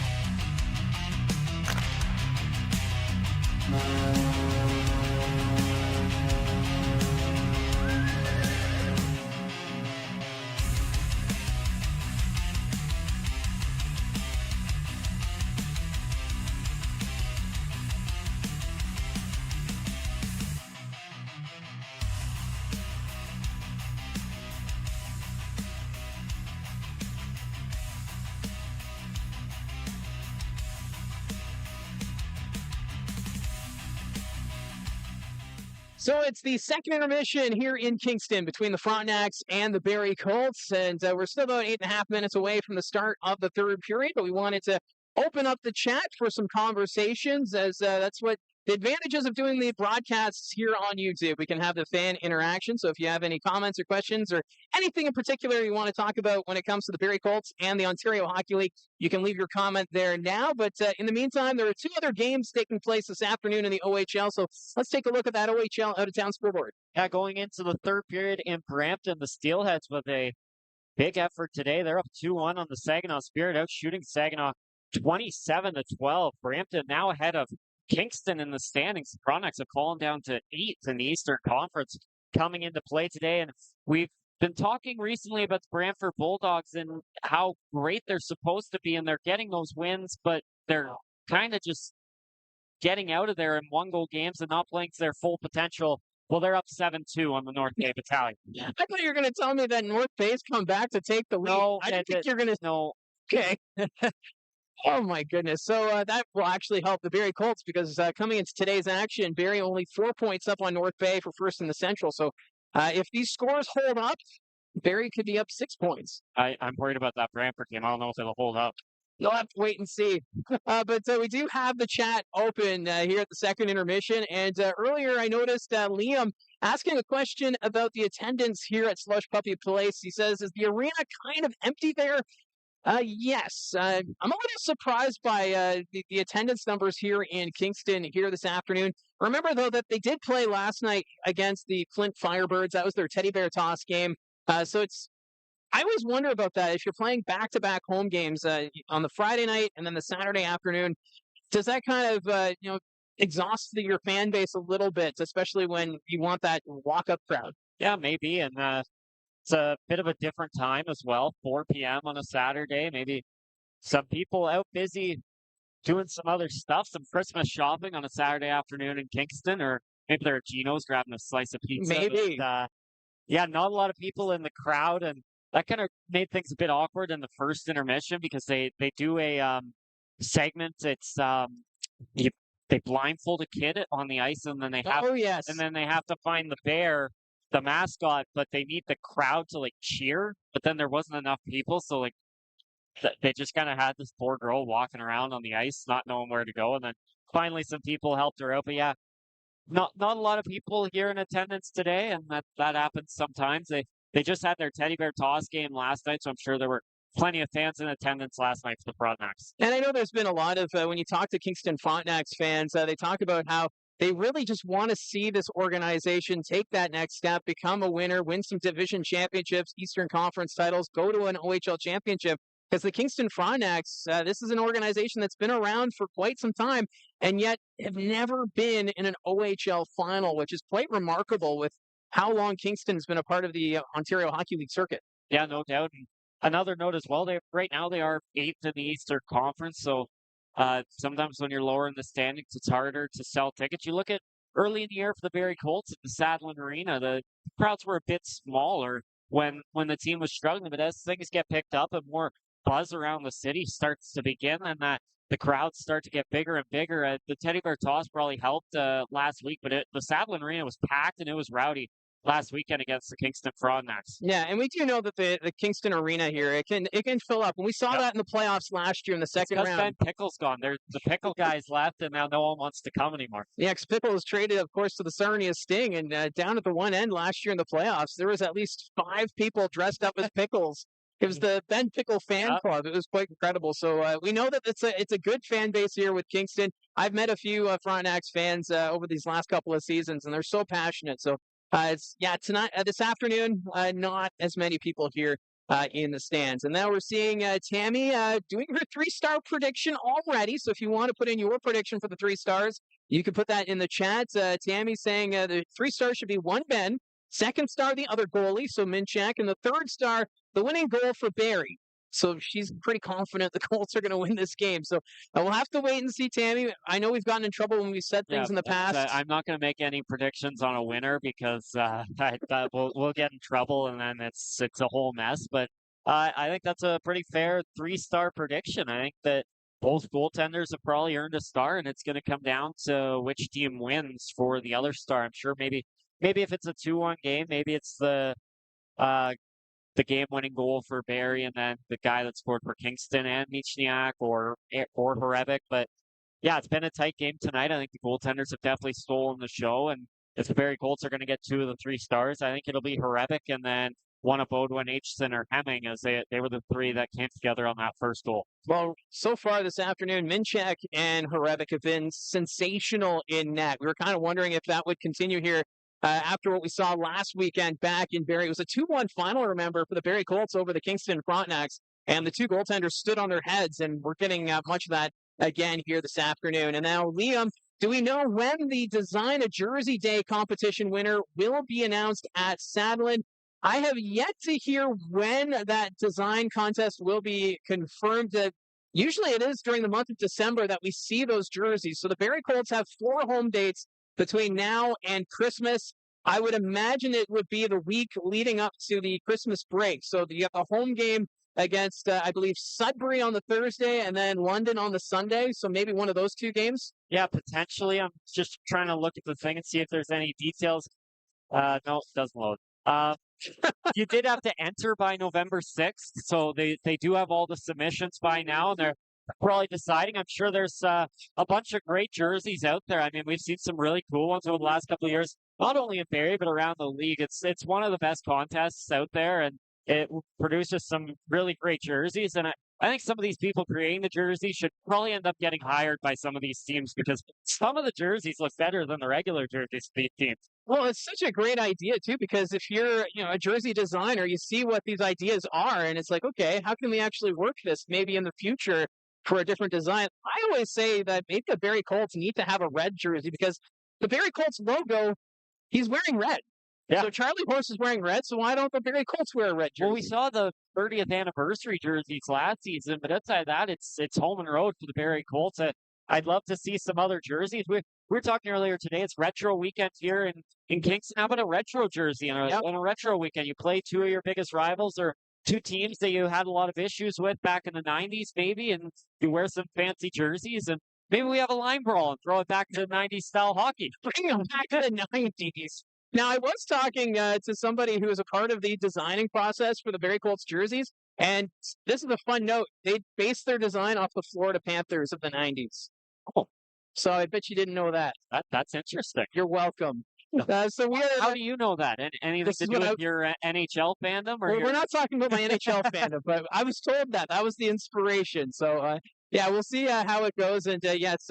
So it's the second intermission here in Kingston between the Frontenacs and the Barrie Colts, and we're still about 8.5 minutes away from the start of the third period, but we wanted to open up the chat for some conversations, as that's what the advantages of doing the broadcasts here on YouTube. We can have the fan interaction, so if you have any comments or questions or anything in particular you want to talk about when it comes to the Barrie Colts and the Ontario Hockey League, you can leave your comment there now. But in the meantime, there are 2 other games taking place this afternoon in the OHL, so let's take a look at that OHL out-of-town scoreboard. Yeah, going into the third period in Brampton, the Steelheads with a big effort today. They're up 2-1 on the Saginaw Spirit, out shooting Saginaw 27-12. Brampton now ahead of Kingston in the standings. The Frontenacs have fallen down to 8th in the Eastern Conference coming into play today. And we've been talking recently about the Brantford Bulldogs and how great they're supposed to be, and they're getting those wins, but they're kind of just getting out of there in one-goal games and not playing to their full potential. Well, they're up 7-2 on the North Bay Battalion. I thought you were going to tell me that North Bay's come back to take the lead. No, I didn't think you're going to. No. Okay. Oh, my goodness. So that will actually help the Barrie Colts because coming into today's action, Barrie only 4 points up on North Bay for first in the Central. So if these scores hold up, Barrie could be up 6 points. I'm worried about that Brantford game. I don't know if it'll hold up. You'll have to wait and see. But we do have the chat open here at the second intermission. And earlier I noticed Liam asking a question about the attendance here at Slush Puppy Place. He says, is the arena kind of empty there? Yes. I'm a little surprised by the attendance numbers here in Kingston here this afternoon. Remember, though, that they did play last night against the Flint Firebirds. That was their teddy bear toss game. So I always wonder about that. If you're playing back-to-back home games on the Friday night and then the Saturday afternoon, does that kind of exhaust your fan base a little bit, especially when you want that walk-up crowd? Yeah, maybe. And it's a bit of a different time as well, 4 p.m. on a Saturday. Maybe some people out busy doing some other stuff, some Christmas shopping on a Saturday afternoon in Kingston, or maybe they're at Gino's grabbing a slice of pizza. Maybe. But, yeah, not a lot of people in the crowd, and that kind of made things a bit awkward in the first intermission because they do a segment. It's they blindfold a kid on the ice, and then they have yes. and then they have to find the bear, the mascot, but they need the crowd to like cheer. But then there wasn't enough people, so like they just kind of had this poor girl walking around on the ice, not knowing where to go. And then finally, some people helped her out. But yeah, not a lot of people here in attendance today, and that happens sometimes. They just had their teddy bear toss game last night, so I'm sure there were plenty of fans in attendance last night for the Frontenacs. And I know there's been a lot of, when you talk to Kingston Frontenacs fans, they talk about how they really just want to see this organization take that next step, become a winner, win some division championships, Eastern Conference titles, go to an OHL championship. Because the Kingston Frontenacs, this is an organization that's been around for quite some time and yet have never been in an OHL final, which is quite remarkable with how long Kingston's been a part of the Ontario Hockey League circuit. Yeah, no doubt. And another note as well, right now they are 8th in the Eastern Conference, so sometimes when you're lower in the standings, it's harder to sell tickets. You look at early in the year for the Barrie Colts at the Sadlon Arena, the crowds were a bit smaller when the team was struggling, but as things get picked up and more buzz around the city starts to begin, and that the crowds start to get bigger and bigger. The Teddy Bear Toss probably helped last week, but the Sadlon Arena was packed and it was rowdy last weekend against the Kingston Frontenacs. Yeah, and we do know that the Kingston Arena here, it can fill up. And we saw that in the playoffs last year in the second round. Ben Pickle's gone. The Pickle guys left, and now no one wants to come anymore. Yeah, because Pickle was traded, of course, to the Sarnia Sting, and down at the one end last year in the playoffs, there was at least 5 people dressed up as Pickles. It was the Ben Pickle fan club. It was quite incredible. So we know that it's a good fan base here with Kingston. I've met a few Frontenacs fans over these last couple of seasons, and they're so passionate. So tonight, this afternoon, not as many people here in the stands. And now we're seeing Tammy doing her 3-star prediction already. So if you want to put in your prediction for the 3 stars, you can put that in the chat. Tammy saying the 3 stars should be 1 Ben, 2nd star the other goalie, so Minchak, and the 3rd star the winning goal for Barrie. So she's pretty confident the Colts are going to win this game. So we'll have to wait and see, Tammy. I know we've gotten in trouble when we've said things in the past. I'm not going to make any predictions on a winner because we'll get in trouble and then it's a whole mess. But I think that's a pretty fair 3-star prediction. I think that both goaltenders have probably earned a star, and it's going to come down to which team wins for the other star. I'm sure maybe if it's a 2-1 game, maybe it's the game-winning goal for Barrie, and then the guy that scored for Kingston and Michniak or Horebic. But yeah, it's been a tight game tonight. I think the goaltenders have definitely stolen the show, and if the Barrie Colts are going to get 2 of the 3 stars, I think it'll be Horebic and then one of Bodwin, Aitchison, or Hemming, as they were the 3 that came together on that first goal. Well, so far this afternoon, Minchak and Horebic have been sensational in net. We were kind of wondering if that would continue here after what we saw last weekend back in Barrie. It was a 2-1 final, remember, for the Barrie Colts over the Kingston Frontenacs, and the 2 goaltenders stood on their heads, and we're getting much of that again here this afternoon. And now, Liam, do we know when the Design a Jersey Day competition winner will be announced at Sadlon? I have yet to hear when that design contest will be confirmed. Usually it is during the month of December that we see those jerseys. So the Barrie Colts have 4 home dates between now and Christmas. I would imagine it would be the week leading up to the Christmas break. So you have a home game against, I believe, Sudbury on the Thursday and then London on the Sunday. So maybe one of those 2 games? Yeah, potentially. I'm just trying to look at the thing and see if there's any details. No, it doesn't load. You did have to enter by November 6th, so they do have all the submissions by now, and they're probably deciding. I'm sure there's a bunch of great jerseys out there. I mean, we've seen some really cool ones over the last couple of years, not only in Barrie, but around the league. It's one of the best contests out there, and it produces some really great jerseys. And I think some of these people creating the jerseys should probably end up getting hired by some of these teams because some of the jerseys look better than the regular jerseys for these teams. Well, it's such a great idea, too, because if you're, a jersey designer, you see what these ideas are, and it's like, okay, how can we actually work this maybe in the future for a different design? I always say that maybe the Barrie Colts need to have a red jersey because the Barrie Colts logo, he's wearing red. Yeah. So Charlie Horse is wearing red, so why don't the Barrie Colts wear a red jersey? Well, we saw the 30th anniversary jerseys last season, but outside of that, it's home and road for the Barrie Colts. I'd love to see some other jerseys. We were talking earlier today, it's retro weekend here in Kingston. How about a retro jersey on a retro weekend? You play 2 of your biggest rivals or 2 teams that you had a lot of issues with back in the 90s, maybe, and you wear some fancy jerseys. And Maybe we have a line brawl and throw it back to 90s style hockey. Bring them back to the 90s. Now, I was talking to somebody who was a part of the designing process for the Barrie Colts jerseys, and this is a fun note. They based their design off the Florida Panthers of the 90s. Oh. So I bet you didn't know that. That's interesting. You're welcome. So we How do you know that? Anything to do with your NHL fandom? Or we're not talking about my NHL fandom, but I was told that. That was the inspiration. So, yeah, we'll see how it goes. And, yes,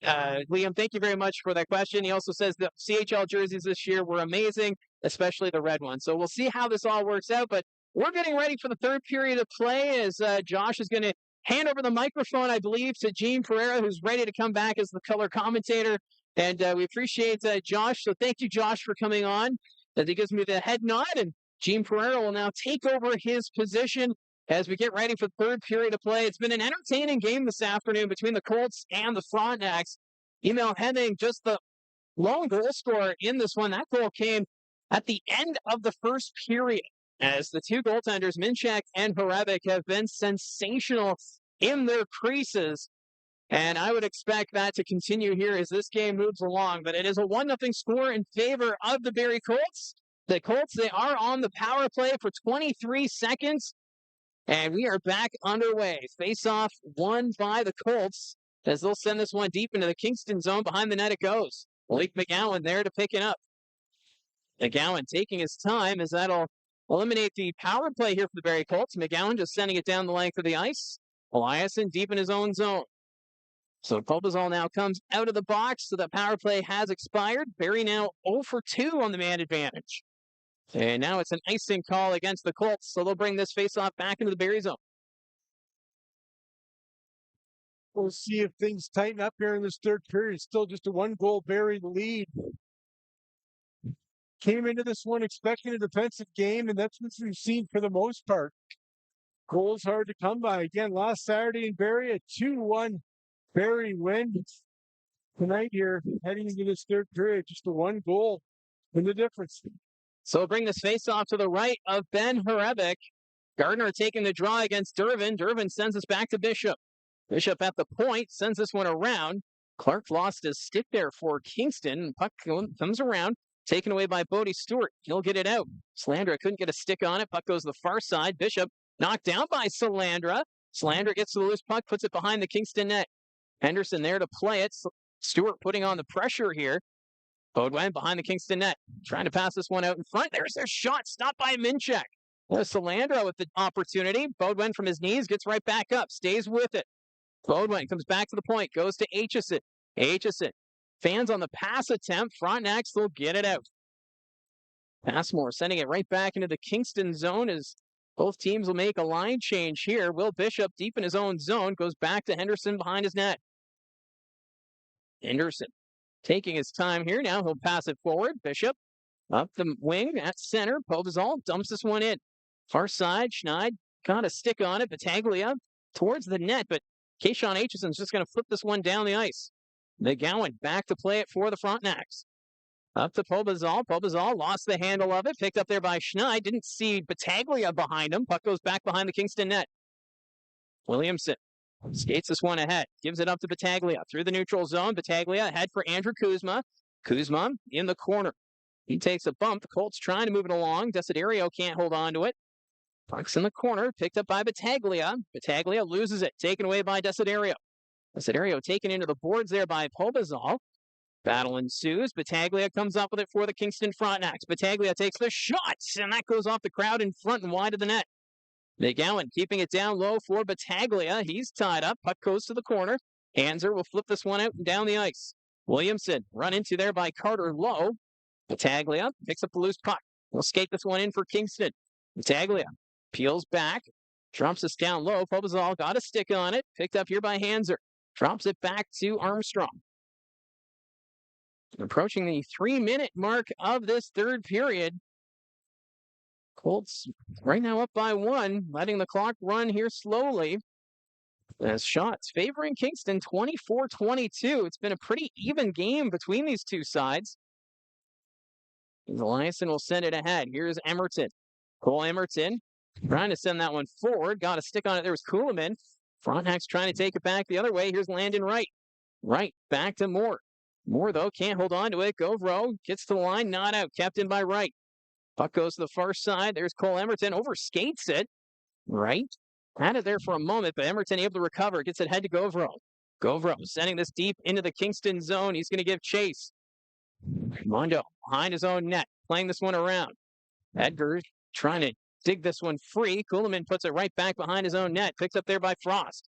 Liam, thank you very much for that question. He also says the CHL jerseys this year were amazing, especially the red one. So we'll see how this all works out. But we're getting ready for the third period of play as Josh is going to hand over the microphone, I believe, to Gene Pereira, who's ready to come back as the color commentator. And we appreciate Josh. So thank you, Josh, for coming on. He gives me the head nod, and Gene Pereira will now take over his position as we get ready for the third period of play. It's been an entertaining game this afternoon between the Colts and the Frontenacs. Emil Henning, just the lone goal scorer in this one. That goal came at the end of the first period, as the two goaltenders, Minchak and Horevic, have been sensational in their creases. And I would expect that to continue here as this game moves along. But it is a 1-0 score in favor of the Barrie Colts. The Colts, they are on the power play for 23 seconds. And we are back underway. Face-off won by the Colts as they'll send this one deep into the Kingston zone. Behind the net it goes. Malik McGowan there to pick it up. McGowan taking his time as that'll eliminate the power play here for the Barrie Colts. McGowan just sending it down the length of the ice. Eliasson deep in his own zone. So Popazol now comes out of the box, so the power play has expired. Barrie now 0 for 2 on the man advantage. And now it's an icing call against the Colts, so they'll bring this faceoff back into the Barrie zone. We'll see if things tighten up here in this third period. It's still just a 1-goal Barrie lead. Came into this one expecting a defensive game, and that's what we've seen for the most part. Goals hard to come by. Again, last Saturday in Barrie, a 2-1 Barrie win. Tonight here, heading into this third period, just a 1 goal in the difference. So we'll bring this face-off to the right of Ben Horevic. Gardner taking the draw against Durbin. Durbin sends us back to Bishop. Bishop at the point, sends this one around. Clark lost his stick there for Kingston. Puck comes around, taken away by Bodie Stewart. He'll get it out. Salandra couldn't get a stick on it. Puck goes to the far side. Bishop knocked down by Salandra. Salandra gets the loose puck, puts it behind the Kingston net. Henderson there to play it. Stewart putting on the pressure here. Bodwin behind the Kingston net. Trying to pass this one out in front. There's their shot. Stopped by Minchak. Salandra with the opportunity. Bodwin from his knees gets right back up. Stays with it. Bodwin comes back to the point. Goes to Aitchison. Aitchison. Fans on the pass attempt. Frontenacs will get it out. Passmore sending it right back into the Kingston zone as both teams will make a line change here. Will Bishop deep in his own zone. Goes back to Henderson behind his net. Henderson taking his time here. Now he'll pass it forward. Bishop up the wing at center. Povazol dumps this one in. Far side. Schneid got a stick on it. Battaglia towards the net, but Kayshawn Aitchison's just going to flip this one down the ice. McGowan back to play it for the Frontenacs. Up to Povazol. Povazol lost the handle of it. Picked up there by Schneid. Didn't see Battaglia behind him. Puck goes back behind the Kingston net. Williamson skates this one ahead. Gives it up to Battaglia. Through the neutral zone. Battaglia ahead for Andrew Kuzma. Kuzma in the corner. He takes a bump. The Colts trying to move it along. Desiderio can't hold on to it. Puck's in the corner. Picked up by Battaglia. Battaglia loses it. Taken away by Desiderio. Desiderio taken into the boards there by Povazol. Battle ensues. Battaglia comes up with it for the Kingston Frontenacs. Battaglia takes the shot, and that goes off the crowd in front and wide of the net. McGowan keeping it down low for Battaglia. He's tied up. Puck goes to the corner. Hanser will flip this one out and down the ice. Williamson run into there by Carter Lowe. Battaglia picks up the loose puck. He'll skate this one in for Kingston. Battaglia peels back. Drops this down low. Povazol got a stick on it. Picked up here by Hanser. Drops it back to Armstrong. Approaching the 3-minute mark of this third period. Colts right now up by 1, letting the clock run here slowly. As shots favoring Kingston 24-22. It's been a pretty even game between these two sides. Eliasson will send it ahead. Here's Emerton. Cole Emerton trying to send that one forward. Got a stick on it. There was Kuhlman. Frontenacs trying to take it back the other way. Here's Landon Wright. Wright back to Moore. Moore, though, can't hold on to it. Govro gets to the line, not out. Kept in by Wright. Puck goes to the far side. There's Cole Emerton. Overskates it. Wright had it there for a moment, but Emerton able to recover. Gets it head to Govro. Govro sending this deep into the Kingston zone. He's going to give chase. Mondo behind his own net, playing this one around. Edgar trying to dig this one free. Kuhlman puts it right back behind his own net. Picked up there by Frost.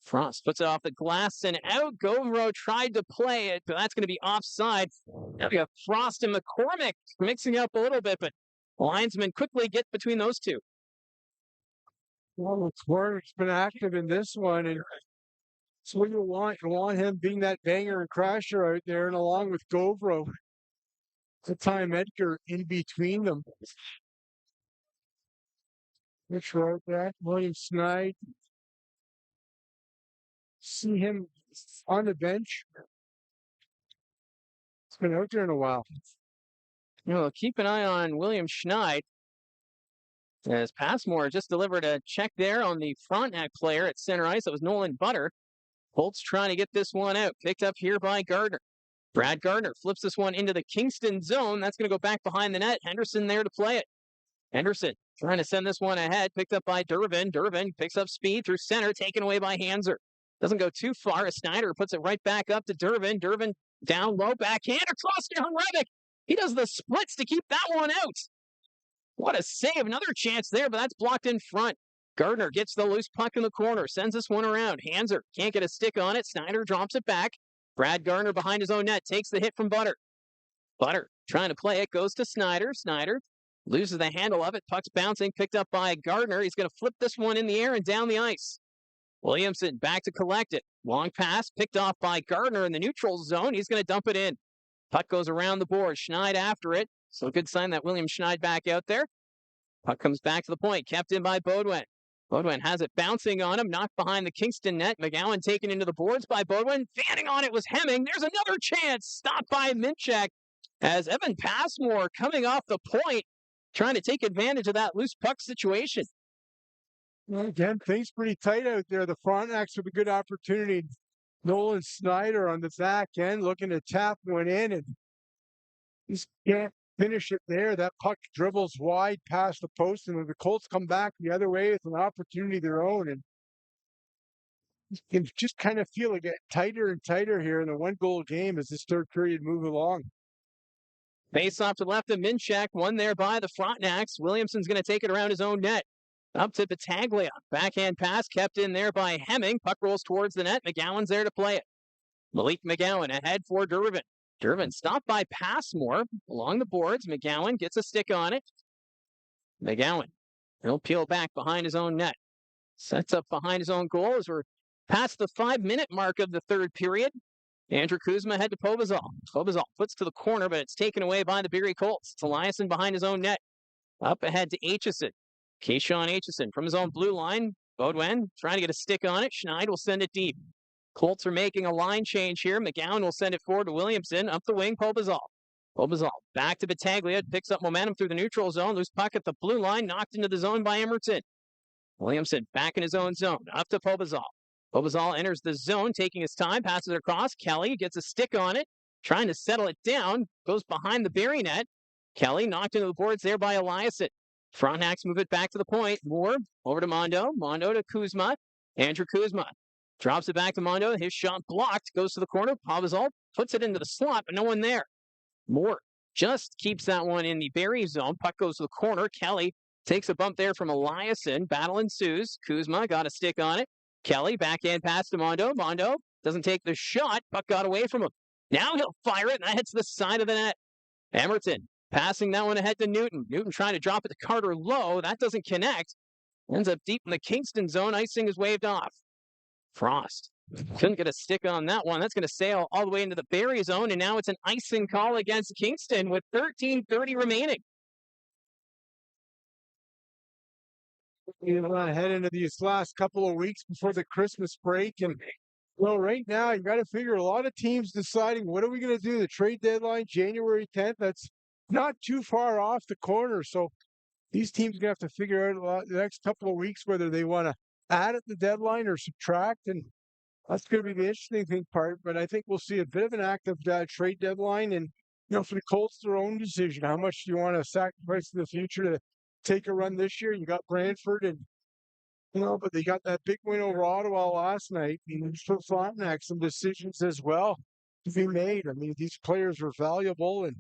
Frost puts it off the glass and out. Govro tried to play it, but that's going to be offside. Now we got Frost and McCormick mixing up a little bit, but linesmen quickly get between those two. Well, McCormick's been active in this one, and it's what you want. You want him being that banger and crasher out there, and along with Govro, the time Edgar in between them. Which right there, William Snide. See him on the bench. It's been out there in a while. Keep an eye on William Schneid. As Passmore just delivered a check there on the Frontenac player at center ice. That was Nolan Butter. Holtz trying to get this one out. Picked up here by Gardner. Brad Gardner flips this one into the Kingston zone. That's going to go back behind the net. Henderson there to play it. Henderson trying to send this one ahead. Picked up by Durbin. Durbin picks up speed through center. Taken away by Hanser. Doesn't go too far. Snyder puts it right back up to Durbin. Durbin down low. Backhand across to Rebick. He does the splits to keep that one out. What a save. Another chance there, but that's blocked in front. Gardner gets the loose puck in the corner. Sends this one around. Hanser can't get a stick on it. Snyder drops it back. Brad Gardner behind his own net. Takes the hit from Butter. Butter trying to play it. Goes to Snyder. Snyder loses the handle of it. Puck's bouncing. Picked up by Gardner. He's going to flip this one in the air and down the ice. Williamson back to collect it. Long pass picked off by Gardner in the neutral zone. He's going to dump it in. Puck goes around the board. Schneid after it. So good sign that William Schneid back out there. Puck comes back to the point. Kept in by Beaudoin. Beaudoin has it bouncing on him. Knocked behind the Kingston net. McGowan taken into the boards by Beaudoin. Fanning on it was Hemming. There's another chance. Stopped by Minchak. As Evan Passmore coming off the point. Trying to take advantage of that loose puck situation. Well, again, things pretty tight out there. The Frontenacs with a good opportunity. Nolan Snyder on the back end looking to tap one in and just can't finish it there. That puck dribbles wide past the post, and the Colts come back the other way with an opportunity of their own. And you can just kind of feel it get tighter and tighter here in the one-goal game as this third period moves along. Face off to the left of Minchak. One there by the Frontenacs. Williamson's going to take it around his own net. Up to Battaglia. Backhand pass kept in there by Hemming. Puck rolls towards the net. McGowan's there to play it. Malik McGowan ahead for Durbin. Durbin stopped by Passmore along the boards. McGowan gets a stick on it. McGowan, he'll peel back behind his own net. Sets up behind his own goal as we're past the 5-minute mark of the third period. Andrew Kuzma head to Pobazal. Pobazal puts to the corner, but it's taken away by the Barrie Colts. It's Eliasson behind his own net. Up ahead to Aitchison. Keyshawn Aitchison from his own blue line. Beaudoin trying to get a stick on it. Schneid will send it deep. Colts are making a line change here. McGowan will send it forward to Williamson. Up the wing, Pobazal. Pobazal back to Battaglia. Picks up momentum through the neutral zone. Loose puck at the blue line. Knocked into the zone by Emerton. Williamson back in his own zone. Up to Pobazal. Pobazal enters the zone, taking his time. Passes it across. Kelly gets a stick on it. Trying to settle it down. Goes behind the Barrie net. Kelly knocked into the boards there by Eliasson. Frontenacs move it back to the point. Moore over to Mondo. Mondo to Kuzma. Andrew Kuzma drops it back to Mondo. His shot blocked. Goes to the corner. Pobazal puts it into the slot, but no one there. Moore just keeps that one in the Barrie zone. Puck goes to the corner. Kelly takes a bump there from Eliasson. Battle ensues. Kuzma got a stick on it. Kelly backhand pass to Mondo. Mondo doesn't take the shot. Puck got away from him. Now he'll fire it, and that hits the side of the net. Emerton passing that one ahead to Newton. Newton trying to drop it to Carter low. That doesn't connect. Ends up deep in the Kingston zone. Icing is waved off. Frost couldn't get a stick on that one. That's going to sail all the way into the Barrie zone, and now it's an icing call against Kingston with 13:30 remaining. You want to head into these last couple of weeks before the Christmas break, and well, right now you got to figure a lot of teams deciding what are we going to do. The trade deadline, January 10th. That's not too far off the corner. So these teams are going to have to figure out the next couple of weeks whether they want to add at the deadline or subtract, and that's going to be the interesting part. But I think we'll see a bit of an active trade deadline, and for the Colts, their own decision. How much do you want to sacrifice in the future to take a run this year? You got Brantford, and but they got that big win over Ottawa last night. For Frontenac, some decisions as well to be made. I mean, these players are valuable, and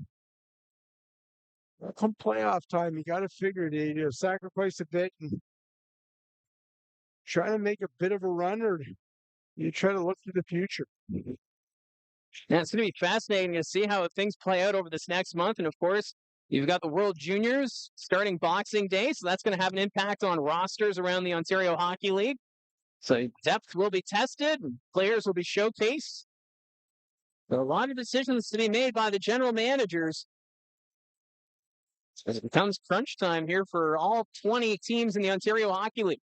come playoff time, you got to figure they sacrifice a bit and try to make a bit of a run, or you try to look to the future. Yeah, it's going to be fascinating to see how things play out over this next month. And of course, you've got the World Juniors starting Boxing Day, so that's going to have an impact on rosters around the Ontario Hockey League. So depth will be tested, and players will be showcased. A lot of decisions to be made by the general managers as it becomes crunch time here for all 20 teams in the Ontario Hockey League.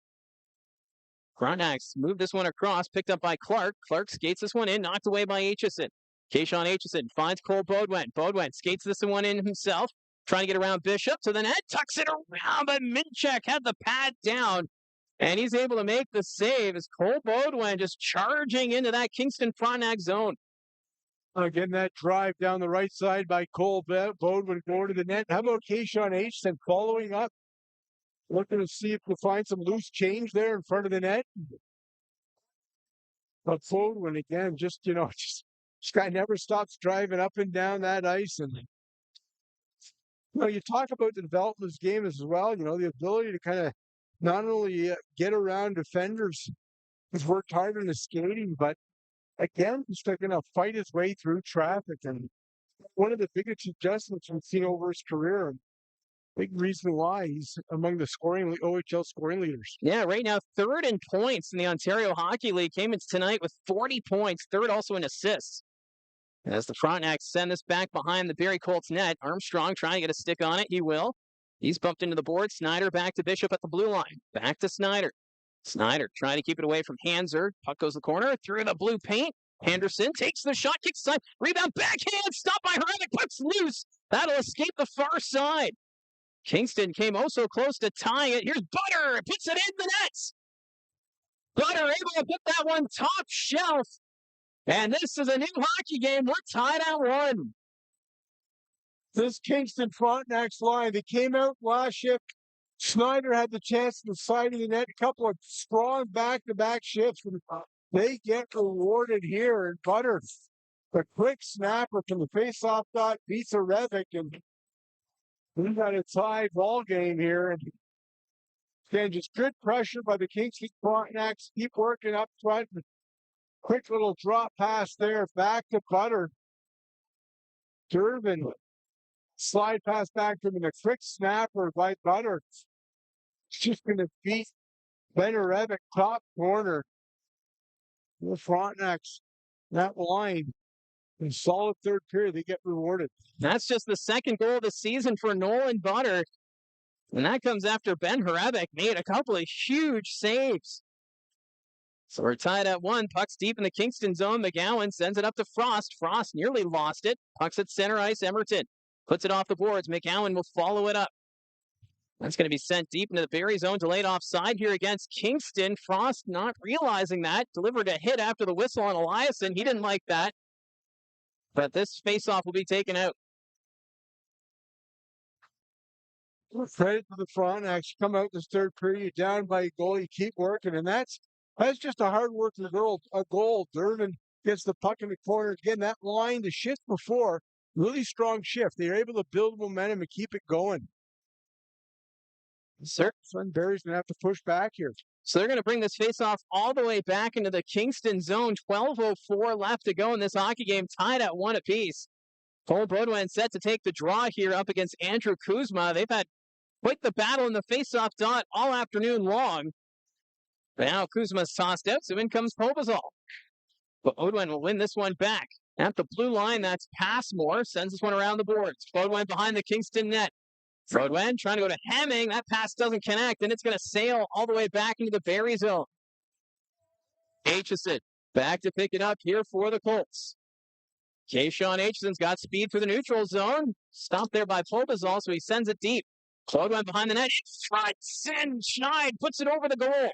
Frontenacs moved this one across, picked up by Clark. Clark skates this one in, knocked away by Aitchison. Kayshawn Aitchison finds Cole Beaudoin. Beaudoin skates this one in himself, trying to get around Bishop to the net, tucks it around, but Minchek had the pad down, and he's able to make the save as Cole Beaudoin just charging into that Kingston Frontenac zone. Again, that drive down the right side by Cole Beaudoin going to the net. How about Kayshawn Aitchison following up? Looking to see if we'll find some loose change there in front of the net. But Beaudoin again, just this guy never stops driving up and down that ice. And you talk about the development of this game as well. The ability to kind of not only get around defenders, he's worked hard on his skating, but again, just going to fight his way through traffic. And one of the biggest adjustments we've seen over his career. And big reason why he's among the OHL scoring leaders. Yeah, right now, third in points in the Ontario Hockey League. Came in tonight with 40 points, third also in assists. As the Frontenacs send this back behind the Barrie Colts net, Armstrong trying to get a stick on it. He will. He's bumped into the board. Snyder back to Bishop at the blue line. Back to Snyder. Snyder trying to keep it away from Hanser. Puck goes the corner through the blue paint. Henderson takes the shot, kicks side, rebound, backhand, stopped by Hrebeck, puck's loose. That'll escape the far side. Kingston came oh so close to tying it. Here's Butter, puts it in the nets. Butter able to put that one top shelf. And this is a new hockey game. We're tied at 1. This Kingston Frontenacs line, they came out last shift. Snyder had the chance to the side of the net, a couple of strong back-to-back shifts. And they get rewarded here. And Butter, the quick snapper from the face-off dot, beats Hrebeck. And we got a tied ball game here. And again, just good pressure by the Kingston Frontenacs. Keep working up front. Quick little drop pass there, back to Butter. Durbin, slide pass back to him, and a quick snapper by Butter. It's just going to beat Ben Hrebeck, top corner. The Frontenacs, that line, in solid third period, they get rewarded. That's just the second goal of the season for Nolan Butter. And that comes after Ben Hrebeck made a couple of huge saves. So we're tied at 1. Puck's deep in the Kingston zone. McGowan sends it up to Frost. Frost nearly lost it. Puck's at center ice. Emerton puts it off the boards. McGowan will follow it up. That's going to be sent deep into the Barrie zone. Delayed offside here against Kingston. Frost not realizing that. Delivered a hit after the whistle on Eliasson. He didn't like that. But this faceoff will be taken out. Credit to the Frontenacs. Come out this third period down by a goal. You keep working, and that's just a hard working goal. Durbin gets the puck in the corner. Again, that line, the shift before, really strong shift. They were able to build momentum and keep it going. Sir, Barrie's going to have to push back here. So they're going to bring this faceoff all the way back into the Kingston zone. 12:04 left to go in this hockey game, tied at 1 apiece. Cole Beaudoin set to take the draw here up against Andrew Kuzma. They've had quite the battle in the faceoff dot all afternoon long. But now Kuzma's tossed out, so in comes Pobazal. But Beaudoin will win this one back. At the blue line, that's Passmore. Sends this one around the boards. Beaudoin behind the Kingston net. Beaudoin trying to go to Hemming. That pass doesn't connect, and it's going to sail all the way back into the Barrie zone. Aitchison back to pick it up here for the Colts. Kayshawn Aitchison's got speed for the neutral zone. Stopped there by Pobazal, so he sends it deep. Beaudoin behind the net. Front, Schneid puts it over the goal.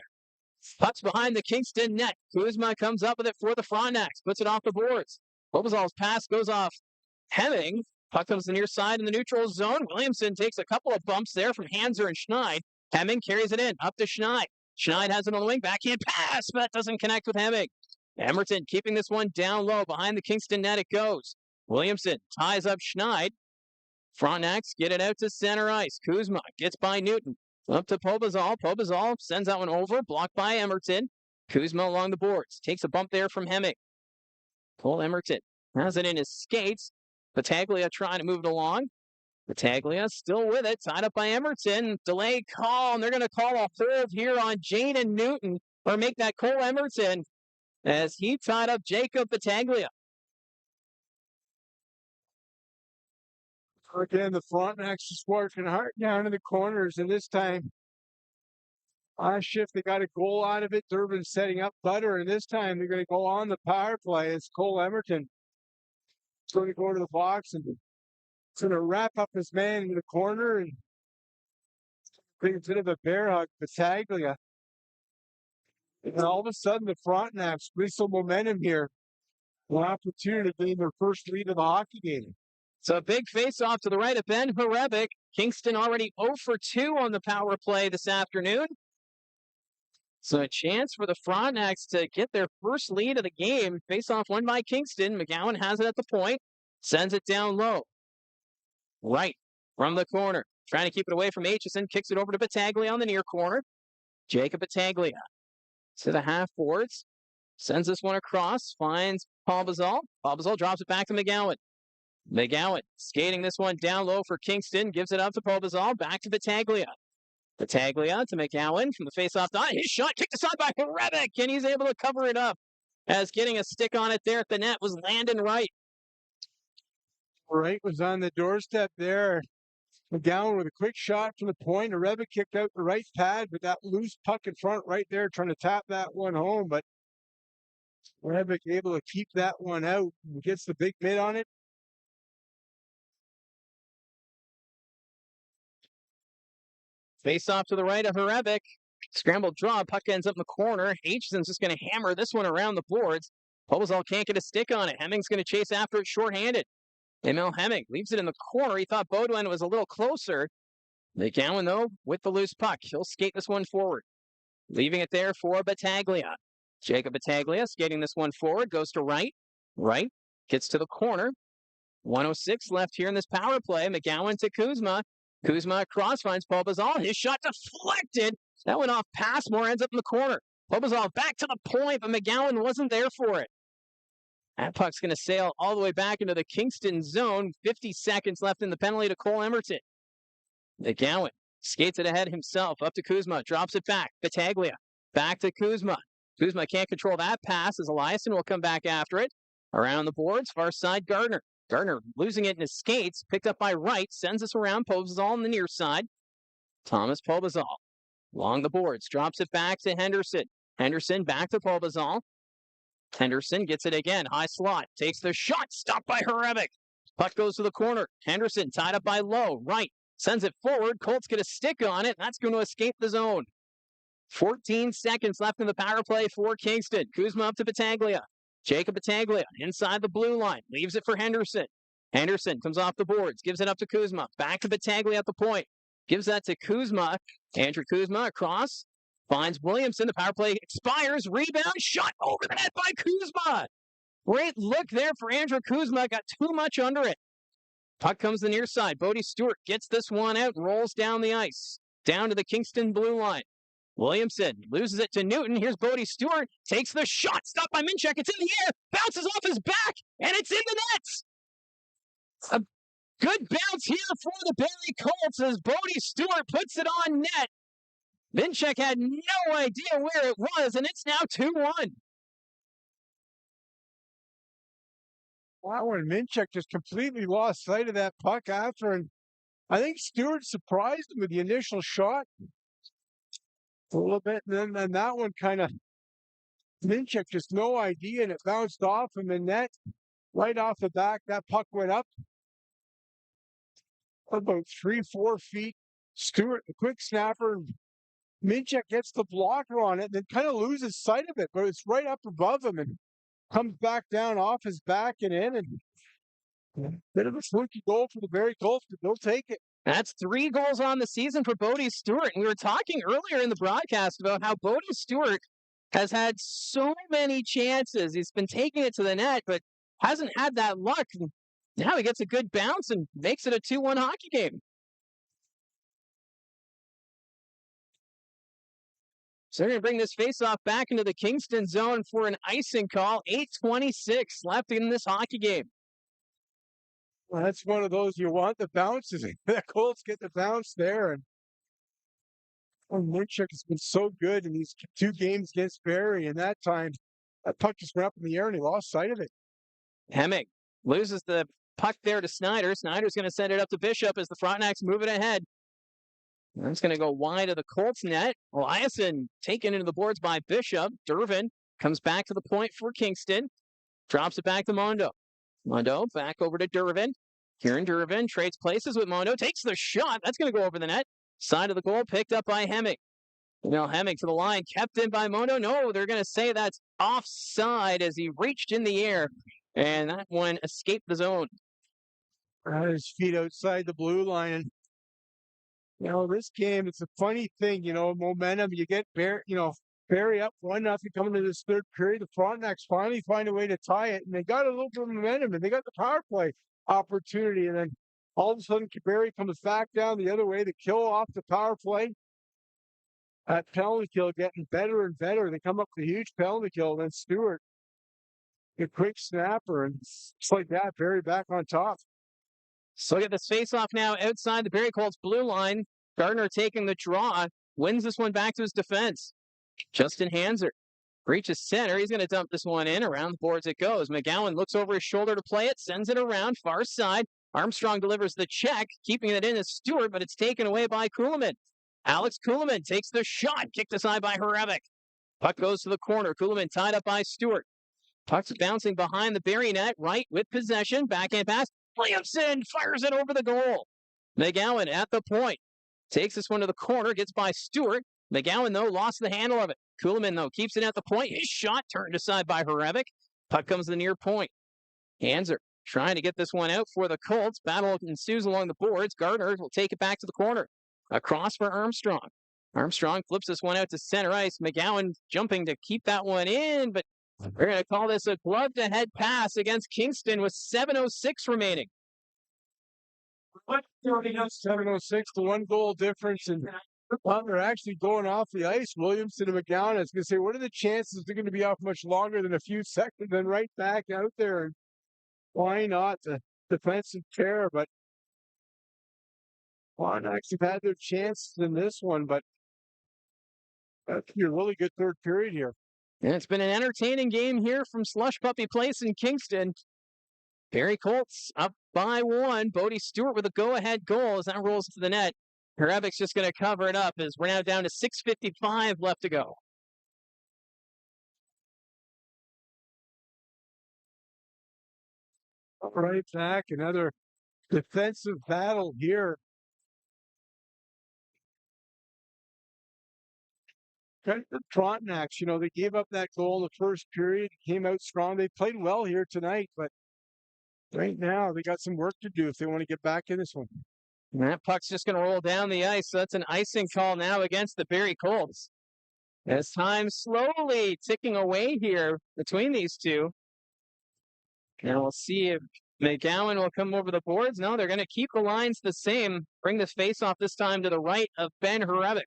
Puck's behind the Kingston net. Kuzma comes up with it for the Frontenacs. Puts it off the boards. Bobazal's pass goes off Hemming. Puck comes to the near side in the neutral zone. Williamson takes a couple of bumps there from Hanser and Schneid. Hemming carries it in. Up to Schneid. Schneid has it on the wing. Backhand pass, but doesn't connect with Hemming. Emerton keeping this one down low. Behind the Kingston net it goes. Williamson ties up Schneid. Frontenacs get it out to center ice. Kuzma gets by Newton. Up to Pobazal. Pobazal sends that one over. Blocked by Emerton. Kuzma along the boards. Takes a bump there from Hemming. Cole Emerton has it in his skates. Battaglia trying to move it along. Battaglia still with it. Tied up by Emerton. Delayed call. And they're going to call a hold here on Jaden Newton. Or make that Cole Emerton as he tied up Jacob Battaglia. Again, the Frontenacs just working hard down in the corners, and this time, last shift, they got a goal out of it. Durbin setting up Butter, and this time they're going to go on the power play. It's Cole Emerton. He's going to go to the box and he's going to wrap up his man in the corner and bring a bit of a bear hug. Battaglia. And all of a sudden, the Frontenacs with some momentum here. An opportunity to gain their first lead of the hockey game. So a big face-off to the right of Ben Horebic. Kingston already 0 for 2 on the power play this afternoon. So a chance for the Frontenacs to get their first lead of the game. Face-off won by Kingston. McGowan has it at the point. Sends it down low. Right from the corner. Trying to keep it away from Aitchison. Kicks it over to Battaglia on the near corner. Jacob Battaglia to the half boards. Sends this one across. Finds Pobazal. Pobazal drops it back to McGowan. McGowan skating this one down low for Kingston. Gives it up to Pobazal. Back to Battaglia. Battaglia to McGowan from the face-off dot. His shot kicked aside by Horebic, and he's able to cover it up as getting a stick on it there at the net was Landon Wright. Wright was on the doorstep there. McGowan with a quick shot from the point. Horebic kicked out the right pad, but that loose puck in front right there trying to tap that one home. But Horebic able to keep that one out and gets the big mid on it. Face off to the right of Horebic. Scrambled draw. Puck ends up in the corner. Aitchison's just going to hammer this one around the boards. Pobazal can't get a stick on it. Hemming's going to chase after it shorthanded. Emil Hemming leaves it in the corner. He thought Beaudoin was a little closer. McGowan, though, with the loose puck. He'll skate this one forward. Leaving it there for Battaglia. Jacob Battaglia skating this one forward. Goes to right. Right. Gets to the corner. 1:06 left here in this power play. McGowan to Kuzma. Kuzma across, finds Pobazal. His shot deflected. That went off Passmore, ends up in the corner. Pobazal back to the point, but McGowan wasn't there for it. That puck's going to sail all the way back into the Kingston zone. 50 seconds left in the penalty to Cole Emerton. McGowan skates it ahead himself. Up to Kuzma. Drops it back. Battaglia. Back to Kuzma. Kuzma can't control that pass as Eliasson will come back after it. Around the boards, far side, Gardner. Gardner losing it in his skates. Picked up by Wright. Sends us around. Pobazal on the near side. Thomas Pobazal. Along the boards. Drops it back to Henderson. Henderson back to Pobazal. Henderson gets it again. High slot. Takes the shot. Stopped by Horebic. Puck goes to the corner. Henderson tied up by Lowe. Right. Sends it forward. Colts get a stick on it. That's going to escape the zone. 14 seconds left in the power play for Kingston. Kuzma up to Battaglia. Jacob Battaglia inside the blue line. Leaves it for Henderson. Henderson comes off the boards. Gives it up to Kuzma. Back to Battaglia at the point. Gives that to Kuzma. Andrew Kuzma across. Finds Williamson. The power play expires. Rebound. Shot over the net by Kuzma. Great look there for Andrew Kuzma. Got too much under it. Puck comes to the near side. Bodie Stewart gets this one out and rolls down the ice. Down to the Kingston blue line. Williamson loses it to Newton. Here's Bodie Stewart. Takes the shot. Stopped by Minchuk. It's in the air. Bounces off his back. And it's in the nets. A good bounce here for the Barrie Colts as Bodie Stewart puts it on net. Minchuk had no idea where it was, and it's now 2-1. Wow, and Minchuk just completely lost sight of that puck after, and I think Stewart surprised him with the initial shot a little bit, and then that one kind of, Minchuk just no idea, and it bounced off him in net, right off the back. That puck went up about 3-4 feet. Stewart, a quick snapper, Minchuk gets the blocker on it, then kind of loses sight of it, but it's right up above him and comes back down off his back and in. And bit of a fluky goal for the Barrie Colts, but they'll take it. That's 3 goals on the season for Bodie Stewart. And we were talking earlier in the broadcast about how Bodie Stewart has had so many chances. He's been taking it to the net, but hasn't had that luck. Now he gets a good bounce and makes it a 2-1 hockey game. So they're going to bring this faceoff back into the Kingston zone for an icing call. 8:26 left in this hockey game. Well, that's one of those you want the bounces. The Colts get the bounce there. And Minchuk has been so good in these 2 games against Barrie, and that time that puck just went up in the air and he lost sight of it. Hemming loses the puck there to Snyder. Snyder's going to send it up to Bishop as the Frontenacs move it ahead. That's going to go wide of the Colts net. Eliasson taken into the boards by Bishop. Dervin comes back to the point for Kingston. Drops it back to Mondo. Mondo back over to Dervin. Kieran Dervin trades places with Mondo. Takes the shot. That's going to go over the net. Side of the goal picked up by Hemming. Hemming to the line. Kept in by Mondo. No, they're going to say that's offside as he reached in the air. And that one escaped the zone. His feet outside the blue line. This game, it's a funny thing, momentum. You get Barrie up 1-0 coming to this third period. The Frontenacs finally find a way to tie it, and they got a little bit of momentum, and they got the power play opportunity. And then all of a sudden, Barrie comes back down the other way to kill off the power play. That penalty kill getting better and better. They come up with a huge penalty kill, and then Stewart, a quick snapper, and just like that, Barrie back on top. So look at this face-off now outside the Barrie Colts blue line. Gardner taking the draw, wins this one back to his defense. Justin Hanser reaches center. He's going to dump this one in. Around the boards it goes. McGowan looks over his shoulder to play it, sends it around, far side. Armstrong delivers the check, keeping it in as Stewart, but it's taken away by Kuhlman. Alex Kuhlman takes the shot, kicked aside by Hrabik. Puck goes to the corner. Kuhlman tied up by Stewart. Puck's bouncing behind the Barrie net, right with possession. Backhand pass. Williamson fires it over the goal. McGowan at the point. Takes this one to the corner, gets by Stewart. McGowan, though, lost the handle of it. Kuhlman, though, keeps it at the point. His shot turned aside by Hrabik. Puck comes to the near point. Hanser trying to get this one out for the Colts. Battle ensues along the boards. Gardner will take it back to the corner. Across for Armstrong. Armstrong flips this one out to center ice. McGowan jumping to keep that one in, but we're going to call this a glove-to-head pass against Kingston with 7:06 remaining. 7:06, the 1-goal difference, and they're actually going off the ice. Williamson and McGowan. I was going to say, what are the chances they're going to be off much longer than a few seconds, then right back out there? And why not? The defensive terror, but Frontenacs have had their chances in this one, but that's a really good third period here. And it's been an entertaining game here from Slush Puppy Place in Kingston. Barrie Colts up by 1. Bodie Stewart with a go-ahead goal as that rolls to the net. Hrabik's just going to cover it up as we're now down to 6:55 left to go. All right, back. Another defensive battle here. The Frontenacs, they gave up that goal in the first period, came out strong. They played well here tonight, but right now they got some work to do if they want to get back in this one. And that puck's just going to roll down the ice, so that's an icing call now against the Barrie Colts. As time slowly ticking away here between these two. And we'll see if McGowan will come over the boards. No, they're going to keep the lines the same. Bring this face-off this time to the right of Ben Hrabik.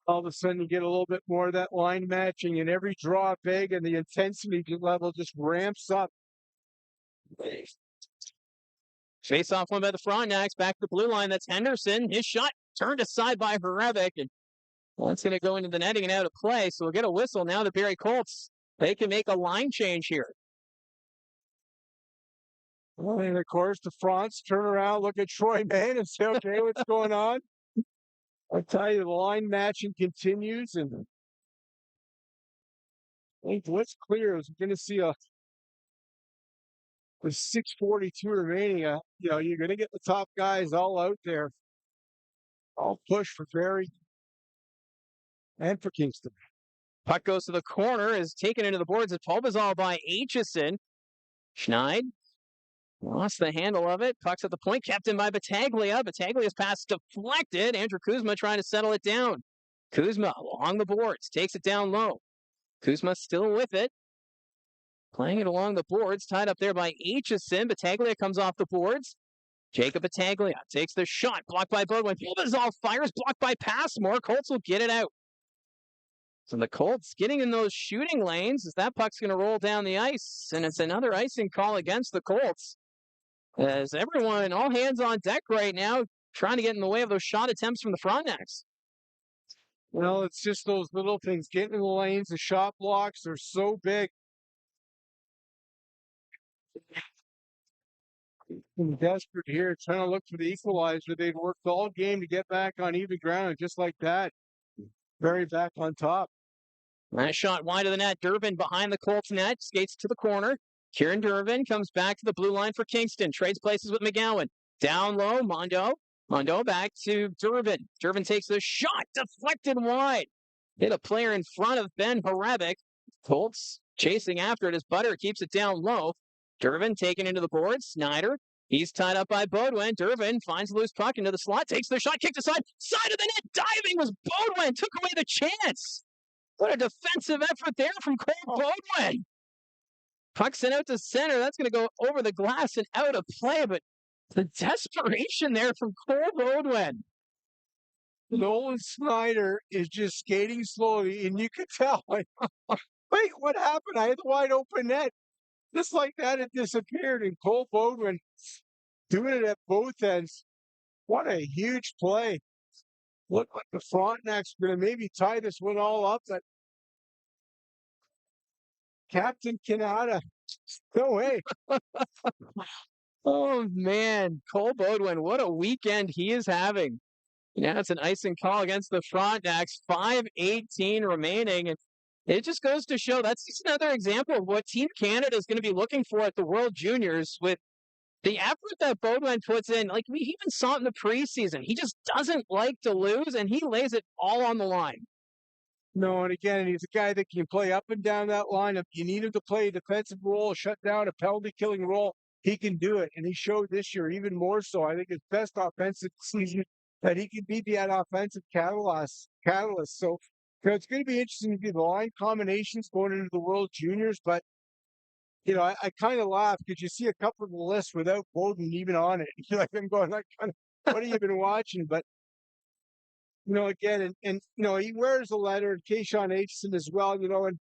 All of a sudden you get a little bit more of that line matching, and every draw big and the intensity level just ramps up. Face-off one by the Frontenacs, back to the blue line. That's Henderson. His shot turned aside by Hrabik, and that's going to go into the netting and out of play. So we'll get a whistle. Now the Barrie Colts, they can make a line change here. Well, and of course, the Fronts turn around, look at Troy Mann and say, okay, what's going on? I'll tell you, the line matching continues, and I think what's clear is we're going to see with 6:42 remaining, you're going to get the top guys all out there. All push for Barrie. and for Kingston. Puck goes to the corner, is taken into the boards. It's Pulbazal by Aitchison. Schneid lost the handle of it. Puck's at the point, kept in by Battaglia. Battaglia's pass deflected. Andrew Kuzma trying to settle it down. Kuzma along the boards, takes it down low. Kuzma still with it. Playing it along the boards, tied up there by Aitchison. Battaglia comes off the boards. Jacob Battaglia takes the shot, blocked by Bodwin. Pulbazal fires, blocked by Passmore. Colts will get it out. So the Colts getting in those shooting lanes as that puck's going to roll down the ice, and it's another icing call against the Colts. As everyone, all hands on deck right now, trying to get in the way of those shot attempts from the Frontenacs. Well, it's just those little things. Getting in the lanes, the shot blocks are so big. I'm desperate here, trying to look for the equalizer. They'd worked all game to get back on even ground, just like that. Very back on top. That shot wide of the net. Durbin behind the Colts net, skates to the corner. Kieran Durbin comes back to the blue line for Kingston. Trades places with McGowan. Down low, Mondo. Mondo back to Durbin. Durbin takes the shot, deflected wide. Hit a player in front of Ben Horebic. Colts chasing after it as Butter keeps it down low. Durbin taken into the board. Snyder. He's tied up by Bodwin. Durbin finds a loose puck into the slot, takes the shot, kicked aside. Side of the net, diving was Bodwin. Took away the chance. What a defensive effort there from Cole Bodwin. Puck sent out to center. That's going to go over the glass and out of play, but the desperation there from Cole Bodwin. Nolan Snyder is just skating slowly, and you could tell, like, wait, what happened? I had the wide open net. Just like that, it disappeared, and Cole Bodwin doing it at both ends. What a huge play. Looked like the Frontenacs were going to maybe tie this one all up, but Captain Canada, no way. Oh, man. Cole Bodwin, what a weekend he is having. Now it's an icing call against the Frontenacs. 5:18 remaining, and it just goes to show that's just another example of what Team Canada is going to be looking for at the World Juniors with the effort that Bodwin puts in. Like, we even saw it in the preseason. He just doesn't like to lose, and he lays it all on the line. No, and again, he's a guy that can play up and down that line. If you need him to play a defensive role, shut down a penalty-killing role, he can do it. And he showed this year even more so. I think his best offensive season that he can be that offensive catalyst. So it's going to be interesting to see the line combinations going into the World Juniors. But, you know, I kind of laugh because you see a couple of the lists without Bowden even on it. You're like, I'm going, like, what have you been watching? But, you know, again, and you know, he wears a letter, and Kayshawn Aitchison as well, you know, and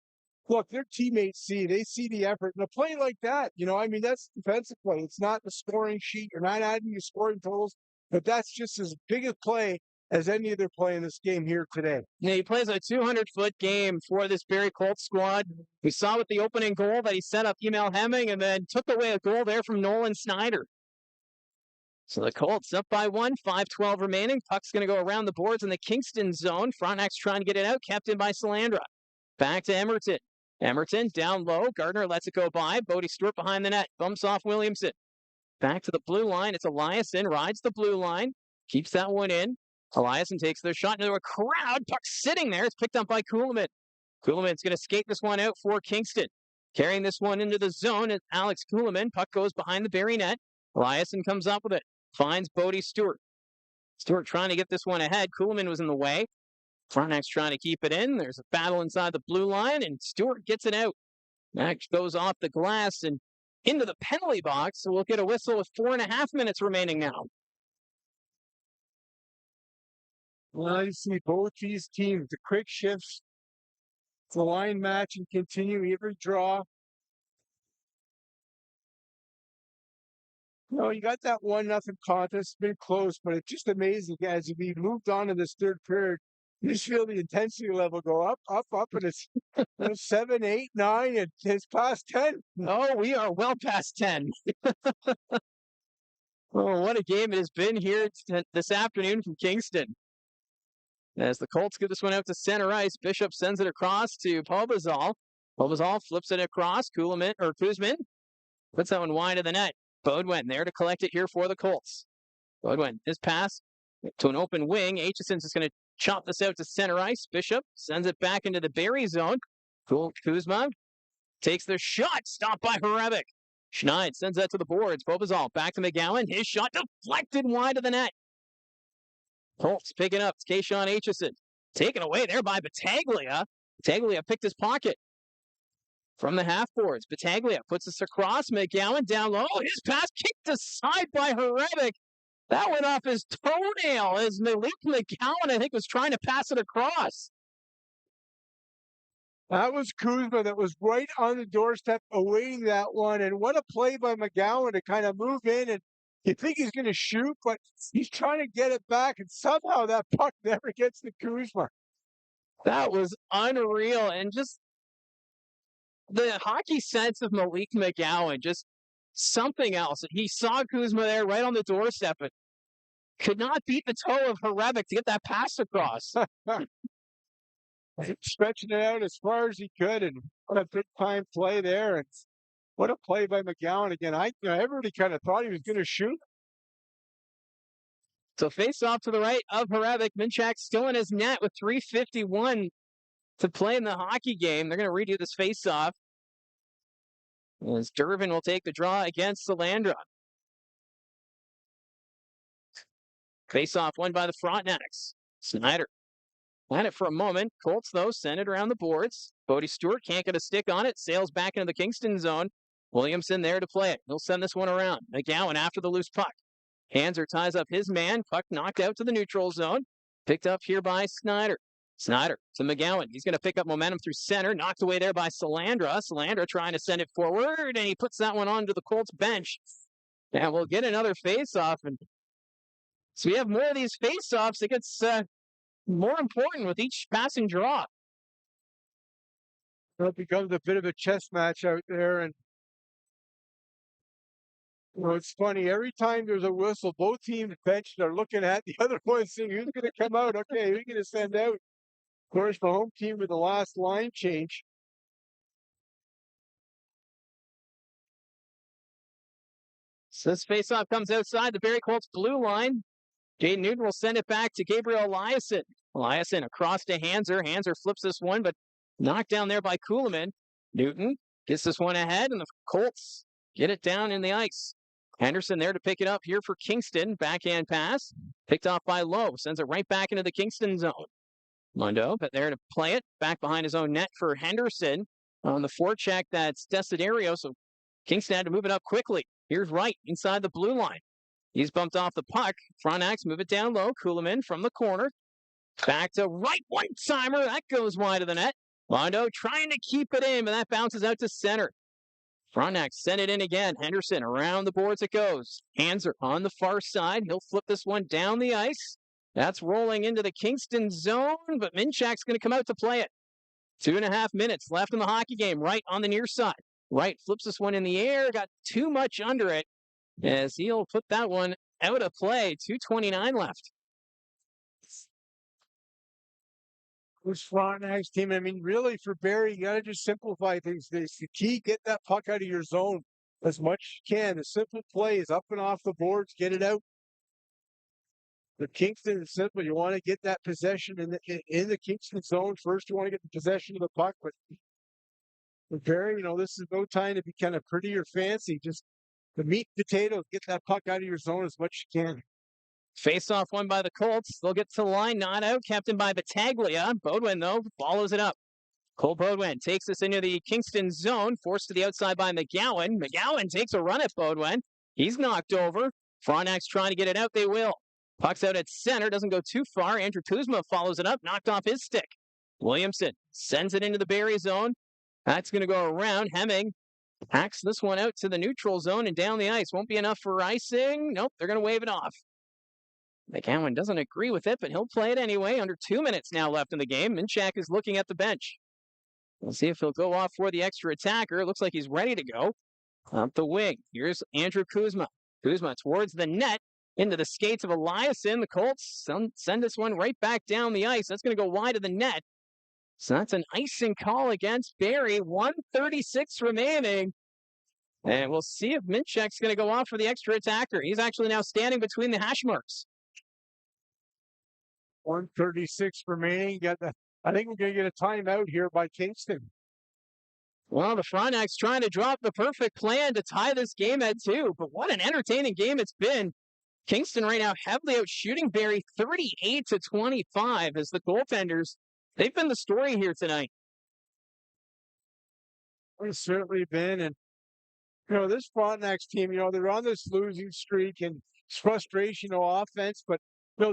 look, their teammates they see the effort. And a play like that, you know, I mean, that's defensive play. It's not the scoring sheet. You're not adding your scoring totals, but that's just as big a play as any other play in this game here today. Yeah, he plays a 200-foot game for this Barrie Colts squad. We saw with the opening goal that he set up Emil Hemming and then took away a goal there from Nolan Snyder. So the Colts up by 1, 5:12 remaining. Puck's going to go around the boards in the Kingston zone. Frontenacs trying to get it out, kept in by Salandra. Back to Emerton. Emerton down low. Gardner lets it go by. Bodie Stewart behind the net. Bumps off Williamson. Back to the blue line. It's Eliasson. Rides the blue line. Keeps that one in. Eliasson takes the shot into a crowd. Puck sitting there. It's picked up by Kuhlman. Kuhlman's going to skate this one out for Kingston. Carrying this one into the zone is Alex Kuhlman. Puck goes behind the Barrie net. Eliasson comes up with it. Finds Bodie Stewart. Stewart trying to get this one ahead. Kuhlman was in the way. Frontenacs trying to keep it in. There's a battle inside the blue line, and Stewart gets it out. Max goes off the glass and into the penalty box, so we'll get a whistle with 4.5 minutes remaining now. Well, you see both these teams, the quick shifts, the line match and continue every draw. No, you got that 1-0 contest. It's been close, but it's just amazing, guys. If we moved on to this third period, you just feel the intensity level go up, and it's 7, 8, 9, and it's past 10. Oh, we are well past 10. Oh, what a game it has been here this afternoon from Kingston. As the Colts get this one out to center ice, Bishop sends it across to Pulbazal. Pulbazal flips it across. Kuzman puts that one wide of the net. Bodwin there to collect it here for the Colts. Bodwin, his pass to an open wing. Aitchison's just going to chop this out to center ice. Bishop sends it back into the Barrie zone. Kuzma takes the shot, stopped by Hrebeck. Schneid sends that to the boards. Bobazal back to McGowan. His shot deflected wide of the net. Colts picking up. It's Kayshawn Aitchison. Taken away there by Battaglia. Battaglia picked his pocket from the half boards. Battaglia puts this across. McGowan down low. His pass kicked aside by Hrebeck. That went off his toenail as Malik McGowan, I think, was trying to pass it across. That was Kuzma that was right on the doorstep awaiting that one. And what a play by McGowan to kind of move in. And you think he's going to shoot, but he's trying to get it back. And somehow that puck never gets to Kuzma. That was unreal. And just the hockey sense of Malik McGowan, just something else. He saw Kuzma there right on the doorstep, but could not beat the toe of Hrebeck to get that pass across. Stretching it out as far as he could, and what a big time play there. And what a play by McGowan again. Everybody kind of thought he was going to shoot. So face off to the right of Hrebeck. Minchak still in his net with 3:51 to play in the hockey game. They're going to redo this face off as Durbin will take the draw against Salandra. Face off won by the Frontenacs. Snyder had it for a moment. Colts, though, send it around the boards. Bodie Stewart can't get a stick on it. Sails back into the Kingston zone. Williamson there to play it. He'll send this one around. McGowan after the loose puck. Hanser ties up his man. Puck knocked out to the neutral zone. Picked up here by Snyder. Snyder to McGowan. He's going to pick up momentum through center. Knocked away there by Salandra. Salandra trying to send it forward, and he puts that one onto the Colts bench. And we'll get another face-off. And so we have more of these face-offs. It gets more important with each passing draw. It becomes a bit of a chess match out there. And it's funny. Every time there's a whistle, both teams bench are looking at the other one saying, who's going to come out? Okay, who's going to send out? Of course, the home team with the last line change. So this faceoff comes outside the Barrie Colts blue line. Jaden Newton will send it back to Gabriel Eliasson. Eliasson across to Hanser. Hanser flips this one, but knocked down there by Kuhlman. Newton gets this one ahead, and the Colts get it down in the ice. Henderson there to pick it up here for Kingston. Backhand pass. Picked off by Lowe. Sends it right back into the Kingston zone. Mundo, but there to play it. Back behind his own net for Henderson. On the forecheck, that's Desiderio. So Kingston had to move it up quickly. Here's Wright inside the blue line. He's bumped off the puck. Frontenacs move it down low. Kuhlman from the corner. Back to Wright. One-timer. That goes wide of the net. Mundo trying to keep it in, but that bounces out to center. Frontenacs send it in again. Henderson around the boards it goes. Hanser on the far side. He'll flip this one down the ice. That's rolling into the Kingston zone, but Minchak's going to come out to play it. 2.5 minutes left in the hockey game. Wright on the near side. Wright flips this one in the air. Got too much under it as he'll put that one out of play. 2:29 left. This Frontenac's team, I mean, really for Barrie, you got to just simplify things. The key, get that puck out of your zone as much as you can. The simple play is up and off the boards, get it out. The Kingston is simple. You want to get that possession in the Kingston zone first. You want to get the possession of the puck, but for Barrie, this is no time to be kind of pretty or fancy. Just the meat and potatoes, get that puck out of your zone as much as you can. Face-off won by the Colts. They'll get to the line, not out. Captain by Battaglia. Bodwin, though, follows it up. Cole Bodwin takes this into the Kingston zone, forced to the outside by McGowan. McGowan takes a run at Bodwin. He's knocked over. Frontenacs trying to get it out. They will. Puck's out at center. Doesn't go too far. Andrew Kuzma follows it up. Knocked off his stick. Williamson sends it into the Barrie zone. That's going to go around. Hemming hacks this one out to the neutral zone and down the ice. Won't be enough for icing. Nope, they're going to wave it off. McGowan doesn't agree with it, but he'll play it anyway. Under 2 minutes now left in the game. Minchak is looking at the bench. We'll see if he'll go off for the extra attacker. Looks like he's ready to go. Up the wing. Here's Andrew Kuzma. Kuzma towards the net. Into the skates of Eliasson. The Colts send this one right back down the ice. That's going to go wide of the net. So that's an icing call against Barrie. 1:36 remaining. And we'll see if Minchak's going to go off for the extra attacker. He's actually now standing between the hash marks. 1:36 remaining. I think we're going to get a timeout here by Kingston. Well, the Frontenacs trying to drop the perfect plan to tie this game at 2, but what an entertaining game it's been. Kingston right now heavily out shooting Barrie 38-25 as the goaltenders, they've been the story here tonight. It's certainly been. And, this Frontenacs team, they're on this losing streak and it's frustration of offense, but,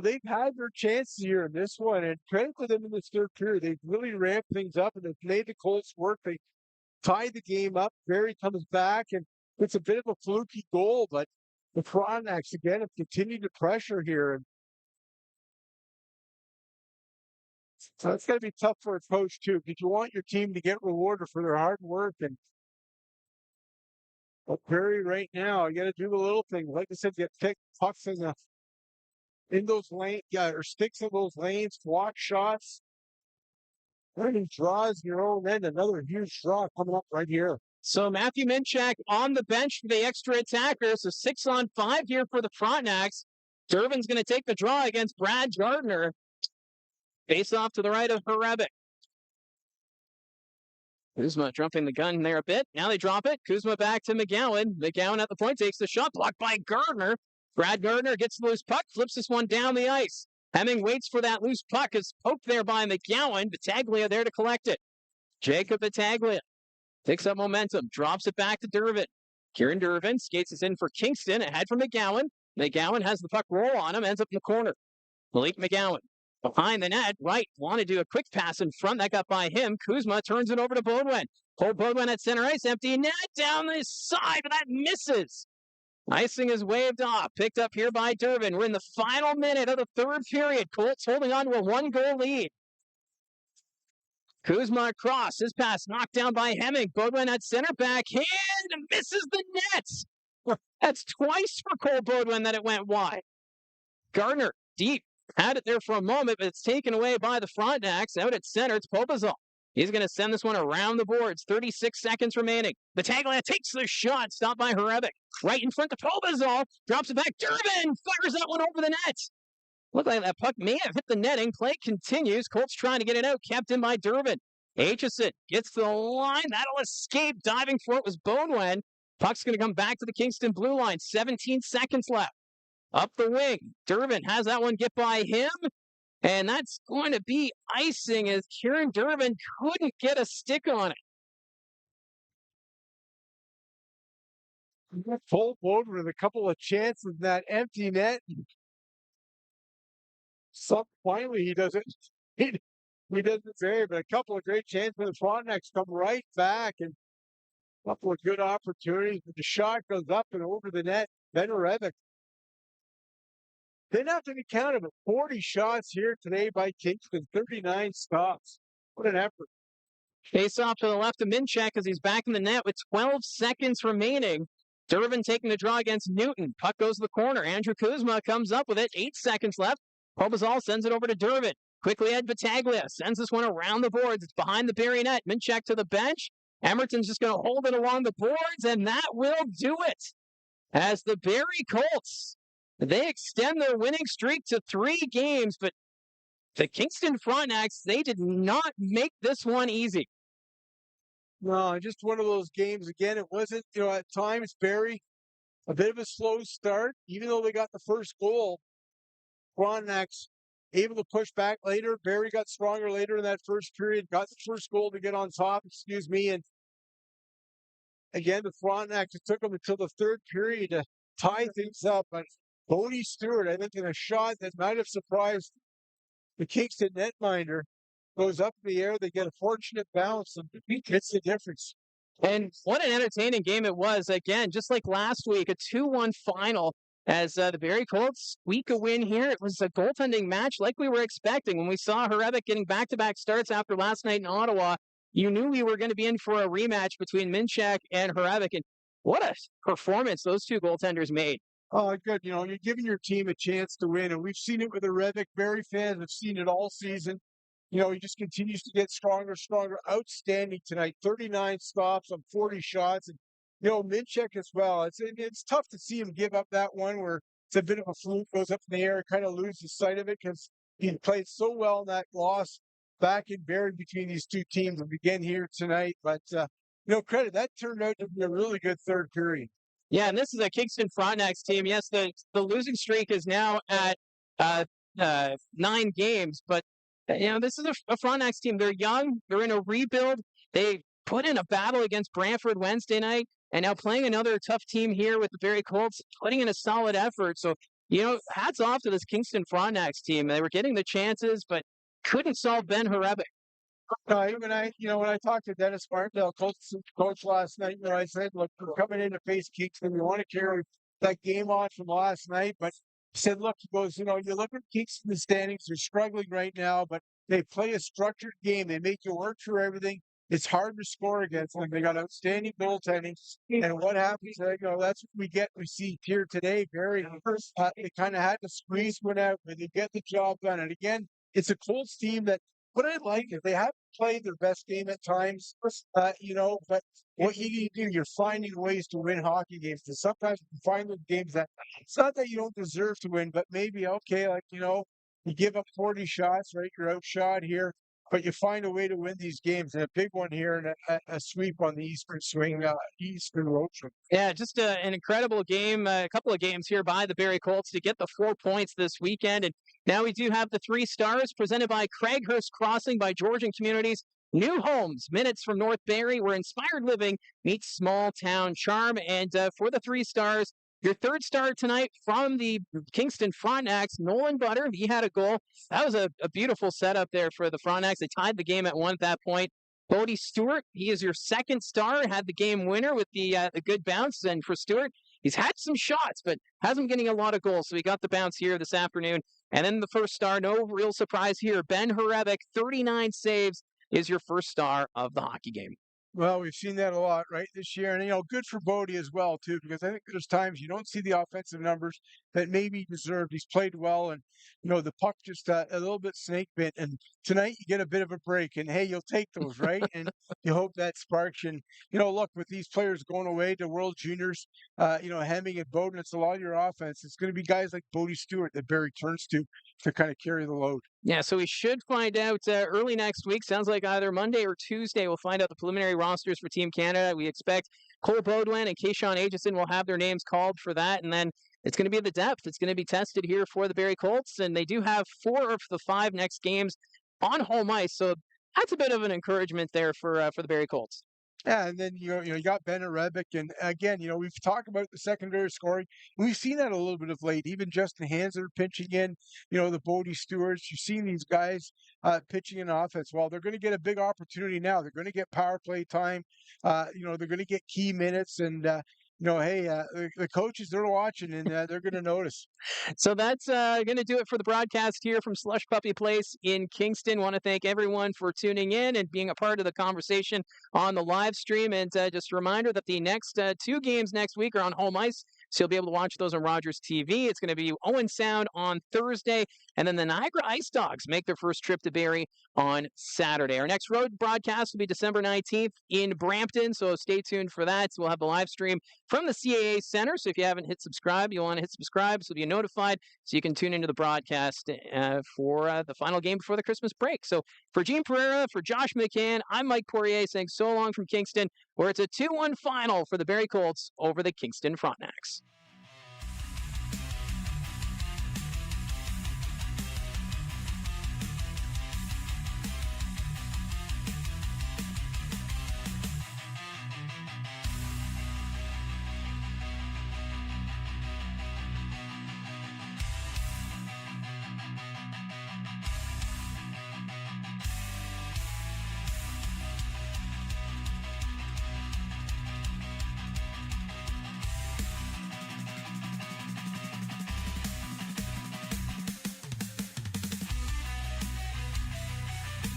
they've had their chances here in this one. And credit to them in this third period. They've really ramped things up and they've made the Colts work. They tied the game up. Barrie comes back and it's a bit of a fluky goal, but the Frontenacs again have continued to pressure here. And so it's going to be tough for a coach too, because you want your team to get rewarded for their hard work. And but Barrie right now, you got to do the little things. Like I said, get pick pucks in those lanes, or sticks in those lanes, block shots. Any draws your own end, another huge draw coming up right here. So Matthew Minchak on the bench for the extra attacker. So 6-on-5 here for the Frontenacs. Durbin's going to take the draw against Brad Gardner. Face off to the right of Hrebeck. Kuzma dropping the gun there a bit. Now they drop it. Kuzma back to McGowan. McGowan at the point takes the shot. Blocked by Gardner. Brad Gardner gets the loose puck. Flips this one down the ice. Hemming waits for that loose puck. Is poked there by McGowan. Battaglia there to collect it. Jacob Battaglia picks up momentum. Drops it back to Durbin. Kieran Durbin skates us in for Kingston. Ahead from McGowan. McGowan has the puck roll on him. Ends up in the corner. Malik McGowan. Behind the net, right, want to do a quick pass in front. That got by him. Kuzma turns it over to Bodwin. Cole Bodwin at center ice, empty net down the side, but that misses. Icing is waved off. Picked up here by Durbin. We're in the final minute of the third period. Colts holding on to a 1-goal lead. Kuzma across. His pass knocked down by Hemming. Bodwin at center back hand misses the net. That's twice for Cole Bodwin that it went wide. Gardner deep. Had it there for a moment, but it's taken away by the Frontenacs. Out at center, it's Popazol. He's going to send this one around the boards. 36 seconds remaining. Battaglia takes the shot, stopped by Hrebeck. Right in front to Popazol. Drops it back. Durbin fires that one over the net. Looked like that puck may have hit the netting. Play continues. Colts trying to get it out. Kept in by Durbin. Aitchison gets to the line. That'll escape. Diving for it was Bonewin. Puck's going to come back to the Kingston blue line. 17 seconds left. Up the wing. Durbin has that one get by him. And that's going to be icing as Kieran Durbin couldn't get a stick on it. Full boat with a couple of chances in that empty net. Finally, he doesn't. He doesn't say, but a couple of great chances for the Frontenacs come right back, and a couple of good opportunities. But the shot goes up and over the net. Ben Hrebeck. They have to be counted, but 40 shots here today by Kingston, 39 stops. What an effort. Face off to the left of Minchak as he's back in the net with 12 seconds remaining. Durbin taking the draw against Newton. Puck goes to the corner. Andrew Kuzma comes up with it. 8 seconds left. Popazol sends it over to Durbin. Quickly Ed Battaglia sends this one around the boards. It's behind the Barrie net. Minchak to the bench. Emerton's just going to hold it along the boards, and that will do it. As the Barrie Colts, they extend their winning streak to 3 games, but the Kingston Frontenacs, they did not make this one easy. No, just one of those games. Again, it wasn't, at times Barrie, a bit of a slow start, even though they got the first goal. Frontenacs able to push back later. Barrie got stronger later in that first period, got the first goal to get on top, and again, the Frontenacs, it took them until the third period to tie things up, but Bodie Stewart, I think, in a shot that might have surprised the Kingston netminder, goes up in the air. They get a fortunate bounce, and it's the difference. And what an entertaining game it was. Again, just like last week, a 2-1 final as the Barrie Colts squeak a win here. It was a goaltending match like we were expecting. When we saw Hrebeck getting back-to-back starts after last night in Ottawa, you knew we were going to be in for a rematch between Minchak and Hrebeck. And what a performance those two goaltenders made. Oh, good. You're giving your team a chance to win, and we've seen it with the Hrebeck. Barrie fans have seen it all season. He just continues to get stronger. Outstanding tonight. 39 stops on 40 shots. And, Minchak as well. It's tough to see him give up that one where it's a bit of a fluke, goes up in the air, kind of loses sight of it because he played so well in that loss back in Barrie between these two teams and again here tonight. But credit, that turned out to be a really good third period. Yeah, and this is a Kingston Frontenacs team. Yes, the losing streak is now at 9 games, but this is a Frontenacs team. They're young. They're in a rebuild. They put in a battle against Brantford Wednesday night, and now playing another tough team here with the Barrie Colts, putting in a solid effort. So, hats off to this Kingston Frontenacs team. They were getting the chances, but couldn't solve Ben Horebic. When I talked to Dennis Martindale, coach last night, I said, look, we're coming in to face Kingston. We want to carry that game on from last night. But he said, look, he goes, you look at Kingston, the standings, they're struggling right now, but they play a structured game. They make you work through everything. It's hard to score against them. They got outstanding goaltending. And what happens, that's what we get. We see here today, Barrie, they kind of had to squeeze one out, but they get the job done. And again, it's a Colts team that what I like is they haven't played their best game at times, but what you do, you're finding ways to win hockey games. And sometimes you find those games that it's not that you don't deserve to win, but maybe, okay, you give up 40 shots, right? You're outshot here, but you find a way to win these games. And a big one here and a sweep on the Eastern road trip. Yeah, just an incredible game, a couple of games here by the Barrie Colts to get the 4 points this weekend. And now we do have the 3 stars presented by Craighurst Crossing by Georgian Communities. New homes, minutes from North Barrie, where inspired living meets small town charm. And for the 3 stars, your third star tonight from the Kingston Frontenacs, Nolan Butter. He had a goal. That was a beautiful setup there for the Frontenacs. They tied the game at 1 at that point. Bodie Stewart, he is your second star, had the game winner with the good bounce. And for Stewart, he's had some shots, but hasn't getting a lot of goals. So he got the bounce here this afternoon. And then the first star, no real surprise here. Ben Horebic, 39 saves, is your first star of the hockey game. Well, we've seen that a lot, right, this year. And, good for Bodie as well, too, because I think there's times you don't see the offensive numbers that maybe he deserved. He's played well, and, the puck just a little bit snake bit. And tonight you get a bit of a break, and, hey, you'll take those, right? And you hope that sparks. And, look, with these players going away to World Juniors, Hemming and Bowden, it's a lot of your offense. It's going to be guys like Bodie Stewart that Barrie turns to kind of carry the load. Yeah, so we should find out early next week. Sounds like either Monday or Tuesday we'll find out the preliminary rosters for Team Canada. We expect Cole Baudouin and Kayshawn Aitchison will have their names called for that. And then it's going to be the depth. It's going to be tested here for the Barrie Colts. And they do have 4 of the 5 next games on home ice. So that's a bit of an encouragement there for the Barrie Colts. Yeah, and then you got Ben Horebic, and again, we've talked about the secondary scoring. We've seen that a little bit of late. Even Justin Hanser pitching in, the Bodie Stewarts. You've seen these guys pitching in offense. Well, they're going to get a big opportunity now. They're going to get power play time. They're going to get key minutes, and the coaches, they're watching, and they're going to notice. So that's going to do it for the broadcast here from Slush Puppy Place in Kingston. Want to thank everyone for tuning in and being a part of the conversation on the live stream. And just a reminder that the next 2 games next week are on home ice, so you'll be able to watch those on Rogers TV. It's going to be Owen Sound on Thursday, and then the Niagara Ice Dogs make their first trip to Barrie on Saturday. Our next road broadcast will be December 19th in Brampton, so stay tuned for that. So we'll have the live stream from the CAA Center. So if you haven't hit subscribe, you'll want to hit subscribe so you'll be notified so you can tune into the broadcast for the final game before the Christmas break. So for Gene Pereira, for Josh McCann, I'm Mike Poirier saying so long from Kingston, where it's a 2-1 final for the Barrie Colts over the Kingston Frontenacs.